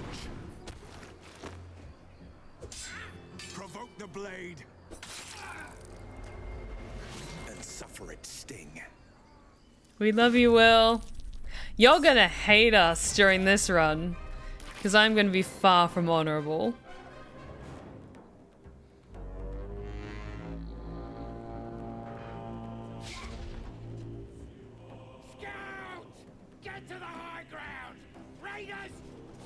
Provoke the blade. And suffer its sting. We love you, Will. You're gonna hate us during this run, because I'm gonna be far from honorable. Get to the high ground! Raiders!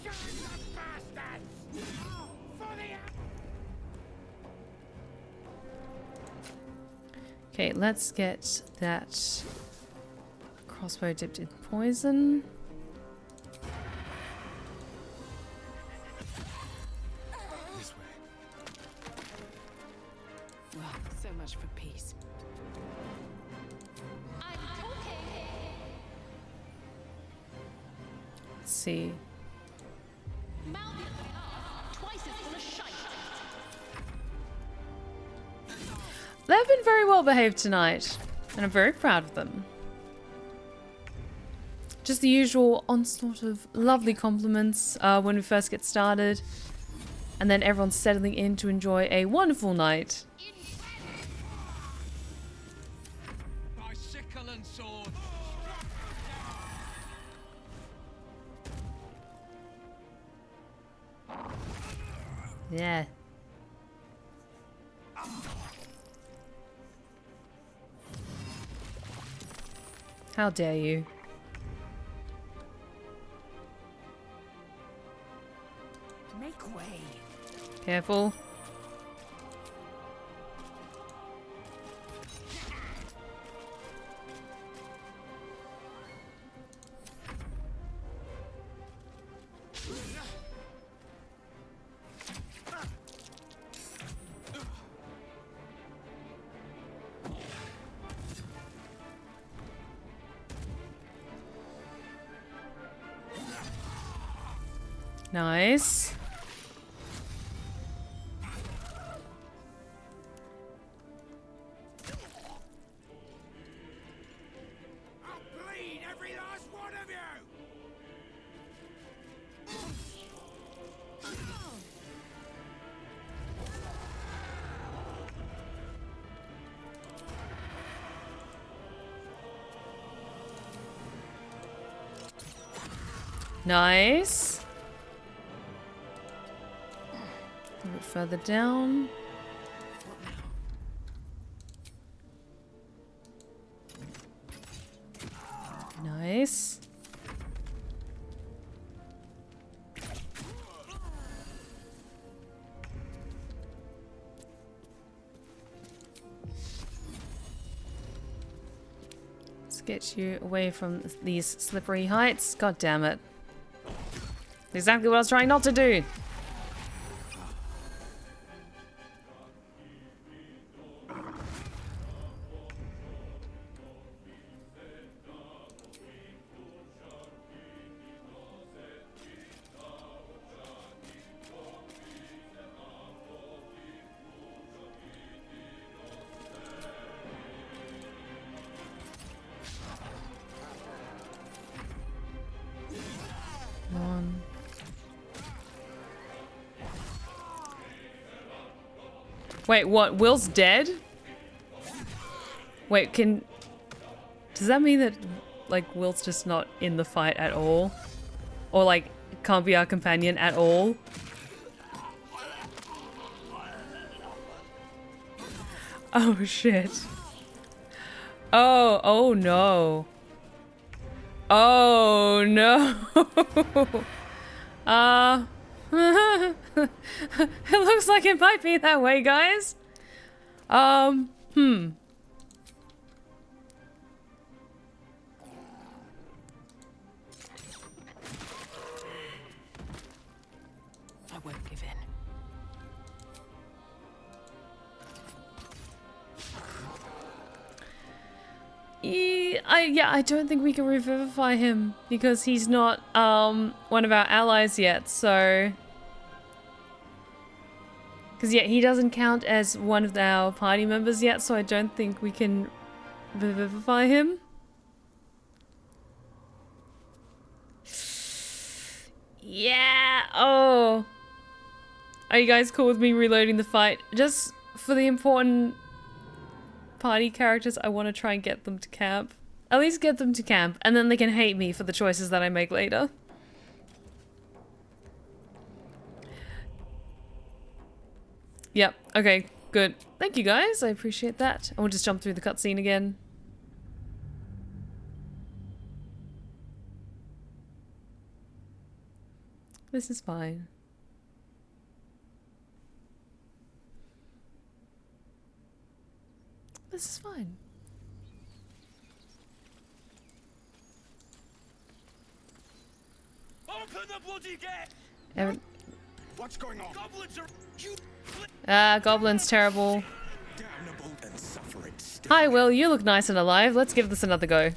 Shoot the bastards! For the... Okay, let's get that crossbow dipped in poison. This way. Well, so much for peace. Let's see. They've been very well behaved tonight, and I'm very proud of them. Just the usual onslaught of lovely compliments when we first get started, and then everyone's settling in to enjoy a wonderful night. By sickle and sword. Yeah. How dare you? Make way. Careful. Nice. I'll bleed every last one of you! Nice. A bit further down. Nice. Let's get you away from these slippery heights. God damn it. Exactly what I was trying not to do. One. Wait, what? Will's dead? Wait, does that mean that, like, Will's just not in the fight at all? Or, like, can't be our companion at all? Oh, shit. Oh no. Oh Oh no. It looks like it might be that way, guys. I won't give in. I don't think we can revivify him because he's not one of our allies yet, so... Because yeah, he doesn't count as one of our party members yet, so I don't think we can revivify him. Yeah, oh. Are you guys cool with me reloading the fight? Just for the important party characters, I want to try and get them to camp. At least get them to camp, and then they can hate me for the choices that I make later. Yep, okay, good. Thank you guys, I appreciate that. I will just jump through the cutscene again. This is fine. This is fine. Open the bloody gate! What's going on? Goblins are Goblin's terrible. Hi, Will, you look nice and alive. Let's give this another go.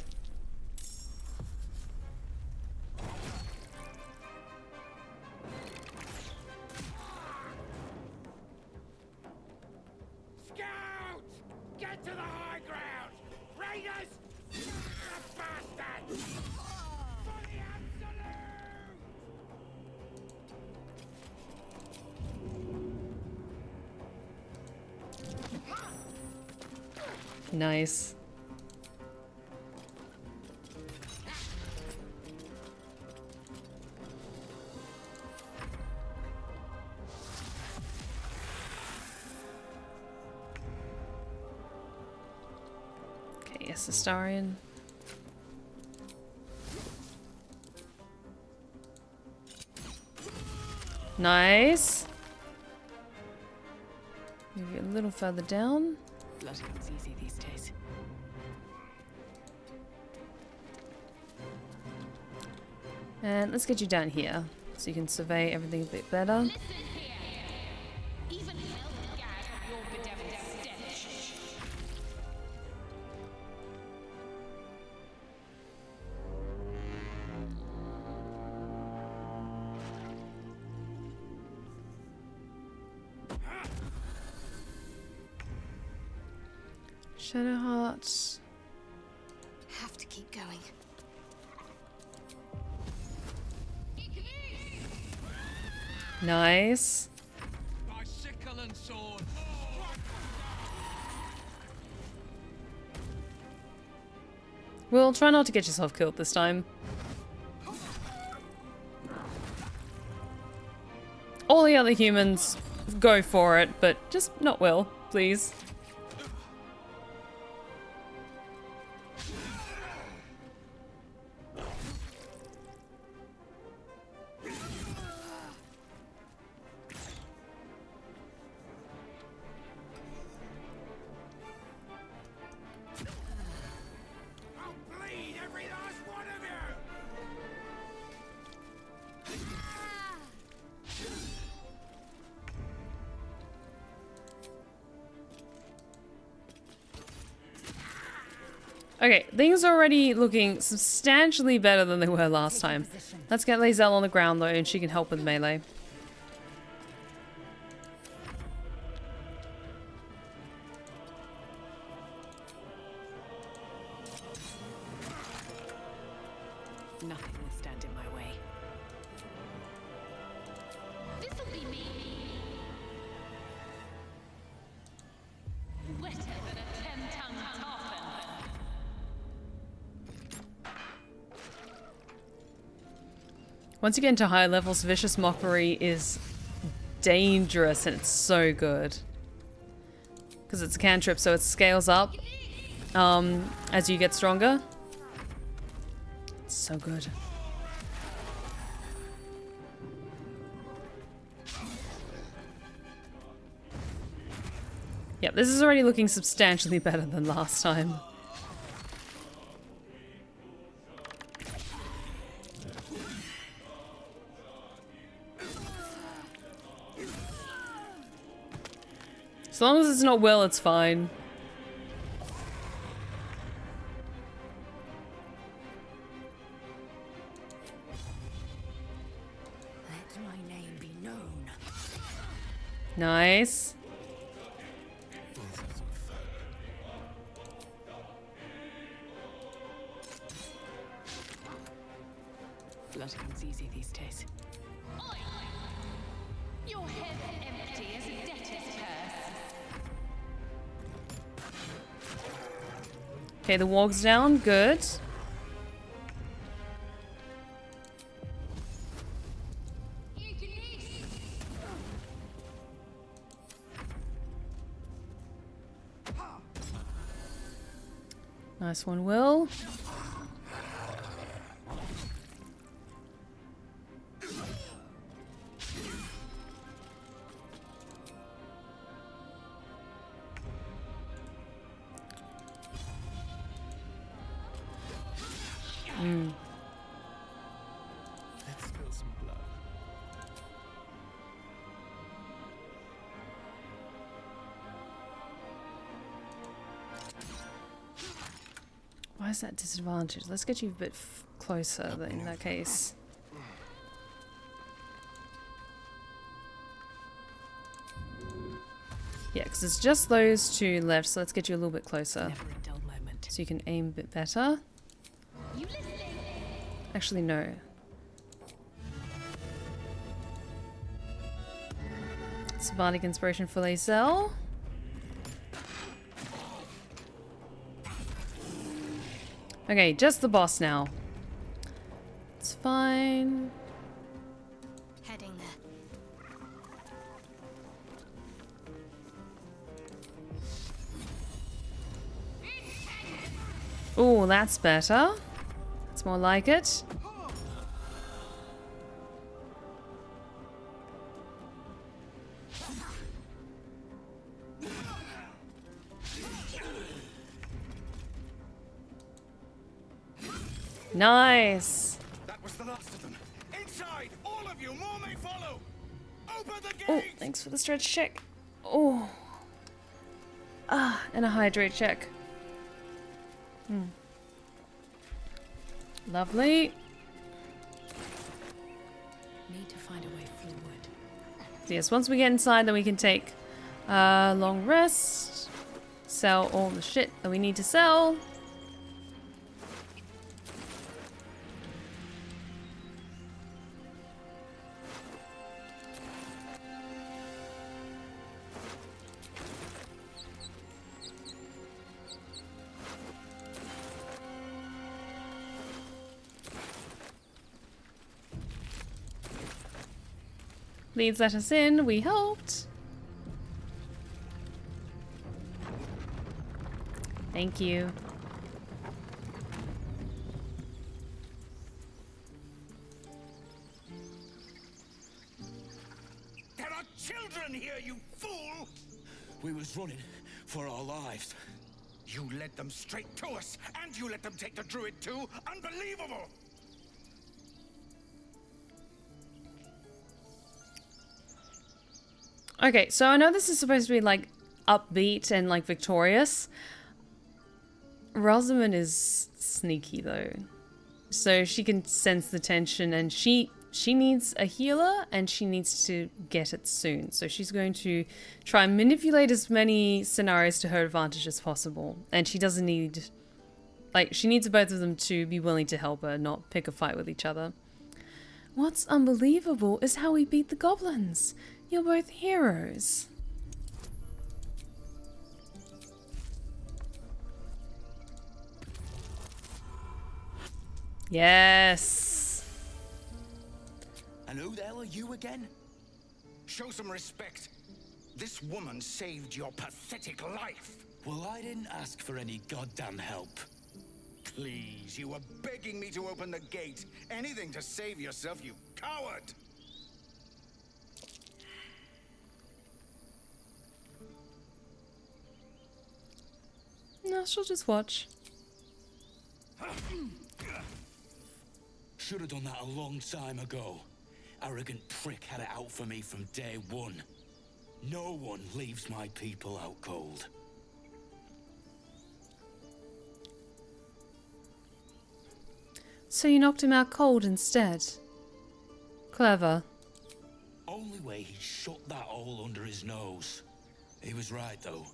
Nice. Okay, yes, Astarion. Nice. Maybe a little further down. Blood comes easy these days. And let's get you down here so you can survey everything a bit better. Shadowheart. Have to keep going. Nice. My sickle and sword. Well, try not to get yourself killed this time. All the other humans, go for it, but just not Will, please. Okay, things are already looking substantially better than they were last time. Let's get Lae'zel on the ground though, and she can help with melee. Nothing will stand in my way. This'll be me. Wetter than a 10-ton tarpon. Once you get into higher levels, Vicious Mockery is dangerous and it's so good. Because it's a cantrip, so it scales up as you get stronger. It's so good. Yep, this is already looking substantially better than last time. As long as it's not Will, it's fine. Let my name be known. Nice. Blood comes easy these days. Your head's empty as a debtor's purse. Okay, the warg's down. Good. Nice one, Will. Let's spill some blood. Why is that disadvantage? Let's get you a bit closer then, in that case. Yeah, because it's just those two left, so let's get you a little bit closer. Never a dull moment. So you can aim a bit better. Actually, no. It's bardic inspiration for Lae'zel. Okay, just the boss now. It's fine. Heading there. Oh, that's better. It's more like it. Nice. That was the last of them. Inside, all of you. More may follow. Open the gate. Oh, thanks for the stretch check. Oh. Ah, and a hydrate check. Lovely. Need to find a way forward. So yes, once we get inside, then we can take a long rest. Sell all the shit that we need to sell. Please let us in, we hoped. Thank you. There are children here, you fool! We was running for our lives. You led them straight to us, and you let them take the druid too? Unbelievable! Okay, so I know this is supposed to be like upbeat and like victorious. Rosamund is sneaky though. So she can sense the tension, and she needs a healer and she needs to get it soon. So she's going to try and manipulate as many scenarios to her advantage as possible. And she doesn't need, like, she needs both of them to be willing to help her, not pick a fight with each other. What's unbelievable is how we beat the goblins. You're both heroes. Yes. And who the hell are you again? Show some respect. This woman saved your pathetic life. Well, I didn't ask for any goddamn help. Please, you were begging me to open the gate. Anything to save yourself, you coward! No, she'll just watch. Should have done that a long time ago. Arrogant prick had it out for me from day one. No one leaves my people out cold. So you knocked him out cold instead. Clever. Only way he shut that hole under his nose. He was right, though.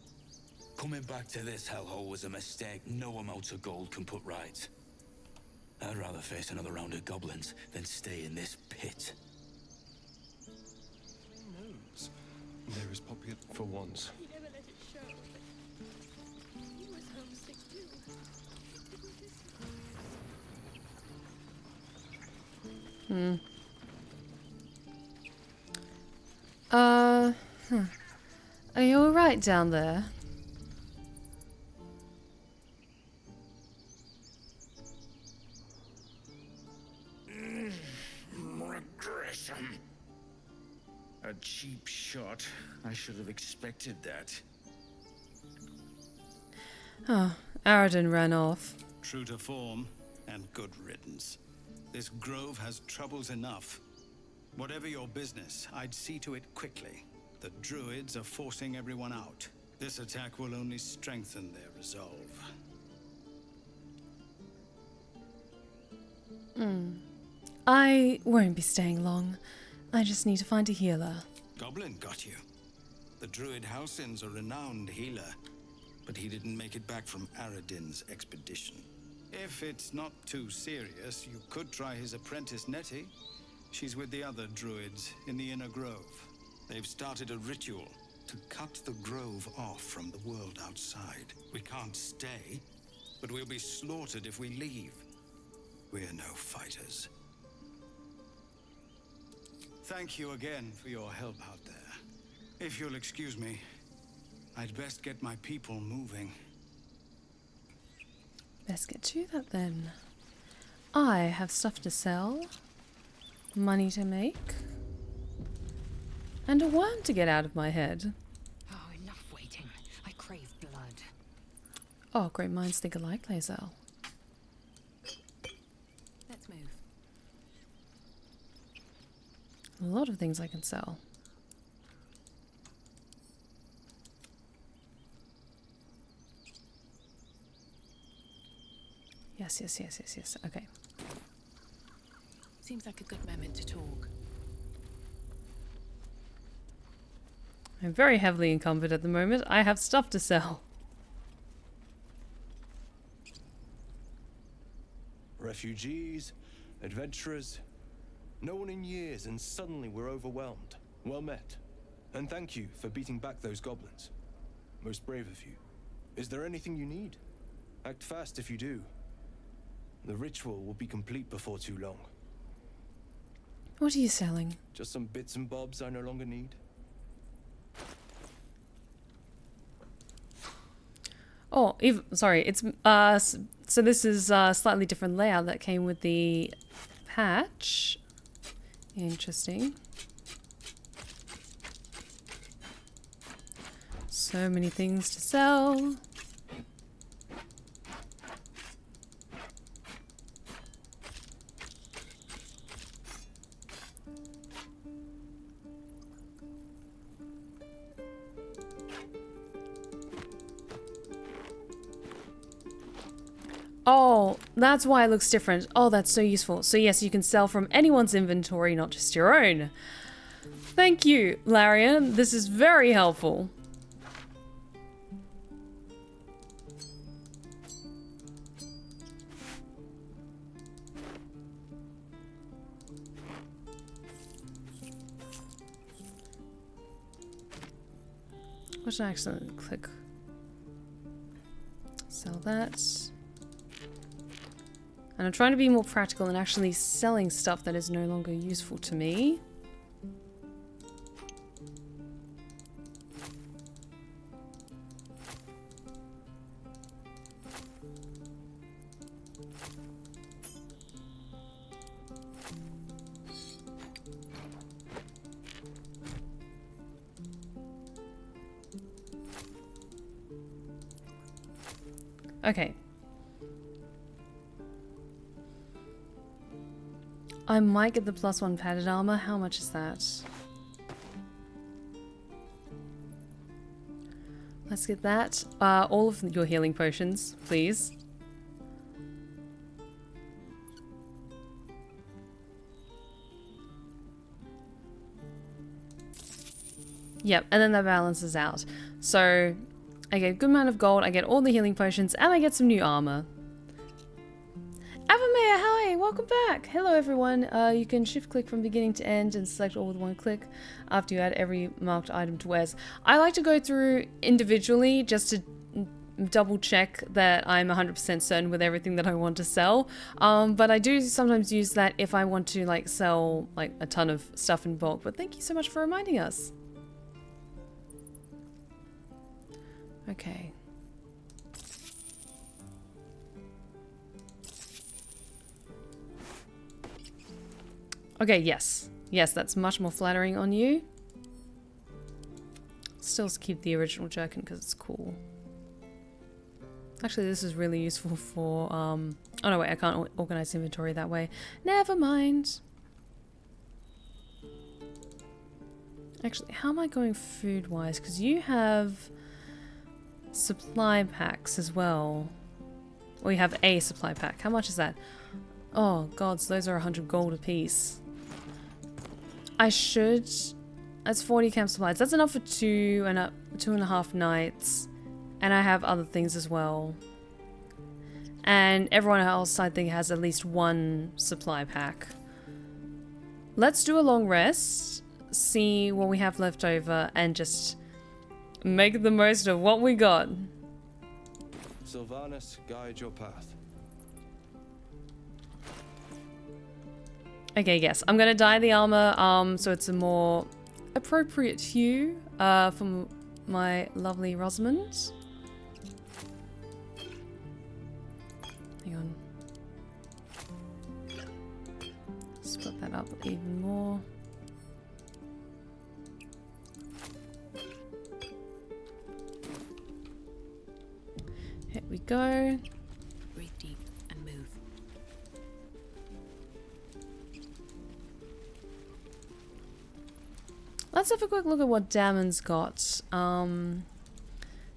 Coming back to this hellhole was a mistake no amount of gold can put right. I'd rather face another round of goblins than stay in this pit. Who knows? There is popular for once. He never let it show. He was homesick too. Are you alright down there? Regression. A cheap shot. I should have expected that. Oh, Aradin ran off. True to form, and good riddance. This grove has troubles enough. Whatever your business, I'd see to it quickly. The druids are forcing everyone out. This attack will only strengthen their resolve. I won't be staying long. I just need to find a healer. Goblin got you. The druid Halsin's a renowned healer, but he didn't make it back from Aradin's expedition. If it's not too serious, you could try his apprentice Nettie. She's with the other druids in the inner grove. They've started a ritual to cut the grove off from the world outside. We can't stay, but we'll be slaughtered if we leave. We're no fighters. Thank you again for your help out there. If you'll excuse me, I'd best get my people moving. Let's get to that then. I have stuff to sell, money to make, and a worm to get out of my head. Oh, enough waiting. I crave blood. Oh, great minds think alike, Lae'zel. Let's move. A lot of things I can sell. Yes. Okay. Seems like a good moment to talk. I'm very heavily encumbered at the moment. I have stuff to sell. Refugees, adventurers, no one in years, and suddenly we're overwhelmed. Well met. And thank you for beating back those goblins. Most brave of you. Is there anything you need? Act fast if you do. The ritual will be complete before too long. What are you selling? Just some bits and bobs I no longer need. Oh, sorry. It's so this is a slightly different layout that came with the patch. Interesting. So many things to sell. Oh, that's why it looks different. Oh, that's so useful. So yes, you can sell from anyone's inventory, not just your own. Thank you, Larian. This is very helpful. What should I actually click? Sell that. And I'm trying to be more practical and actually selling stuff that is no longer useful to me. Okay. I might get the +1 padded armor. How much is that? Let's get that. All of your healing potions, please. Yep, and then that balances out. So I get a good amount of gold, I get all the healing potions, and I get some new armor. Avamea, hi! Welcome back! Hello everyone. You can shift click from beginning to end and select all with one click after you add every marked item to wares. I like to go through individually just to double check that I'm 100% certain with everything that I want to sell. But I do sometimes use that if I want to like sell like a ton of stuff in bulk. But thank you so much for reminding us. Okay. Okay, yes. Yes, that's much more flattering on you. Still keep the original jerkin because it's cool. Actually, this is really useful for, oh no, wait, I can't organize inventory that way. Never mind. Actually, how am I going food-wise? Because you have supply packs as well. Or you have a supply pack. How much is that? Oh, gods, those are 100 gold apiece. I should... That's 40 camp supplies. That's enough for 2.5 nights. And I have other things as well. And everyone else, I think, has at least one supply pack. Let's do a long rest. See what we have left over and just make the most of what we got. Sylvanas, guide your path. Okay, yes. I'm gonna dye the armor so it's a more appropriate hue for my lovely Rosamund. Hang on. Split that up even more. Here we go. Breathe deep and move. Let's have a quick look at what Damon's got.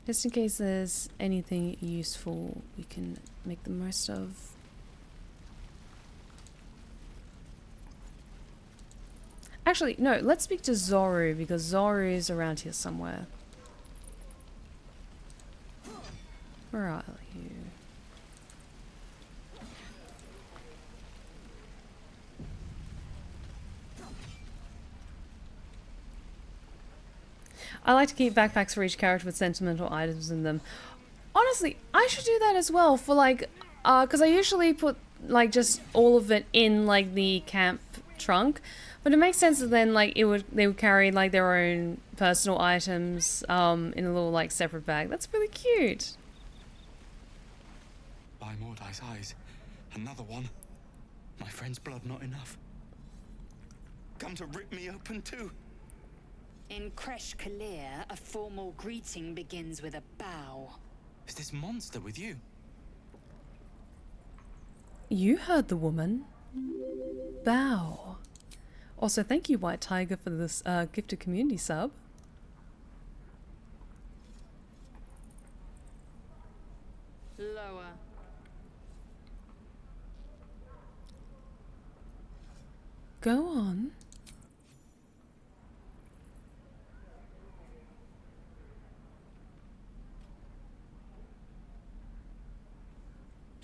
Just in case there's anything useful we can make the most of. Actually, no, let's speak to Zoru because Zoru is around here somewhere. Where are you? I like to keep backpacks for each character with sentimental items in them. Honestly, I should do that as well for like, because I usually put like just all of it in like the camp trunk, but it makes sense that then like they would carry like their own personal items in a little like separate bag. That's really cute. By Mordai's eyes, another one. My friend's blood not enough. Come to rip me open too. In Kresh Kalir, a formal greeting begins with a bow. Is this monster with you? You heard the woman. Bow. Also, thank you, White Tiger, for this gifted community sub. Lower. Go on.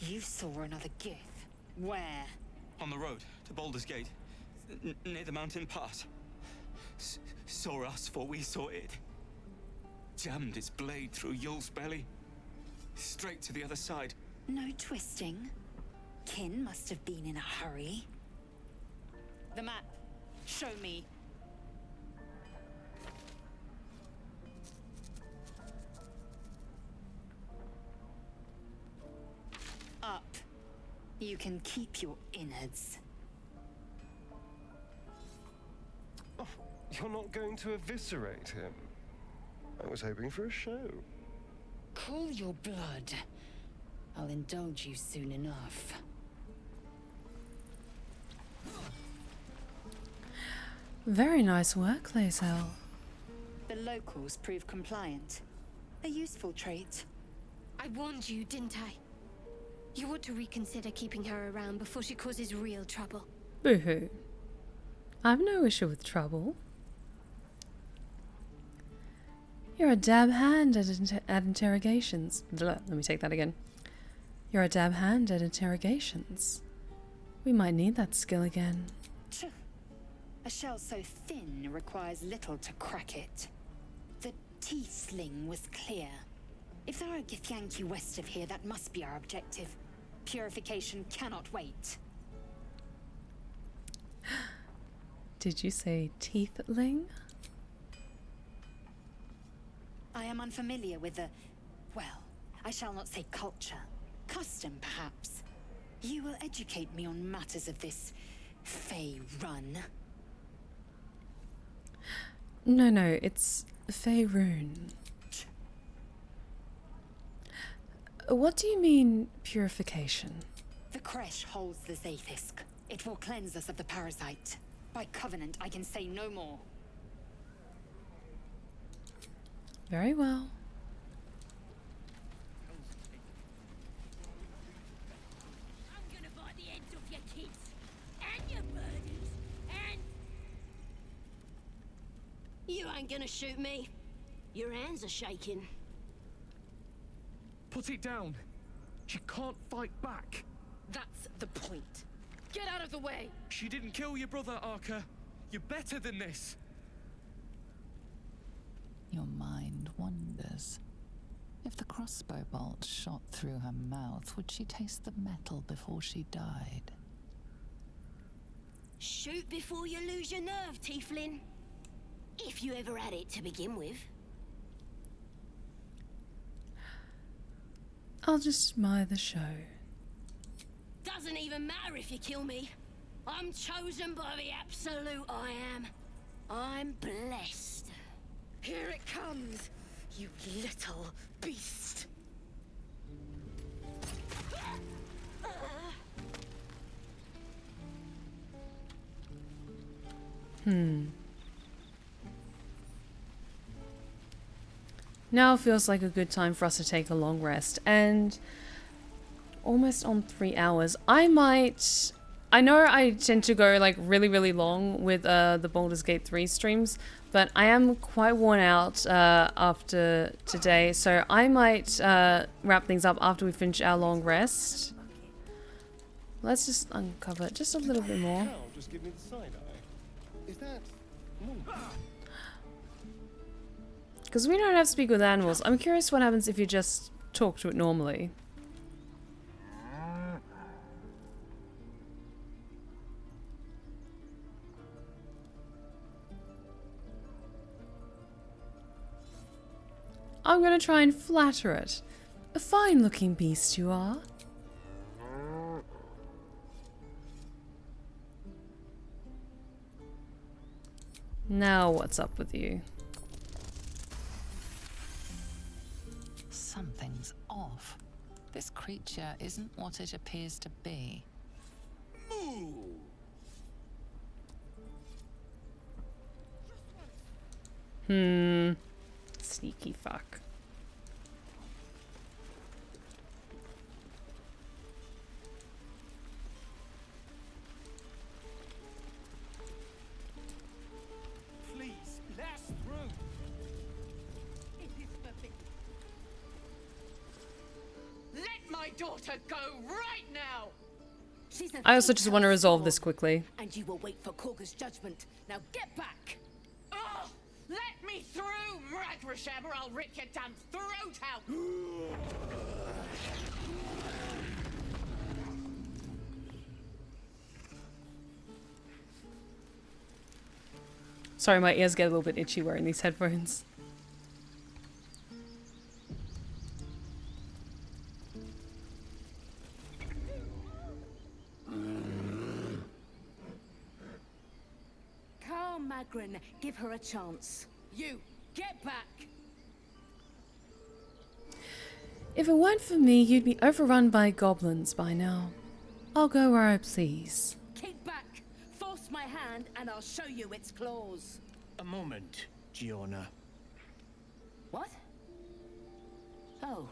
You saw another Gith. Where? On the road to Baldur's Gate, near the mountain pass. Saw us, for we saw it. Jammed its blade through Yul's belly, straight to the other side. No twisting. Kin must have been in a hurry. The map. Show me. Up. You can keep your innards. Oh, you're not going to eviscerate him? I was hoping for a show. Cool your blood. I'll indulge you soon enough. Very nice work, Lae'zel. The locals prove compliant. A useful trait. I warned you, didn't I? You ought to reconsider keeping her around before she causes real trouble. Boo-hoo. I have no issue with trouble. You're a dab hand at interrogations. Let me take that again. You're a dab hand at interrogations. We might need that skill again. A shell so thin requires little to crack it. The teeth sling was clear. If there are a Githyanki west of here, that must be our objective. Purification cannot wait. Did you say teethling? I am unfamiliar with the, well, I shall not say culture. Custom, perhaps. You will educate me on matters of this Fey run. No, it's Faerun. What do you mean, purification? The creche holds the Zaithisk. It will cleanse us of the parasite. By covenant, I can say no more. Very well. I'm gonna bite the ends off your kids and your birders and you ain't gonna shoot me. Your hands are shaking. Put it down. She can't fight back. That's the point. Get out of the way! She didn't kill your brother, Arka. You're better than this. Your mind wanders. If the crossbow bolt shot through her mouth, would she taste the metal before she died? Shoot before you lose your nerve, Tiefling. If you ever had it to begin with. I'll just admire the show. Doesn't even matter if you kill me. I'm chosen by the absolute I am. I'm blessed. Here it comes, you little beast. Now feels like a good time for us to take a long rest, and almost on 3 hours. I know I tend to go like really long with the Baldur's Gate 3 streams, but I am quite worn out after today, so I might wrap things up after we finish our long rest. Let's just uncover just a little bit more. Just give me the side eye. Is that Because we don't have to speak with animals. I'm curious what happens if you just talk to it normally. I'm gonna try and flatter it. A fine-looking beast you are. Now what's up with you? Something's off. This creature isn't what it appears to be. Sneaky fuck. Please, let us through. It is forbidden. Let my daughter go right now! I also just want to resolve this quickly. And you will wait for Korga's judgment. Now get back! Oh, let me through, Shepper, I'll rip your damn throat out! Sorry, my ears get a little bit itchy wearing these headphones. Carl Magrin, give her a chance. You, get back! If it weren't for me, you'd be overrun by goblins by now. I'll go where I please. Keep back! Force my hand and I'll show you its claws. A moment, Giona. What? Oh.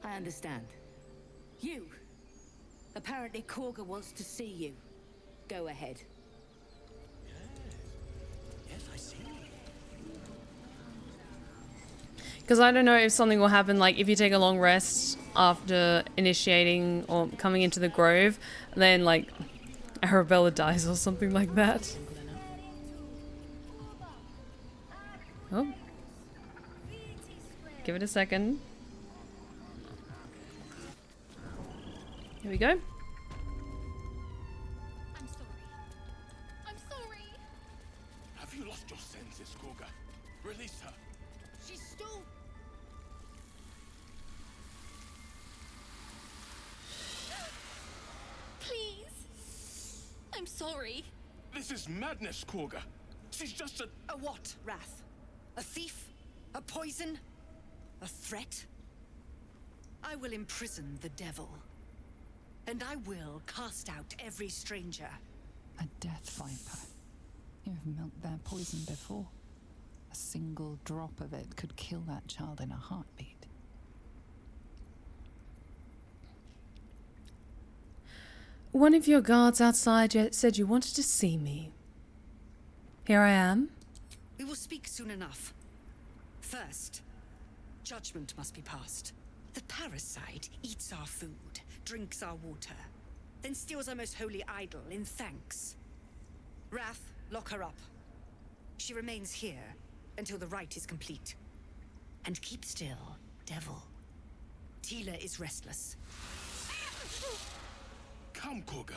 I understand. You. Apparently Korga wants to see you. Go ahead. Yes, I see. Because I don't know if something will happen, like if you take a long rest after initiating or coming into the grove, then like Arabella dies or something like that. Oh. Give it a second. Here we go. I'm sorry. I'm sorry. Have you lost your senses, Korga? Release her. She's still... Please. I'm sorry. This is madness, Korga. She's just a... A what, Wrath? A thief? A poison? A threat? I will imprison the devil. And I will cast out every stranger. A death viper. You've milked their poison before. A single drop of it could kill that child in a heartbeat. One of your guards outside said you wanted to see me. Here I am. We will speak soon enough. First, judgment must be passed. The parasite eats our food, drinks our water, then steals our most holy idol in thanks. Wrath, lock her up. She remains here until the rite is complete. And keep still, devil. Tila is restless. Come, Korga.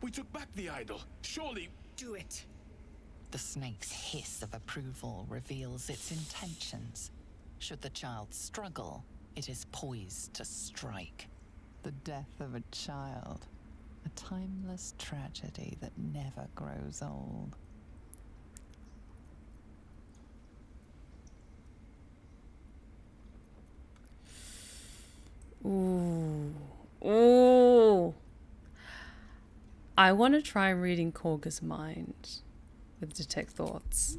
We took back the idol. Surely... Do it. The snake's hiss of approval reveals its intentions. Should the child struggle, it is poised to strike. The death of a child. A timeless tragedy that never grows old. Ooh. Ooh. I want to try reading Korga's mind with detect thoughts.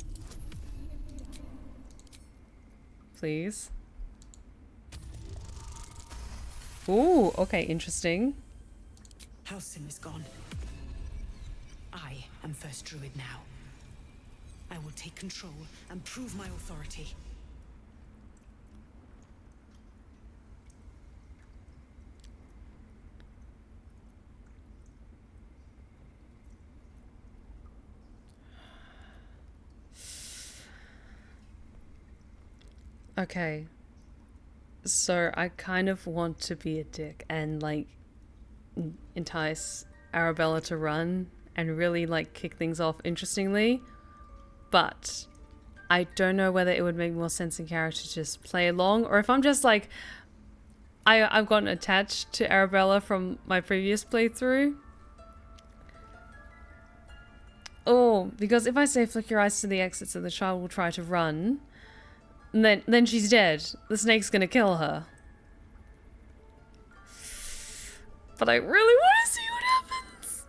Please. Ooh, okay, interesting. Halcyon is gone. I am first druid now. I will take control and prove my authority. Okay. So I kind of want to be a dick and like entice Arabella to run and really like kick things off interestingly, but I don't know whether it would make more sense in character to just play along, or if I'm just like I've gotten attached to Arabella from my previous playthrough. Oh, because if I say flick your eyes to the exits and the child will try to run, and then she's dead. The snake's gonna kill her. But I really want to see what happens.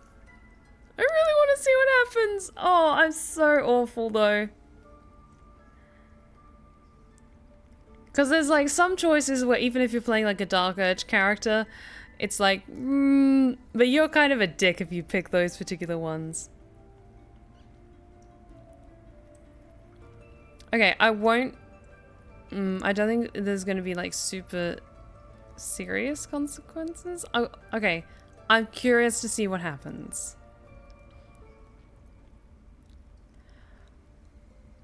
I really want to see what happens. Oh, I'm so awful though. Because there's like some choices where even if you're playing like a Dark Urge character, it's like, but you're kind of a dick if you pick those particular ones. Okay, I won't. I don't think there's going to be like super serious consequences. Oh, okay. I'm curious to see what happens.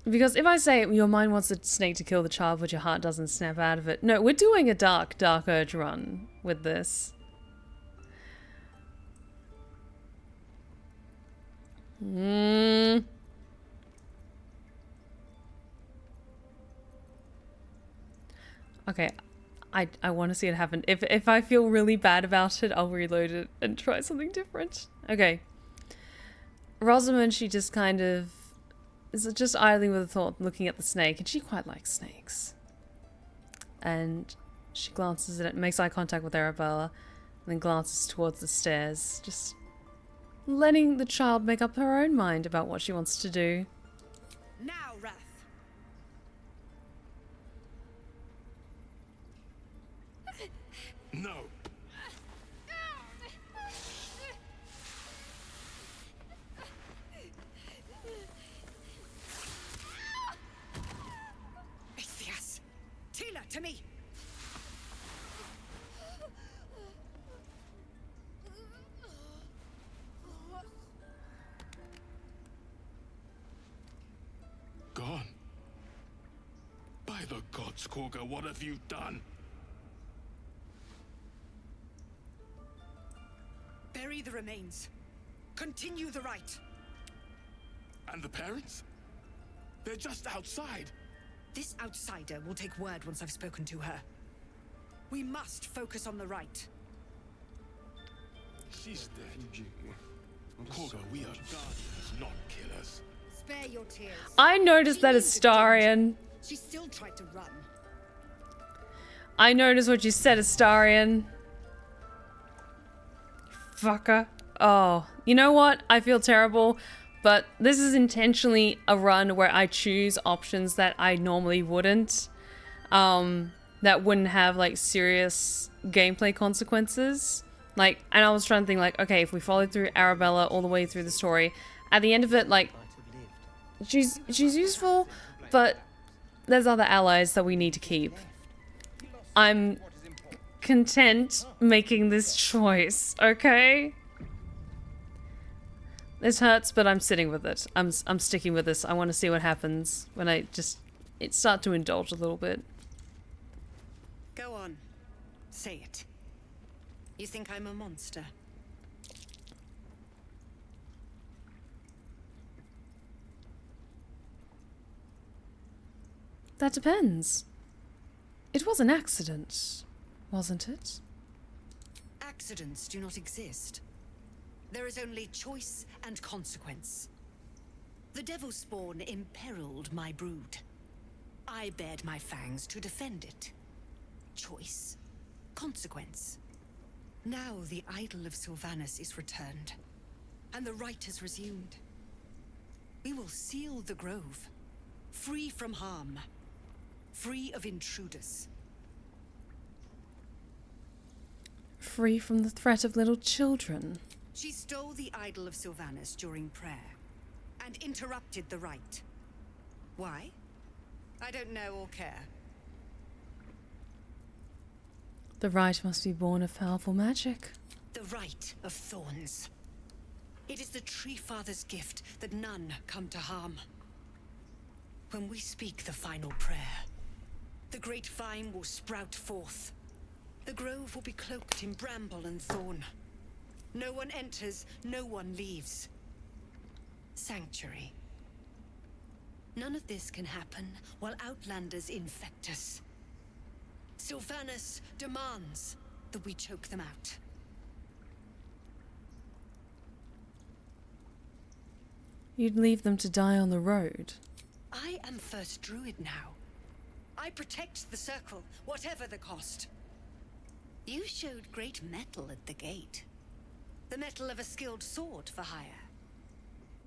Because if I say your mind wants the snake to kill the child but your heart doesn't snap out of it. No, we're doing a dark urge run with this. Okay, I want to see it happen. If I feel really bad about it, I'll reload it and try something different. Okay. Rosamund, she just kind of is just idling with a thought, looking at the snake, and she quite likes snakes. And She glances at it, makes eye contact with Arabella, and then glances towards the stairs, just letting the child make up her own mind about what she wants to do. Now, Wrath. No. Matthias! Tila, to me! Gone. By the gods, Korga, what have you done? Bury the remains. Continue the rite. And the parents? They're just outside. This outsider will take word once I've spoken to her. We must focus on the rite. She's dead. Korga, we are guardians, not killers. Spare your tears. I noticed that Astarion. She still tried to run. I noticed what you said, Astarion. Fucker. Oh, you know what? I feel terrible, but this is intentionally a run where I choose options that I normally wouldn't. That wouldn't have like serious gameplay consequences. Like, and I was trying to think like, okay, if we follow through Arabella all the way through the story, at the end of it, like, she's useful, but there's other allies that we need to keep. I'm content making this choice, okay? This hurts, but I'm sitting with it. I'm sticking with this. I want to see what happens when I start to indulge a little bit. Go on. Say it. You think I'm a monster? That depends. It was an accident, wasn't it? Accidents do not exist. There is only choice and consequence. The devil spawn imperiled my brood. I bared my fangs to defend it. Choice, consequence. Now the idol of Sylvanas is returned, and the rite has resumed. We will seal the grove, free from harm, free of intruders. Free from the threat of little children. She stole the idol of Sylvanas during prayer, and interrupted the rite. Why? I don't know or care. The rite must be born of powerful magic. The rite of thorns. It is the Tree Father's gift that none come to harm. When we speak the final prayer, the great vine will sprout forth. The grove will be cloaked in bramble and thorn. No one enters, no one leaves. Sanctuary. None of this can happen while Outlanders infect us. Sylvanas demands that we choke them out. You'd leave them to die on the road. I am First Druid now. I protect the Circle, whatever the cost. You showed great mettle at the gate. The mettle of a skilled sword for hire.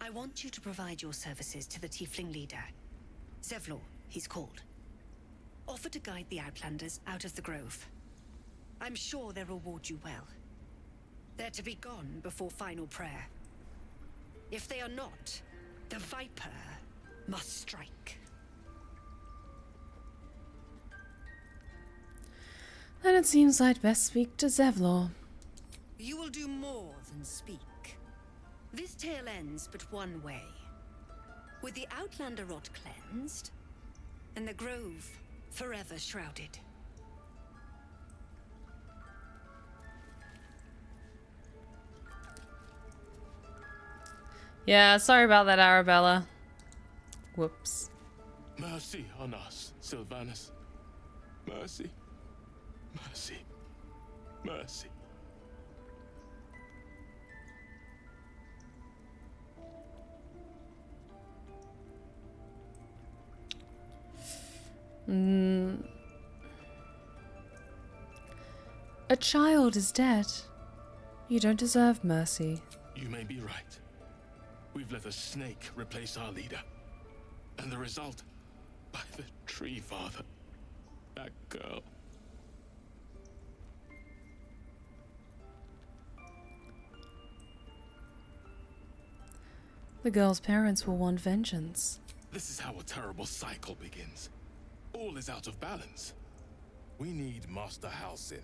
I want you to provide your services to the Tiefling leader. Zevlor, he's called. Offer to guide the Outlanders out of the grove. I'm sure they'll reward you well. They're to be gone before final prayer. If they are not, the Viper must strike. Then it seems I'd best speak to Zevlor. You will do more than speak. This tale ends but one way. With the Outlander rot cleansed, and the grove forever shrouded. Yeah, sorry about that, Arabella. Whoops. Mercy on us, Sylvanas. Mercy. Mercy. Mercy. A child is dead. You don't deserve mercy. You may be right. We've let a snake replace our leader. And the result, by the tree father, that girl. The girl's parents will want vengeance. This is how a terrible cycle begins. All is out of balance. We need Master Halsin.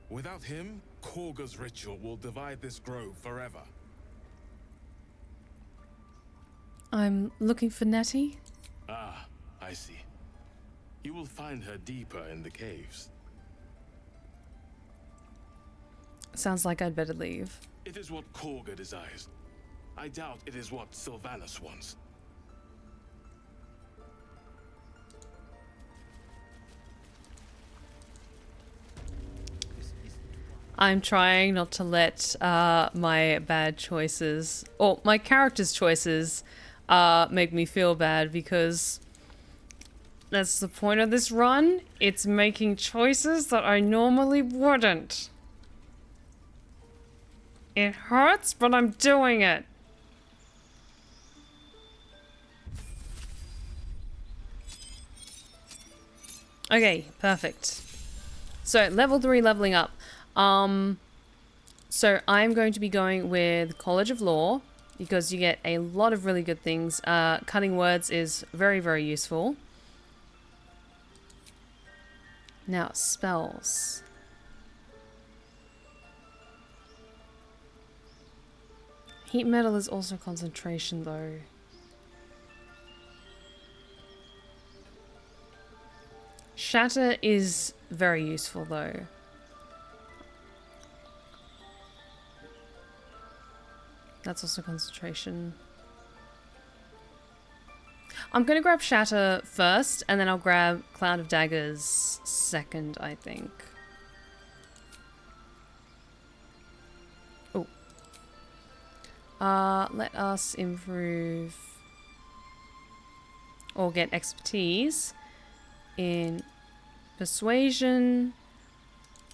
Without him, Korga's ritual will divide this grove forever. I'm looking for Nettie. Ah, I see. You will find her deeper in the caves. Sounds like I'd better leave. It is what Korga desires. I doubt it is what Sylvanas wants. I'm trying not to let my bad choices, or my character's choices, make me feel bad, because that's the point of this run. It's making choices that I normally wouldn't. It hurts, but I'm doing it. Okay, perfect. So, level 3 leveling up. So I'm going to be going with College of Law, because you get a lot of really good things. Cutting words is very, very useful. Now, spells. Heat metal is also concentration, though. Shatter is very useful, though. That's also concentration. I'm gonna grab Shatter first, and then I'll grab Cloud of Daggers second, I think. Oh. Let us improve or get expertise in Persuasion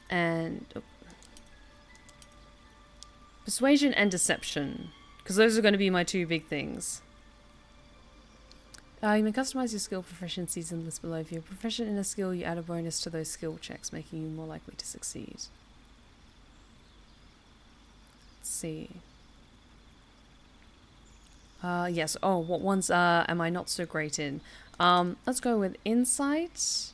and... Oh. Persuasion and Deception, because those are going to be my two big things. You may customize your skill proficiencies in the list below. If you're proficient in a skill, you add a bonus to those skill checks, making you more likely to succeed. Let's see. Yes. Oh, what ones am I not so great in? Let's go with Insight.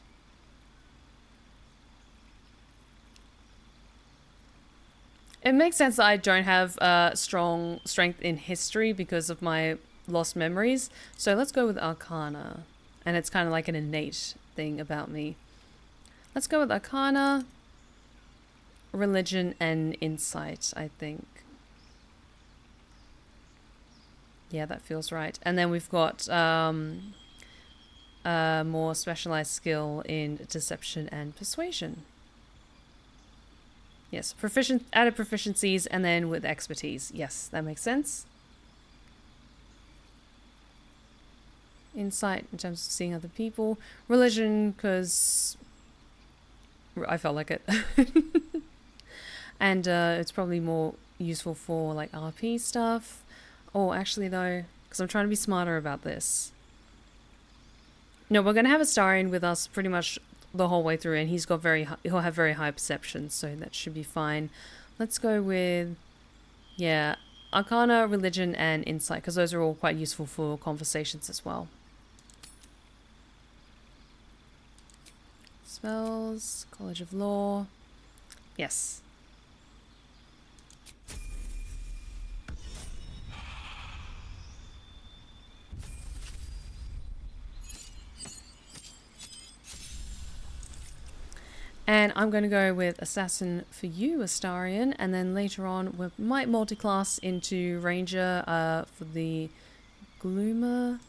It makes sense that I don't have strong strength in history because of my lost memories. So let's go with Arcana. And it's kind of like an innate thing about me. Let's go with Arcana, Religion, and Insight, I think. Yeah, that feels right. And then we've got more specialized skill in Deception and Persuasion. Yes, added proficiencies, and then with expertise. Yes, that makes sense. Insight in terms of seeing other people. Religion, because I felt like it. And it's probably more useful for like RP stuff. Oh, actually though, because I'm trying to be smarter about this. No, we're going to have Astarion with us pretty much the whole way through, and he'll have very high perception, so that should be fine. Let's go with, yeah, Arcana, Religion, and Insight, because those are all quite useful for conversations as well. Spells, College of Law. Yes. And I'm going to go with Assassin for you, Astarion, and then later on we might multi-class into Ranger for the Gloomer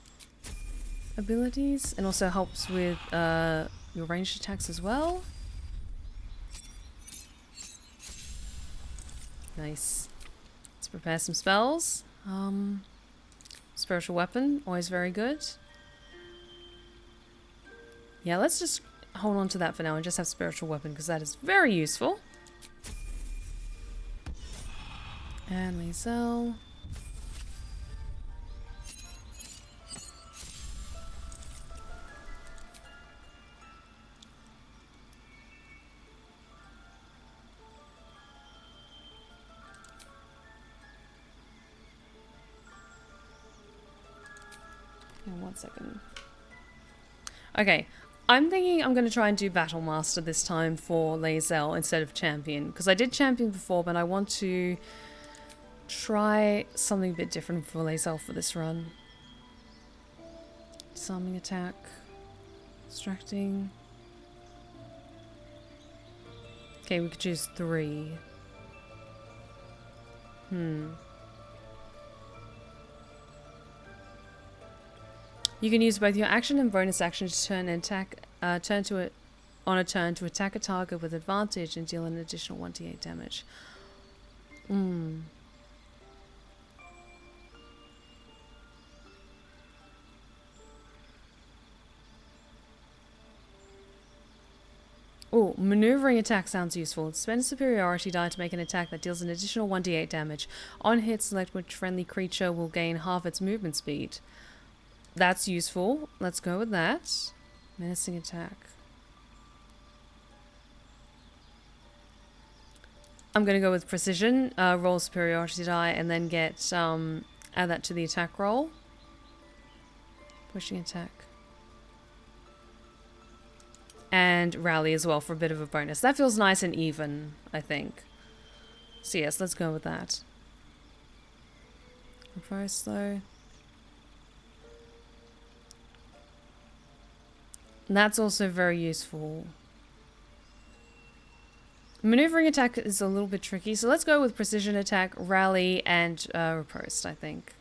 abilities, and also helps with your ranged attacks as well. Nice. Let's prepare some spells. Spiritual Weapon, always very good. Yeah, let's just hold on to that for now and just have Spiritual Weapon, because that is very useful. And Lae'zel. In 1 second. Okay, I'm thinking I'm going to try and do Battle Master this time for Lae'zel instead of Champion. Because I did Champion before, but I want to try something a bit different for Lae'zel for this run. Disarming attack. Distracting. Okay, we could choose 3. You can use both your action and bonus action to turn an attack, on a turn to attack a target with advantage and deal an additional 1d8 damage. Oh, maneuvering attack sounds useful. Spend a superiority die to make an attack that deals an additional 1d8 damage. On hit, select which friendly creature will gain half its movement speed. That's useful. Let's go with that. Menacing attack. I'm going to go with precision. Roll superiority die and then get add that to the attack roll. Pushing attack. And rally as well for a bit of a bonus. That feels nice and even, I think. So yes, let's go with that. Reverse though. That's also very useful. Maneuvering attack is a little bit tricky, so let's go with precision attack, rally, and riposte, I think.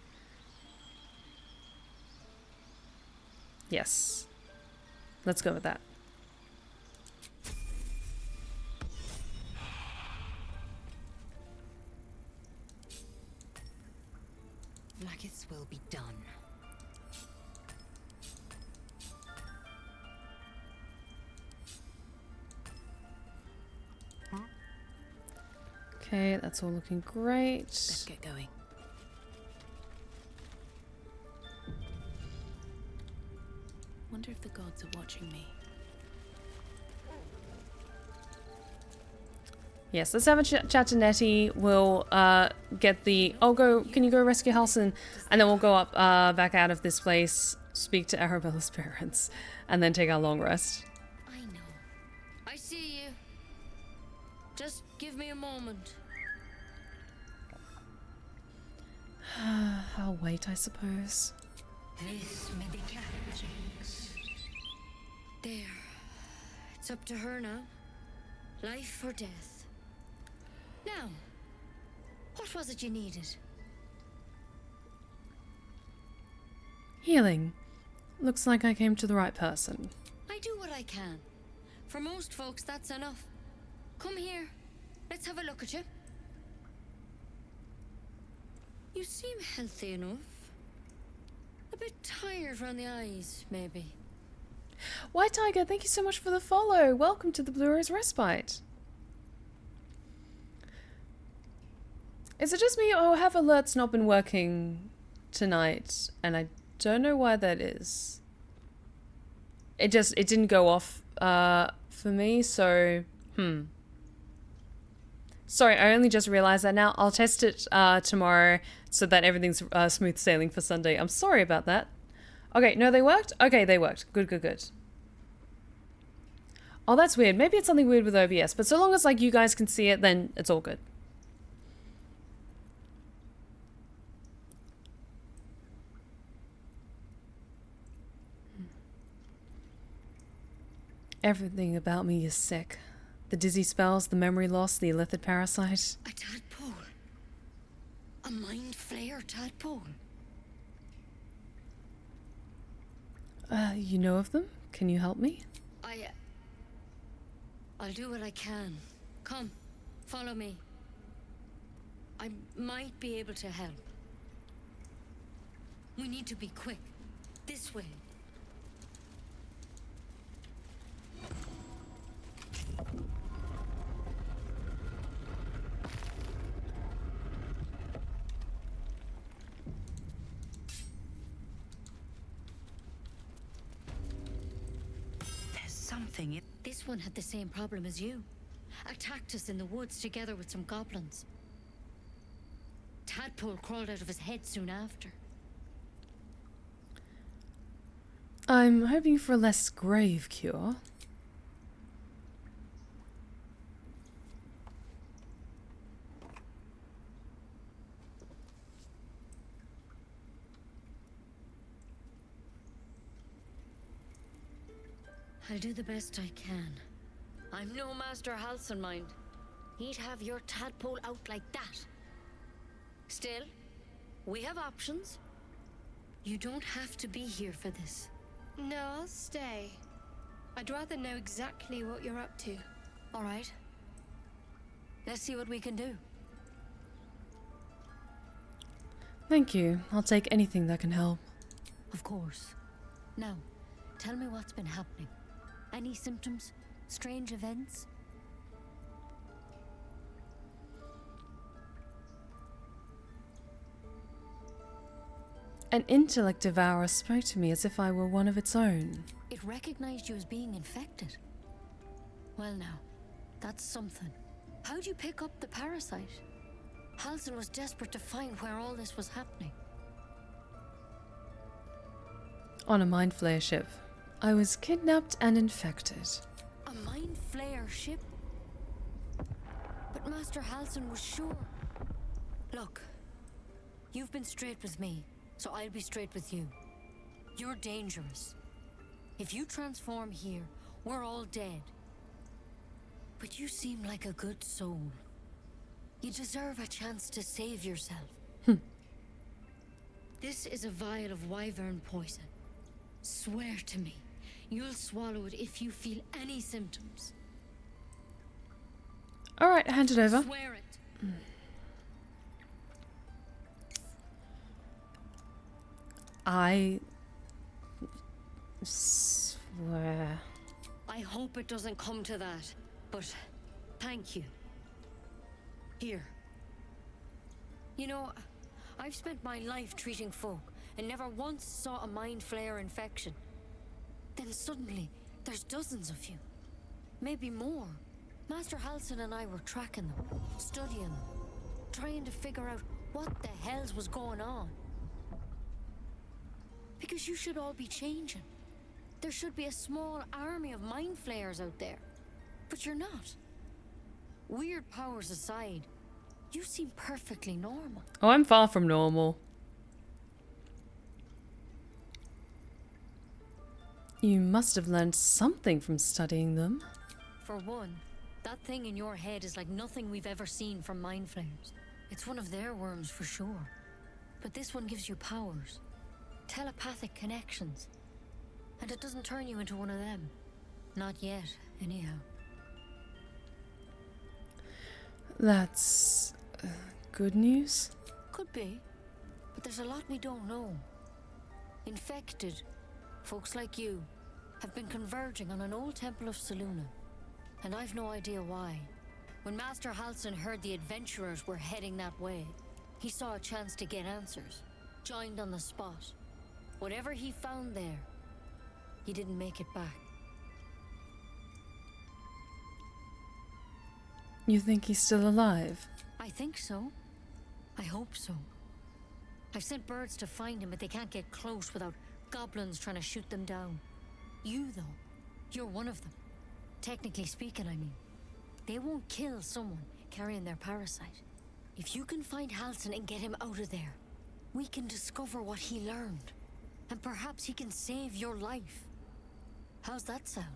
Yes. Let's go with that. Like its will be done. Okay, that's all looking great. Let's get going. Wonder if the gods are watching me. Yes, let's have a chat to Nettie. We'll get the... Oh, go! Can you go rescue Halsin? And then we'll go up back out of this place, speak to Arabella's parents, and then take our long rest. I know. I see you. Just give me a moment. I'll wait, I suppose. This may be challenging. There. It's up to her now. Life or death. Now, what was it you needed? Healing. Looks like I came to the right person. I do what I can. For most folks, that's enough. Come here. Let's have a look at you. You seem healthy enough. A bit tired around the eyes, maybe. White Tiger, thank you so much for the follow. Welcome to the Blue Rose Respite. Is it just me, or have alerts not been working tonight? And I don't know why that is. It didn't go off for me, so Sorry, I only just realized that now. I'll test it tomorrow so that everything's smooth sailing for Sunday. I'm sorry about that. Okay, no, they worked? Okay, they worked. Good, good, good. Oh, that's weird. Maybe it's something weird with OBS, but so long as like you guys can see it, then it's all good. Everything about me is sick. The dizzy spells, the memory loss, the illithid parasite. A tadpole. A mind flayer tadpole. You know of them? Can you help me? I'll do what I can. Come, follow me. I might be able to help. We need to be quick. This way. thing. This one had the same problem as you. Attacked us in the woods together with some goblins. Tadpole crawled out of his head soon after. I'm hoping for a less grave cure. I'll do the best I can. I'm no Master Halcyon, mind. He'd have your tadpole out like that. Still, we have options. You don't have to be here for this. No, I'll stay. I'd rather know exactly what you're up to. All right. Let's see what we can do. Thank you. I'll take anything that can help. Of course. Now, tell me what's been happening. Any symptoms? Strange events? An intellect devourer spoke to me as if I were one of its own. It recognized you as being infected. Well now, that's something. How'd you pick up the parasite? Halcyon was desperate to find where all this was happening. On a mind flayer ship. I was kidnapped and infected. A mind flayer ship? But Master Halcyon was sure. Look, you've been straight with me, so I'll be straight with you. You're dangerous. If you transform here, we're all dead. But you seem like a good soul. You deserve a chance to save yourself. This is a vial of wyvern poison. Swear to me, you'll swallow it if you feel any symptoms. Alright, hand it over. Swear it. I swear. I hope it doesn't come to that, but thank you. Here. You know, I've spent my life treating folk and never once saw a mind flayer infection. Then suddenly, there's dozens of you. Maybe more. Master Halcyon and I were tracking them, studying them, trying to figure out what the hells was going on. Because you should all be changing. There should be a small army of mind flayers out there. But you're not. Weird powers aside, you seem perfectly normal. Oh, I'm far from normal. You must have learned something from studying them. For one, that thing in your head is like nothing we've ever seen from mind flayers. It's one of their worms for sure. But this one gives you powers. Telepathic connections. And it doesn't turn you into one of them. Not yet, anyhow. That's good news? Could be. But there's a lot we don't know. Infected, folks like you, have been converging on an old temple of Selûne. And I've no idea why. When Master Halcyon heard the adventurers were heading that way, he saw a chance to get answers. Joined on the spot. Whatever he found there, he didn't make it back. You think he's still alive? I think so. I hope so. I've sent birds to find him, but they can't get close without goblins trying to shoot them down. You, though, you're one of them. Technically speaking, I mean. They won't kill someone carrying their parasite. If you can find Halcyon and get him out of there, we can discover what he learned. And perhaps he can save your life. How's that sound?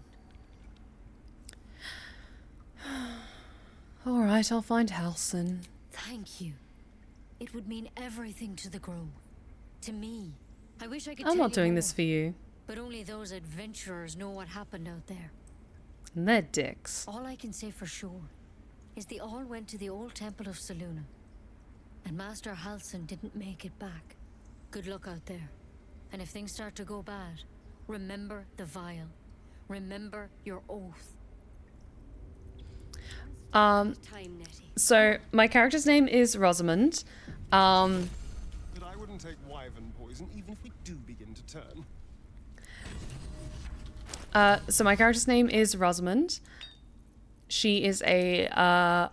Alright, I'll find Halcyon. Thank you. It would mean everything to the Grove. To me. I wish I could I'm tell not you doing more, this for you. but only those adventurers know what happened out there. They're dicks. All I can say for sure is they all went to the old temple of Selûne. And Master Halcyon didn't make it back. Good luck out there. And if things start to go bad, remember the vial. Remember your oath. So my character's name is Rosamund. But I wouldn't take wyvern poison even if we do begin to turn. So my character's name is Rosamund. She is a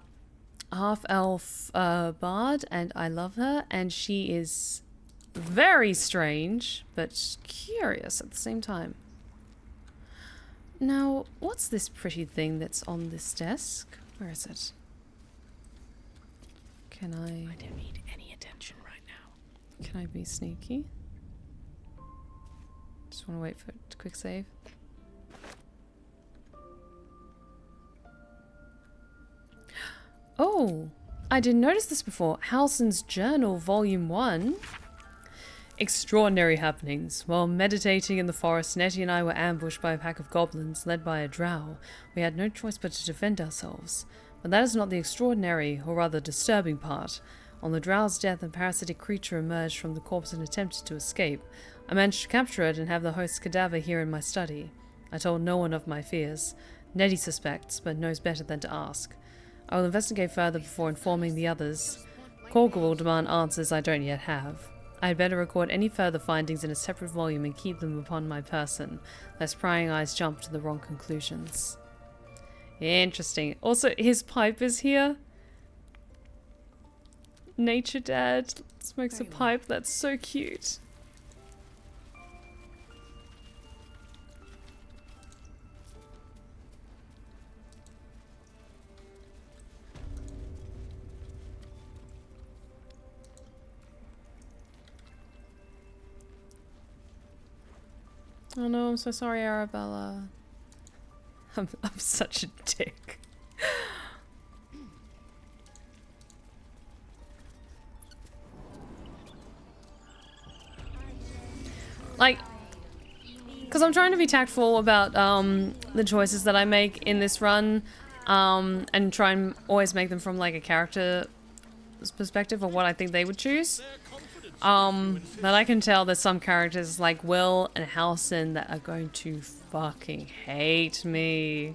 half-elf bard, and I love her. And she is very strange, but curious at the same time. Now, what's this pretty thing that's on this desk? Where is it? Can I don't need any attention right now. Can I be sneaky? Just want to wait for it to quick save. Oh, I didn't notice this before. Halsin's Journal, Volume 1. Extraordinary happenings. While meditating in the forest, Nettie and I were ambushed by a pack of goblins, led by a drow. We had no choice but to defend ourselves. But that is not the extraordinary, or rather disturbing part. On the drow's death, a parasitic creature emerged from the corpse and attempted to escape. I managed to capture it and have the host's cadaver here in my study. I told no one of my fears. Nettie suspects, but knows better than to ask. I will investigate further before informing the others. Korga will demand answers I don't yet have. I had better record any further findings in a separate volume and keep them upon my person, lest prying eyes jump to the wrong conclusions. Interesting. Also, his pipe is here. Nature Dad smokes a pipe. That's so cute. Oh no, I'm so sorry, Arabella. I'm such a dick. Like, because I'm trying to be tactful about the choices that I make in this run, and try and always make them from like a character's perspective of what I think they would choose. But I can tell there's some characters like Will and Halsin that are going to fucking hate me.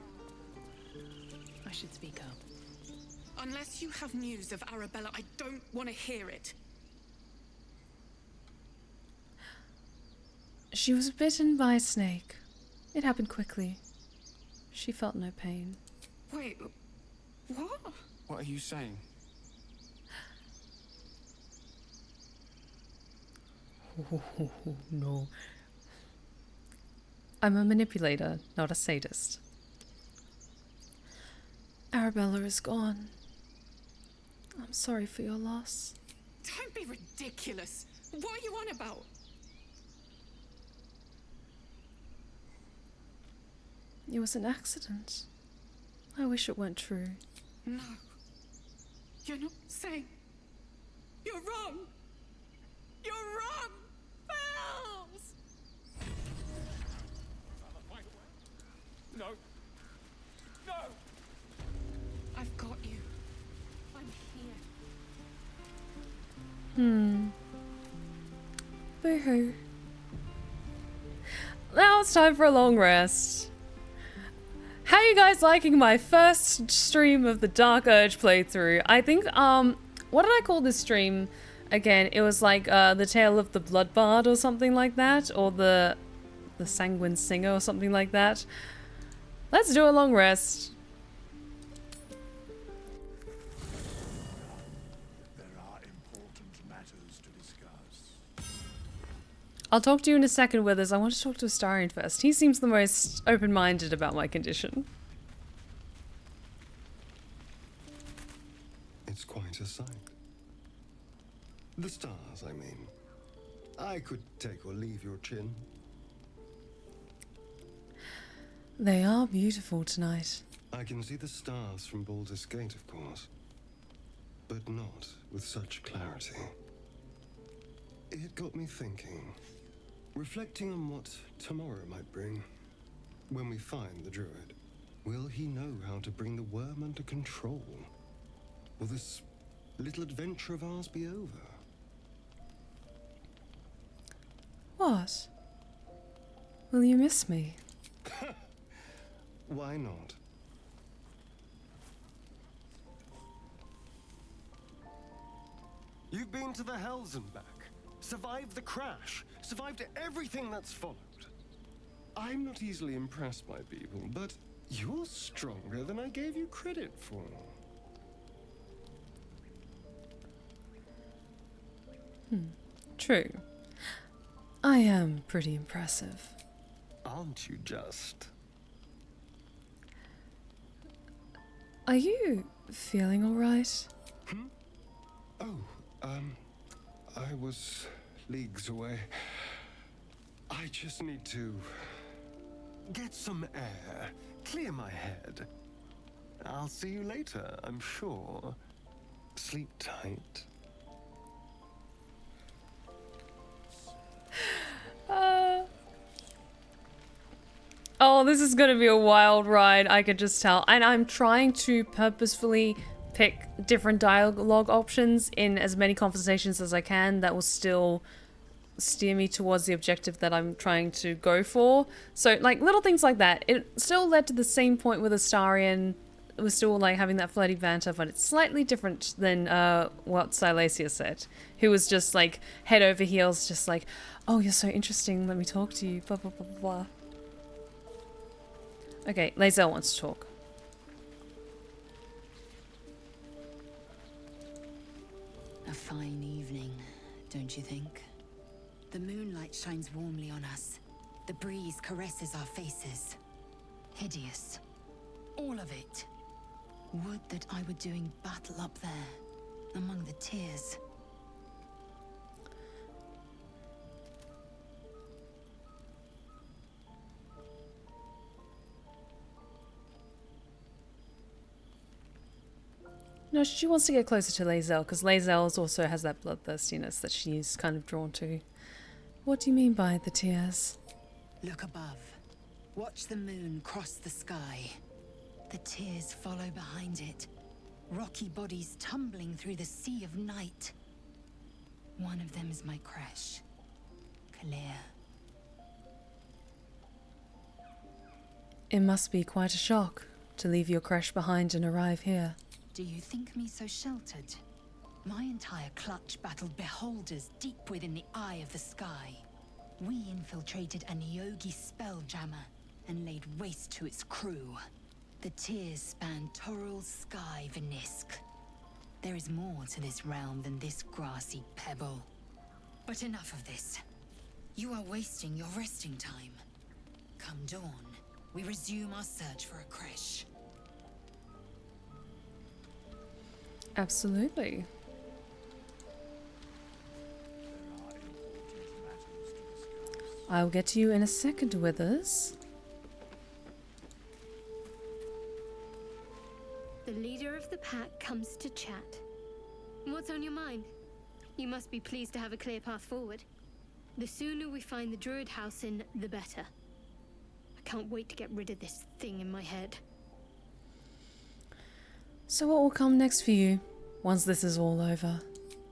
I should speak up. Unless you have news of Arabella, I don't want to hear it. She was bitten by a snake. It happened quickly. She felt no pain. Wait, what? What are you saying? Oh, no. I'm a manipulator, not a sadist. Arabella is gone. I'm sorry for your loss. Don't be ridiculous. What are you on about? It was an accident. I wish it weren't true. No. You're not saying. You're wrong. You're wrong. Bells. No. No. I've got you. I'm here. Boo-hoo. Now it's time for a long rest. How are you guys liking my first stream of the Dark Urge playthrough? I think, what did I call this stream? Again, it was like, the Tale of the Blood Bard or something like that, or the Sanguine Singer or something like that. Let's do a long rest. There are important matters to discuss. I'll talk to you in a second, Withers. I want to talk to Astarion first. He seems the most open-minded about my condition. It's quite a sight. The stars, I mean. I could take or leave your chin. They are beautiful tonight. I can see the stars from Baldur's Gate, of course. But not with such clarity. It got me thinking. Reflecting on what tomorrow might bring. When we find the druid, will he know how to bring the worm under control? Will this little adventure of ours be over? What? Will you miss me? Why not? You've been to the Hells and back. Survived the crash. Survived everything that's followed. I'm not easily impressed by people, but you're stronger than I gave you credit for. True. I am pretty impressive. Aren't you just? Are you feeling alright? Oh, I was leagues away. I just need to get some air, clear my head. I'll see you later, I'm sure. Sleep tight. Oh, this is gonna be a wild ride, I could just tell. And I'm trying to purposefully pick different dialogue options in as many conversations as I can that will still steer me towards the objective that I'm trying to go for. So, like, little things like that. It still led to the same point with Astarion. It was still, like, having that flirty banter, but it's slightly different than what Silesia said. Who was just, like, head over heels, just like, oh, you're so interesting, let me talk to you, blah, blah, blah, blah. Okay, Lae'zel wants to talk. A fine evening, don't you think? The moonlight shines warmly on us. The breeze caresses our faces. Hideous. All of it. Would that I were doing battle up there, among the tears. No, she wants to get closer to Lae'zel, because Lae'zel also has that bloodthirstiness that she's kind of drawn to. What do you mean by the tears? Look above. Watch the moon cross the sky. The tears follow behind it. Rocky bodies tumbling through the sea of night. One of them is my crash. Clear. It must be quite a shock to leave your crash behind and arrive here. Do you think me so sheltered? My entire clutch battled beholders deep within the eye of the sky. We infiltrated a Neogi spelljammer and laid waste to its crew. The tears span Toral's sky, Venisk. There is more to this realm than this grassy pebble. But enough of this. You are wasting your resting time. Come dawn, we resume our search for a creche. Absolutely. I'll get to you in a second, Withers. The leader of the pack comes to chat. What's on your mind? You must be pleased to have a clear path forward. The sooner we find the druid house in, the better. I can't wait to get rid of this thing in my head. So what will come next for you, once this is all over?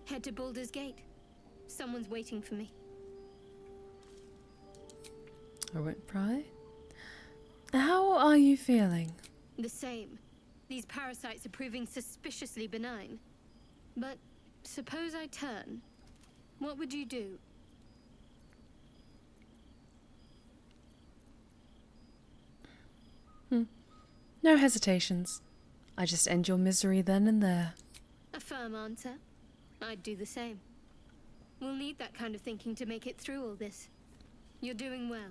Head to Baldur's Gate. Someone's waiting for me. Arwyn Pry? How are you feeling? The same. These parasites are proving suspiciously benign. But suppose I turn. What would you do? No hesitations. I just end your misery then and there. A firm answer. I'd do the same. We'll need that kind of thinking to make it through all this. You're doing well.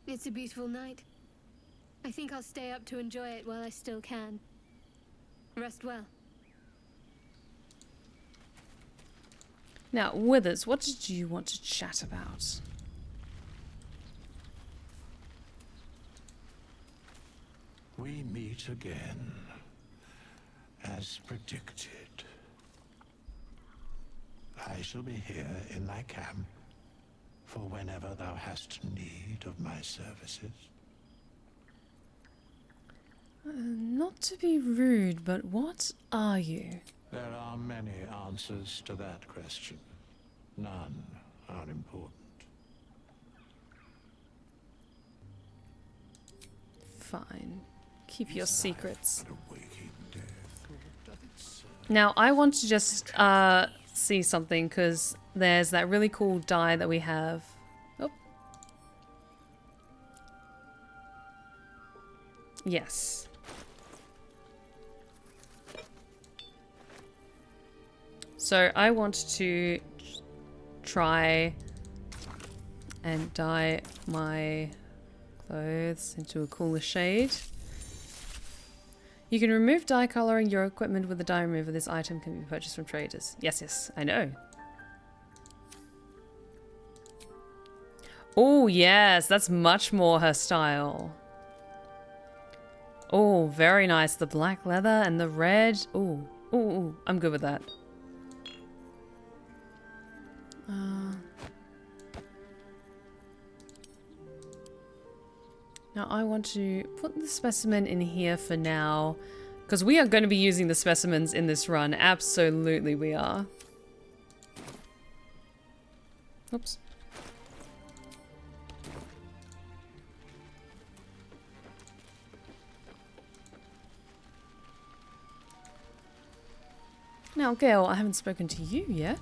It's a beautiful night. I think I'll stay up to enjoy it while I still can. Rest well. Now, Withers, what did you want to chat about? We meet again, as predicted. I shall be here in thy camp for whenever thou hast need of my services. Not to be rude, but what are you? There are many answers to that question. None are important. Fine. Keep your secrets. Now, I want to just see something, because there's that really cool die that we have. Oh. Yes. So I want to try and dye my clothes into a cooler shade. You can remove dye coloring your equipment with the dye remover. This item can be purchased from traders. Yes, yes, I know. Oh, yes, that's much more her style. Oh, very nice. The black leather and the red. Oh, oh, I'm good with that. Now I want to put the specimen in here for now, because we are going to be using the specimens in this run. Absolutely we are. Oops. Now, Gale, I haven't spoken to you yet.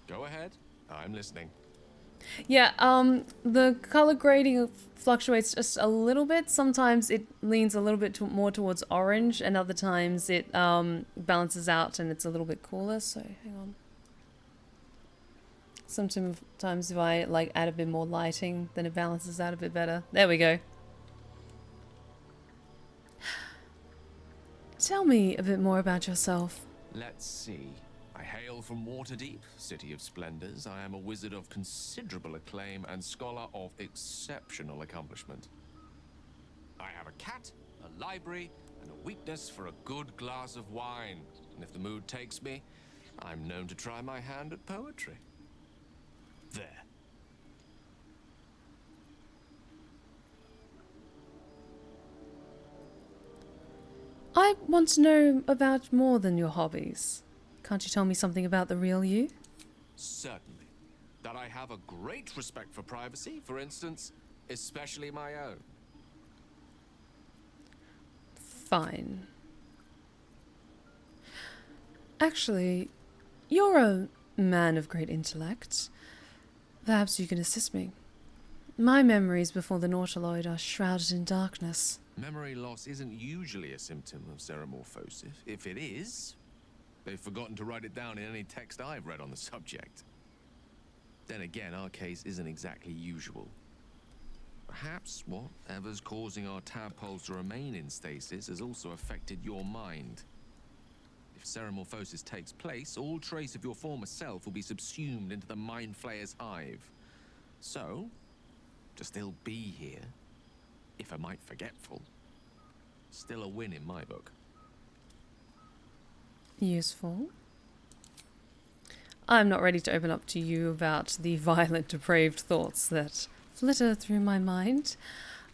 Go ahead. I'm listening. Yeah, the color grading fluctuates just a little bit. Sometimes it leans a little bit more towards orange, and other times it balances out and it's a little bit cooler. So, hang on. Sometimes if I like add a bit more lighting, then it balances out a bit better. There we go. Tell me a bit more about yourself. Let's see. I hail from Waterdeep, city of splendors. I am a wizard of considerable acclaim and scholar of exceptional accomplishment. I have a cat, a library, and a weakness for a good glass of wine. And if the mood takes me, I'm known to try my hand at poetry. There. I want to know about more than your hobbies. Can't you tell me something about the real you? Certainly. That I have a great respect for privacy, for instance, especially my own. Fine. Actually, you're a man of great intellect. Perhaps you can assist me. My memories before the Nautiloid are shrouded in darkness. Memory loss isn't usually a symptom of seromorphosis. If it is, they've forgotten to write it down in any text I've read on the subject. Then again, our case isn't exactly usual. Perhaps whatever's causing our tadpoles to remain in stasis has also affected your mind. If seromorphosis takes place, all trace of your former self will be subsumed into the Mind Flayer's hive. So, to still be here, if a mite forgetful, still a win in my book. Useful. I'm not ready to open up to you about the violent, depraved thoughts that flitter through my mind.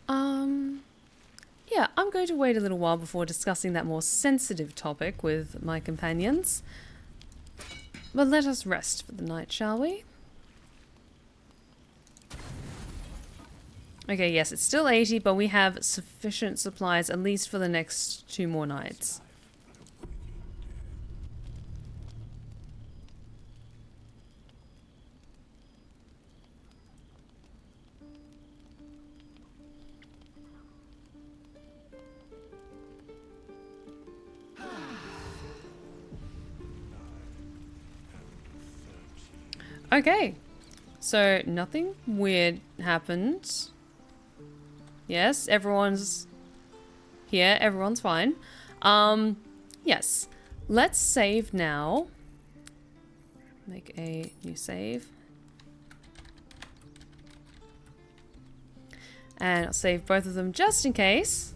Yeah, I'm going to wait a little while before discussing that more sensitive topic with my companions. But let us rest for the night, shall we? Okay, yes, it's still 80, but we have sufficient supplies, at least for the next 2 more nights. Okay, so nothing weird happened. Yes, everyone's here, everyone's fine. Yes, let's save now. Make a new save. And I'll save both of them just in case.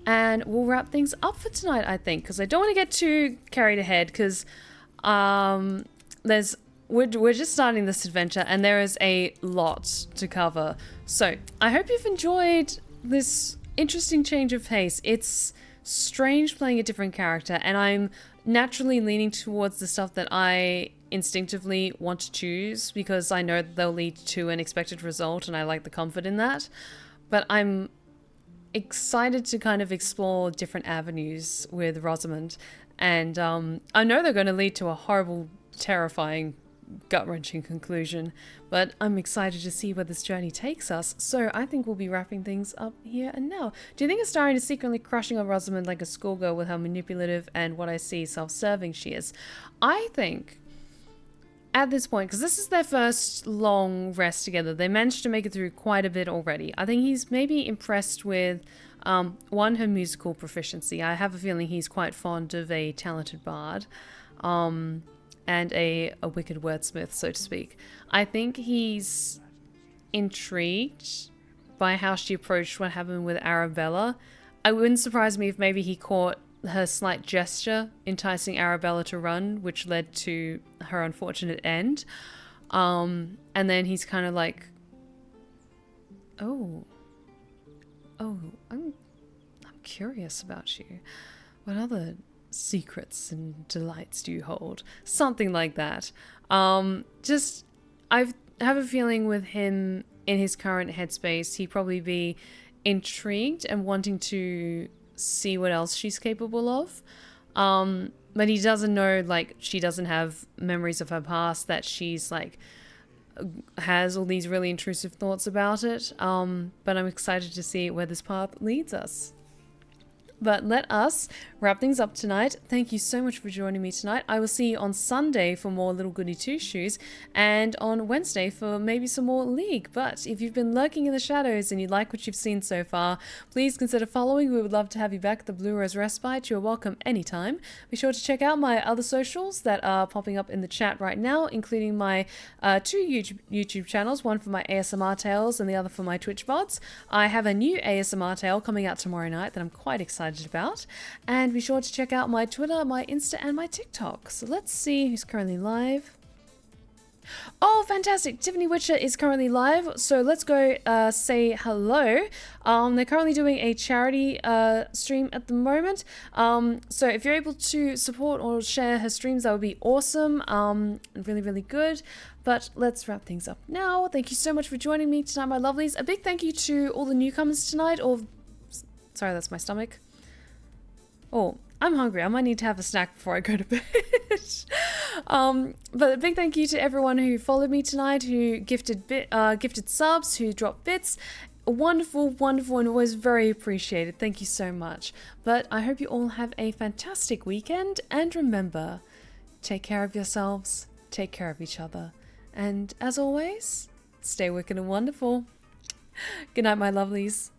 And we'll wrap things up for tonight, I think, because I don't want to get too carried ahead, because we're just starting this adventure and there is a lot to cover. So I hope you've enjoyed this interesting change of pace. It's strange playing a different character, and I'm naturally leaning towards the stuff that I instinctively want to choose because I know they'll lead to an expected result and I like the comfort in that. But I'm excited to kind of explore different avenues with Rosamund, and I know they're going to lead to a horrible, terrifying gut-wrenching conclusion, but I'm excited to see where this journey takes us, so I think we'll be wrapping things up here and now. Do you think Astarion is secretly crushing on Rosamund like a schoolgirl with how manipulative and what I see self-serving she is? I think at this point, because this is their first long rest together, they managed to make it through quite a bit already. I think he's maybe impressed with, one, her musical proficiency. I have a feeling he's quite fond of a talented bard. And a wicked wordsmith, so to speak. I think he's intrigued by how she approached what happened with Arabella. It wouldn't surprise me if maybe he caught her slight gesture enticing Arabella to run, which led to her unfortunate end. And then he's kind of like, I'm curious about you. What other secrets and delights do you hold? Something like that. I have a feeling with him in his current headspace, he'd probably be intrigued and wanting to see what else she's capable of. But he doesn't know, like, she doesn't have memories of her past, that she's like has all these really intrusive thoughts about it. But I'm excited to see where this path leads us. But let us wrap things up tonight. Thank you so much for joining me tonight. I will see you on Sunday for more Little Goody Two Shoes, and on Wednesday for maybe some more League. But if you've been lurking in the shadows and you like what you've seen so far, please consider following. We would love to have you back at the Blue Rose Respite. You're welcome anytime. Be sure to check out my other socials that are popping up in the chat right now, including my two YouTube channels, one for my ASMR tales and the other for my Twitch VODs. I have a new ASMR tale coming out tomorrow night that I'm quite excited about, and be sure to check out my Twitter, my Insta, and my TikTok. So let's see who's currently live. Oh, fantastic! Tiffany Witcher is currently live, so let's go say hello. They're currently doing a charity stream at the moment, so if you're able to support or share her streams, that would be awesome. Really, really good. But let's wrap things up now. Thank you so much for joining me tonight, my lovelies. A big thank you to all the newcomers tonight. Sorry, that's my stomach. Oh, I'm hungry. I might need to have a snack before I go to bed. But a big thank you to everyone who followed me tonight, who gifted subs, who dropped bits. Wonderful, wonderful, and always very appreciated. Thank you so much. But I hope you all have a fantastic weekend. And remember, take care of yourselves, take care of each other. And as always, stay wicked and wonderful. Good night, my lovelies.